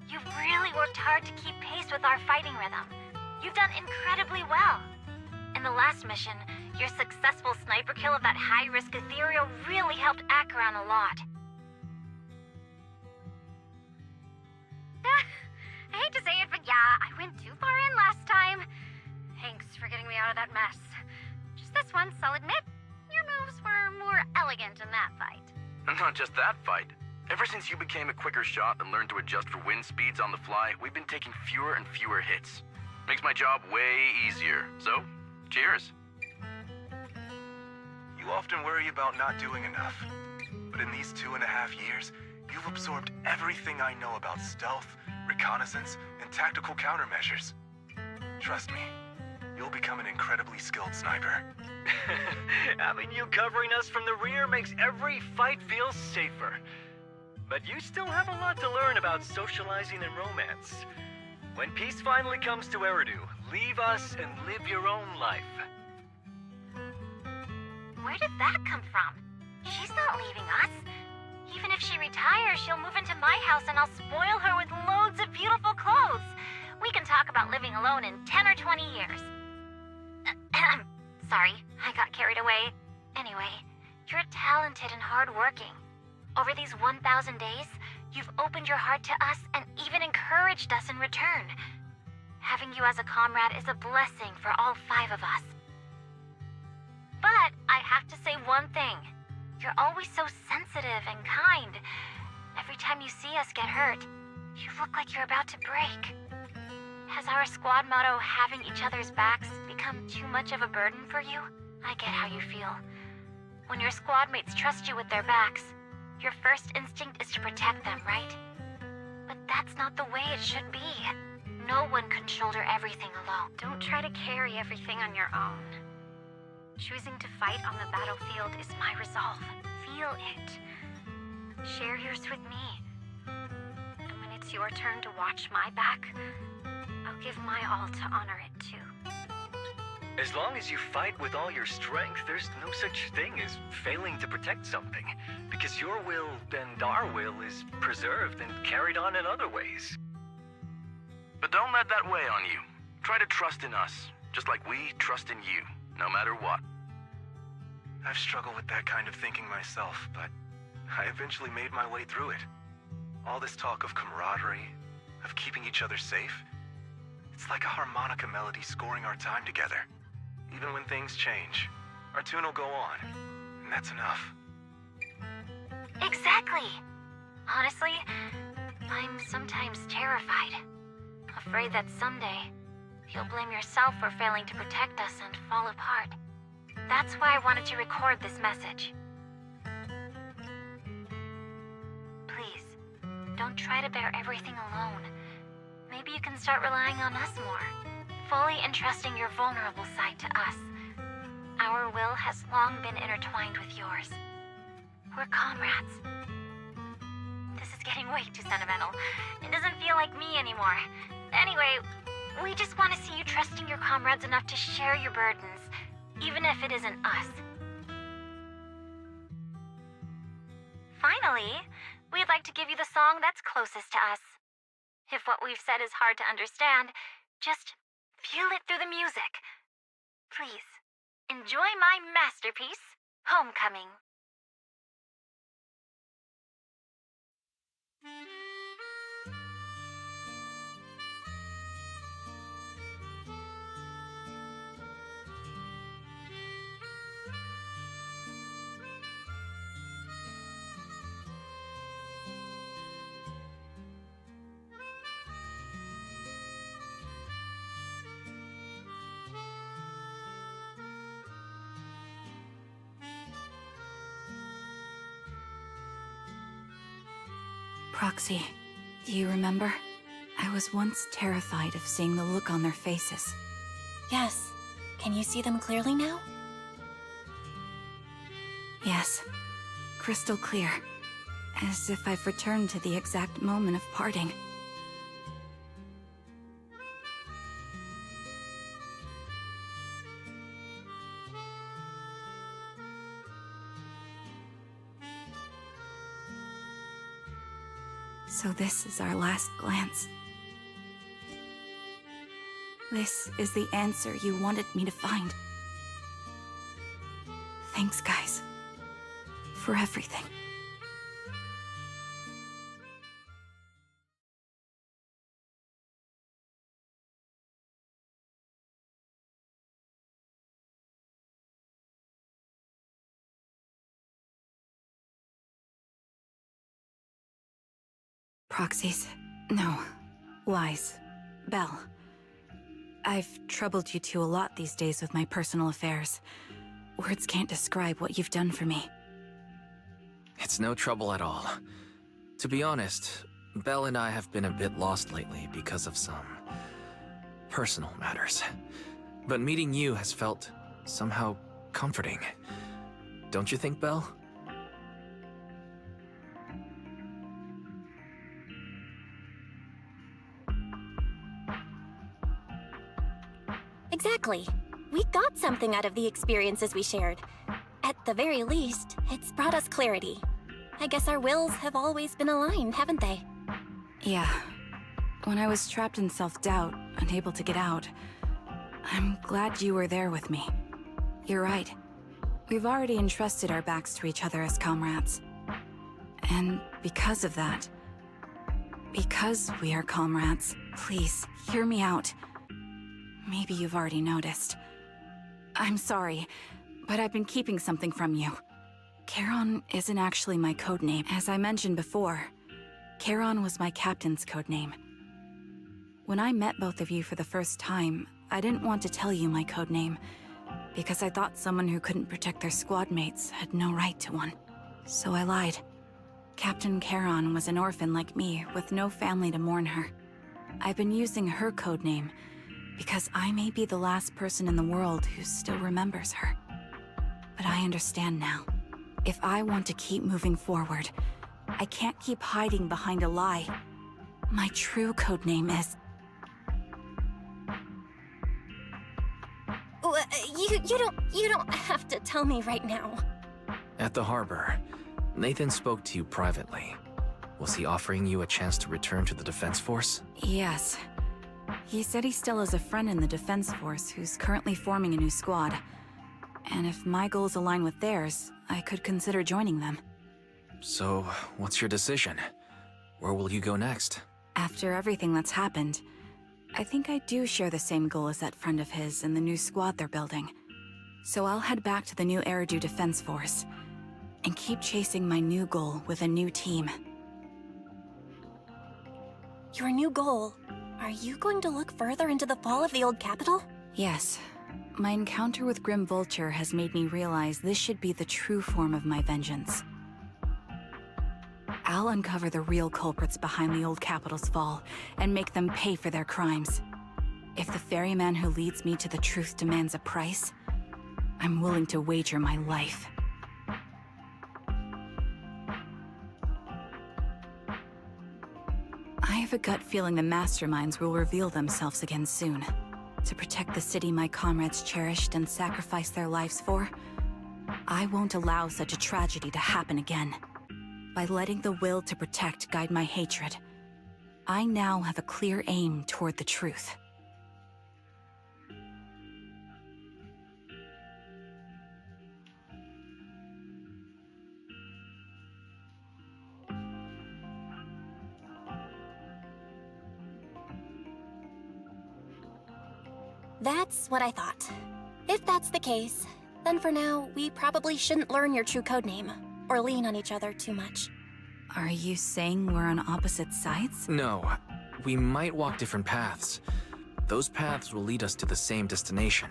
S7: you've really worked hard to keep pace with our fighting rhythm. You've done incredibly well. In the last mission, your successful sniper kill of that high-risk ethereal really helped Acheron a lot. I hate to say it, but yeah, I went too far in last time. Thanks for getting me out of that mess. Just this once, I'll admit, your moves were more elegant in that fight.
S21: And not just that fight. Ever since you became a quicker shot and learned to adjust for wind speeds on the fly, we've been taking fewer and fewer hits. Makes my job way easier. So, cheers.
S22: You often worry about not doing enough. But in these 2.5 years, you've absorbed everything I know about stealth, reconnaissance, and tactical countermeasures. Trust me, you'll become an incredibly skilled sniper.
S2: Having you covering us from the rear makes every fight feel safer. But you still have a lot to learn about socializing and romance. When peace finally comes to Eridu, leave us and live your own life.
S7: Where did that come from? She's not leaving us. Even if she retires, she'll move into my house and I'll spoil her with loads of beautiful clothes. We can talk about living alone in 10 or 20 years. Sorry, I got carried away. Anyway, you're talented and hardworking. Over these 1,000 days, you've opened your heart to us and even encouraged us in return. Having you as a comrade is a blessing for all 5 of us. But I have to say one thing. You're always so sensitive and kind. Every time you see us get hurt, you look like you're about to break. Has our squad motto, having each other's backs, become too much of a burden for you? I get how you feel. When your squad mates trust you with their backs, your first instinct is to protect them, right? But that's not the way it should be. No one can shoulder everything alone. Don't try to carry everything on your own. Choosing to fight on the battlefield is my resolve. Feel it. Share yours with me. And when it's your turn to watch my back, I'll give my all to honor it too.
S2: As long as you fight with all your strength, there's no such thing as failing to protect something, because your will and our will is preserved and carried on in other ways.
S21: But don't let that weigh on you. Try to trust in us, just like we trust in you, no matter what.
S22: I've struggled with that kind of thinking myself, but I eventually made my way through it. All this talk of camaraderie, of keeping each other safe, it's like a harmonica melody scoring our time together. Even when things change, our tune will go on. and that's enough.
S7: Exactly. Honestly, I'm sometimes terrified. Afraid that someday, you'll blame yourself for failing to protect us and fall apart. That's why I wanted to record this message. Please, don't try to bear everything alone. Maybe you can start relying on us more, fully entrusting your vulnerable side to us. Our will has long been intertwined with yours. We're comrades. This is getting way too sentimental. It doesn't feel like me anymore. Anyway, we just want to see you trusting your comrades enough to share your burdens, even if it isn't us. Finally, we'd like to give you the song that's closest to us. If what we've said is hard to understand, just feel it through the music. Please, enjoy my masterpiece, Homecoming.
S5: Proxy, do you remember? I was once terrified of seeing the look on their faces.
S3: Yes. Can you see them clearly now?
S5: Yes. Crystal clear. As if I've returned to the exact moment of parting. So this is our last glance. This is the answer you wanted me to find. Thanks, guys. For everything. Proxies. No. Lies. Belle. I've troubled you two a lot these days with my personal affairs. Words can't describe what you've done for me.
S4: It's no trouble at all. To be honest, Belle and I have been a bit lost lately because of some personal matters. But meeting you has felt somehow comforting. Don't you think, Belle?
S3: Exactly. We got something out of the experiences we shared. At the very least, it's brought us clarity. I guess our wills have always been aligned, haven't they?
S5: Yeah. When I was trapped in self-doubt, unable to get out, I'm glad you were there with me. You're right. We've already entrusted our backs to each other as comrades. And because of that, because we are comrades, please, hear me out. Maybe you've already noticed. I'm sorry, but I've been keeping something from you. Charon isn't actually my codename. As I mentioned before, Charon was my captain's codename. When I met both of you for the first time, I didn't want to tell you my codename, because I thought someone who couldn't protect their squad mates had no right to one. So I lied. Captain Charon was an orphan like me, with no family to mourn her. I've been using her codename because I may be the last person in the world who still remembers her. But I understand now. If I want to keep moving forward, I can't keep hiding behind a lie. My true codename is...
S3: You don't have to tell me right now.
S4: At the harbor, Nathan spoke to you privately. Was he offering you a chance to return to the Defense Force?
S5: Yes. He said he still has a friend in the Defense Force who's currently forming a new squad. And if my goals align with theirs, I could consider joining them.
S4: So, what's your decision? Where will you go next?
S5: After everything that's happened, I think I do share the same goal as that friend of his and the new squad they're building. So I'll head back to the new Eridu Defense Force and keep chasing my new goal with a new team.
S3: Your new goal? Are you going to look further into the fall of the old capital?
S5: Yes. My encounter with Grim Vulture has made me realize this should be the true form of my vengeance. I'll uncover the real culprits behind the old capital's fall and make them pay for their crimes. If the ferryman who leads me to the truth demands a price, I'm willing to wager my life. I have a gut feeling the masterminds will reveal themselves again soon. To protect the city my comrades cherished and sacrificed their lives for, I won't allow such a tragedy to happen again. By letting the will to protect guide my hatred, I now have a clear aim toward the truth.
S3: That's what I thought. If that's the case, then for now, we probably shouldn't learn your true codename, or lean on each other too much.
S5: Are you saying we're on opposite sides?
S4: No, we might walk different paths. Those paths will lead us to the same destination.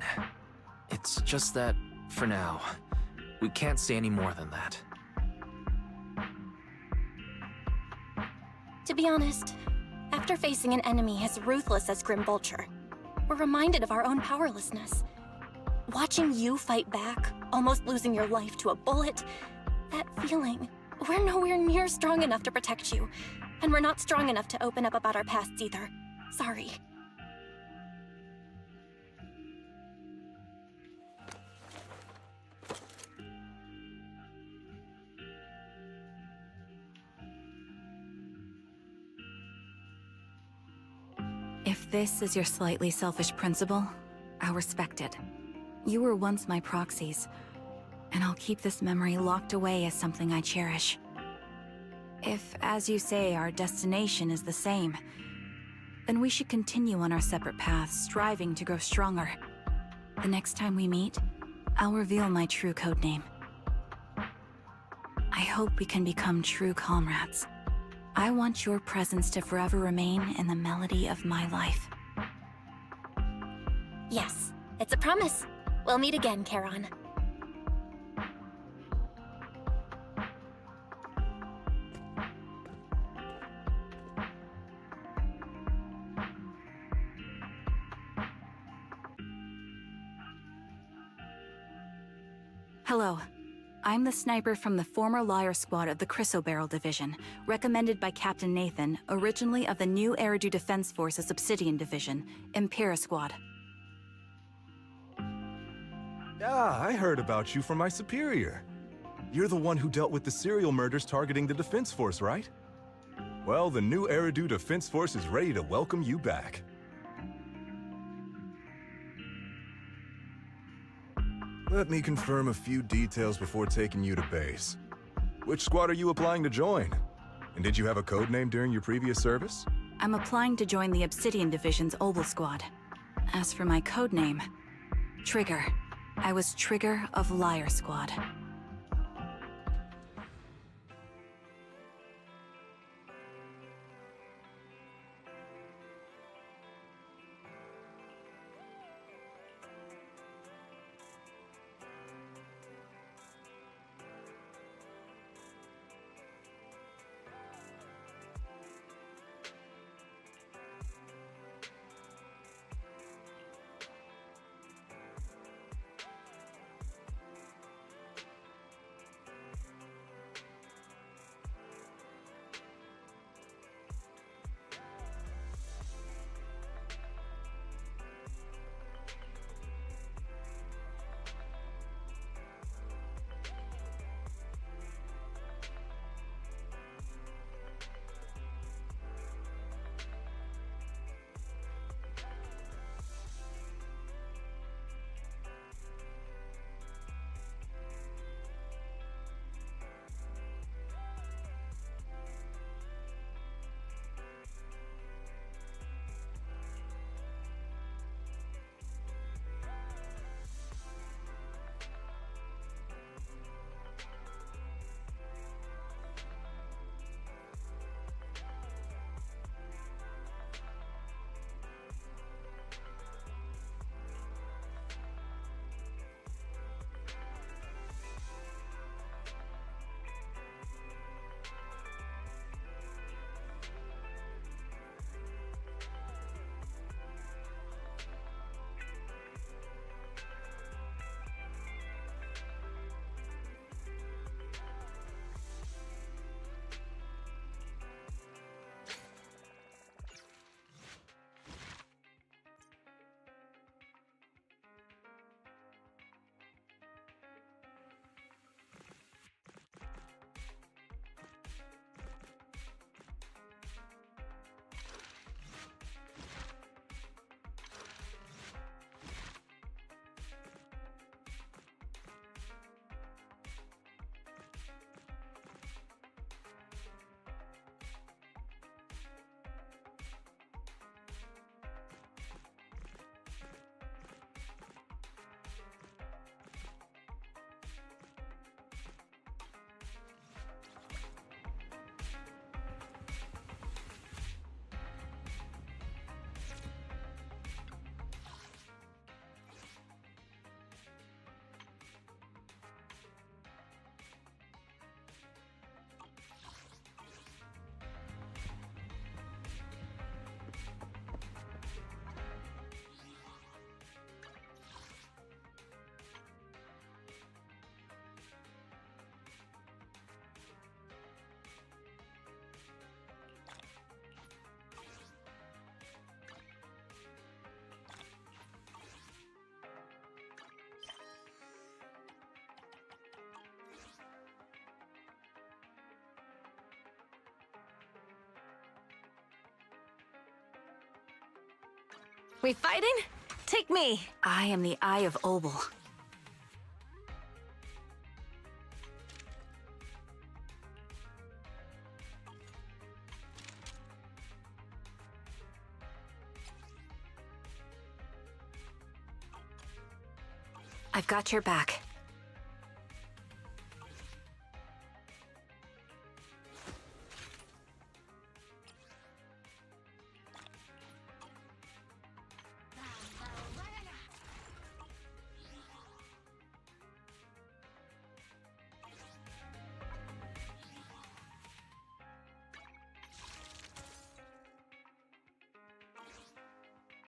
S4: It's just that, for now, we can't say any more than that.
S3: To be honest, after facing an enemy as ruthless as Grim Vulture, we're reminded of our own powerlessness. Watching you fight back, almost losing your life to a bullet, that feeling, we're nowhere near strong enough to protect you. And we're not strong enough to open up about our pasts either. Sorry.
S5: If this is your slightly selfish principle, I'll respect it. You were once my proxies, and I'll keep this memory locked away as something I cherish. If, as you say, our destination is the same, then we should continue on our separate paths, striving to grow stronger. The next time we meet, I'll reveal my true codename. I hope we can become true comrades. I want your presence to forever remain in the melody of my life.
S3: Yes, it's a promise. We'll meet again, Charon.
S5: Hello. I'm the sniper from the former Liar Squad of the Chrysoberyl Division, recommended by Captain Nathan, originally of the new Eridu Defense Force's Obsidian Division, Impera Squad.
S11: Ah, I heard about you from my superior. You're the one who dealt with the serial murders targeting the Defense Force, right? Well, the new Eridu Defense Force is ready to welcome you back. Let me confirm a few details before taking you to base. Which squad are you applying to join? And did you have a code name during your previous service?
S5: I'm applying to join the Obsidian Division's Obel Squad. As for my codename, Trigger. I was Trigger of Liar Squad.
S10: We fighting? Take me.
S5: I am the Eye of Obel. I've got your back.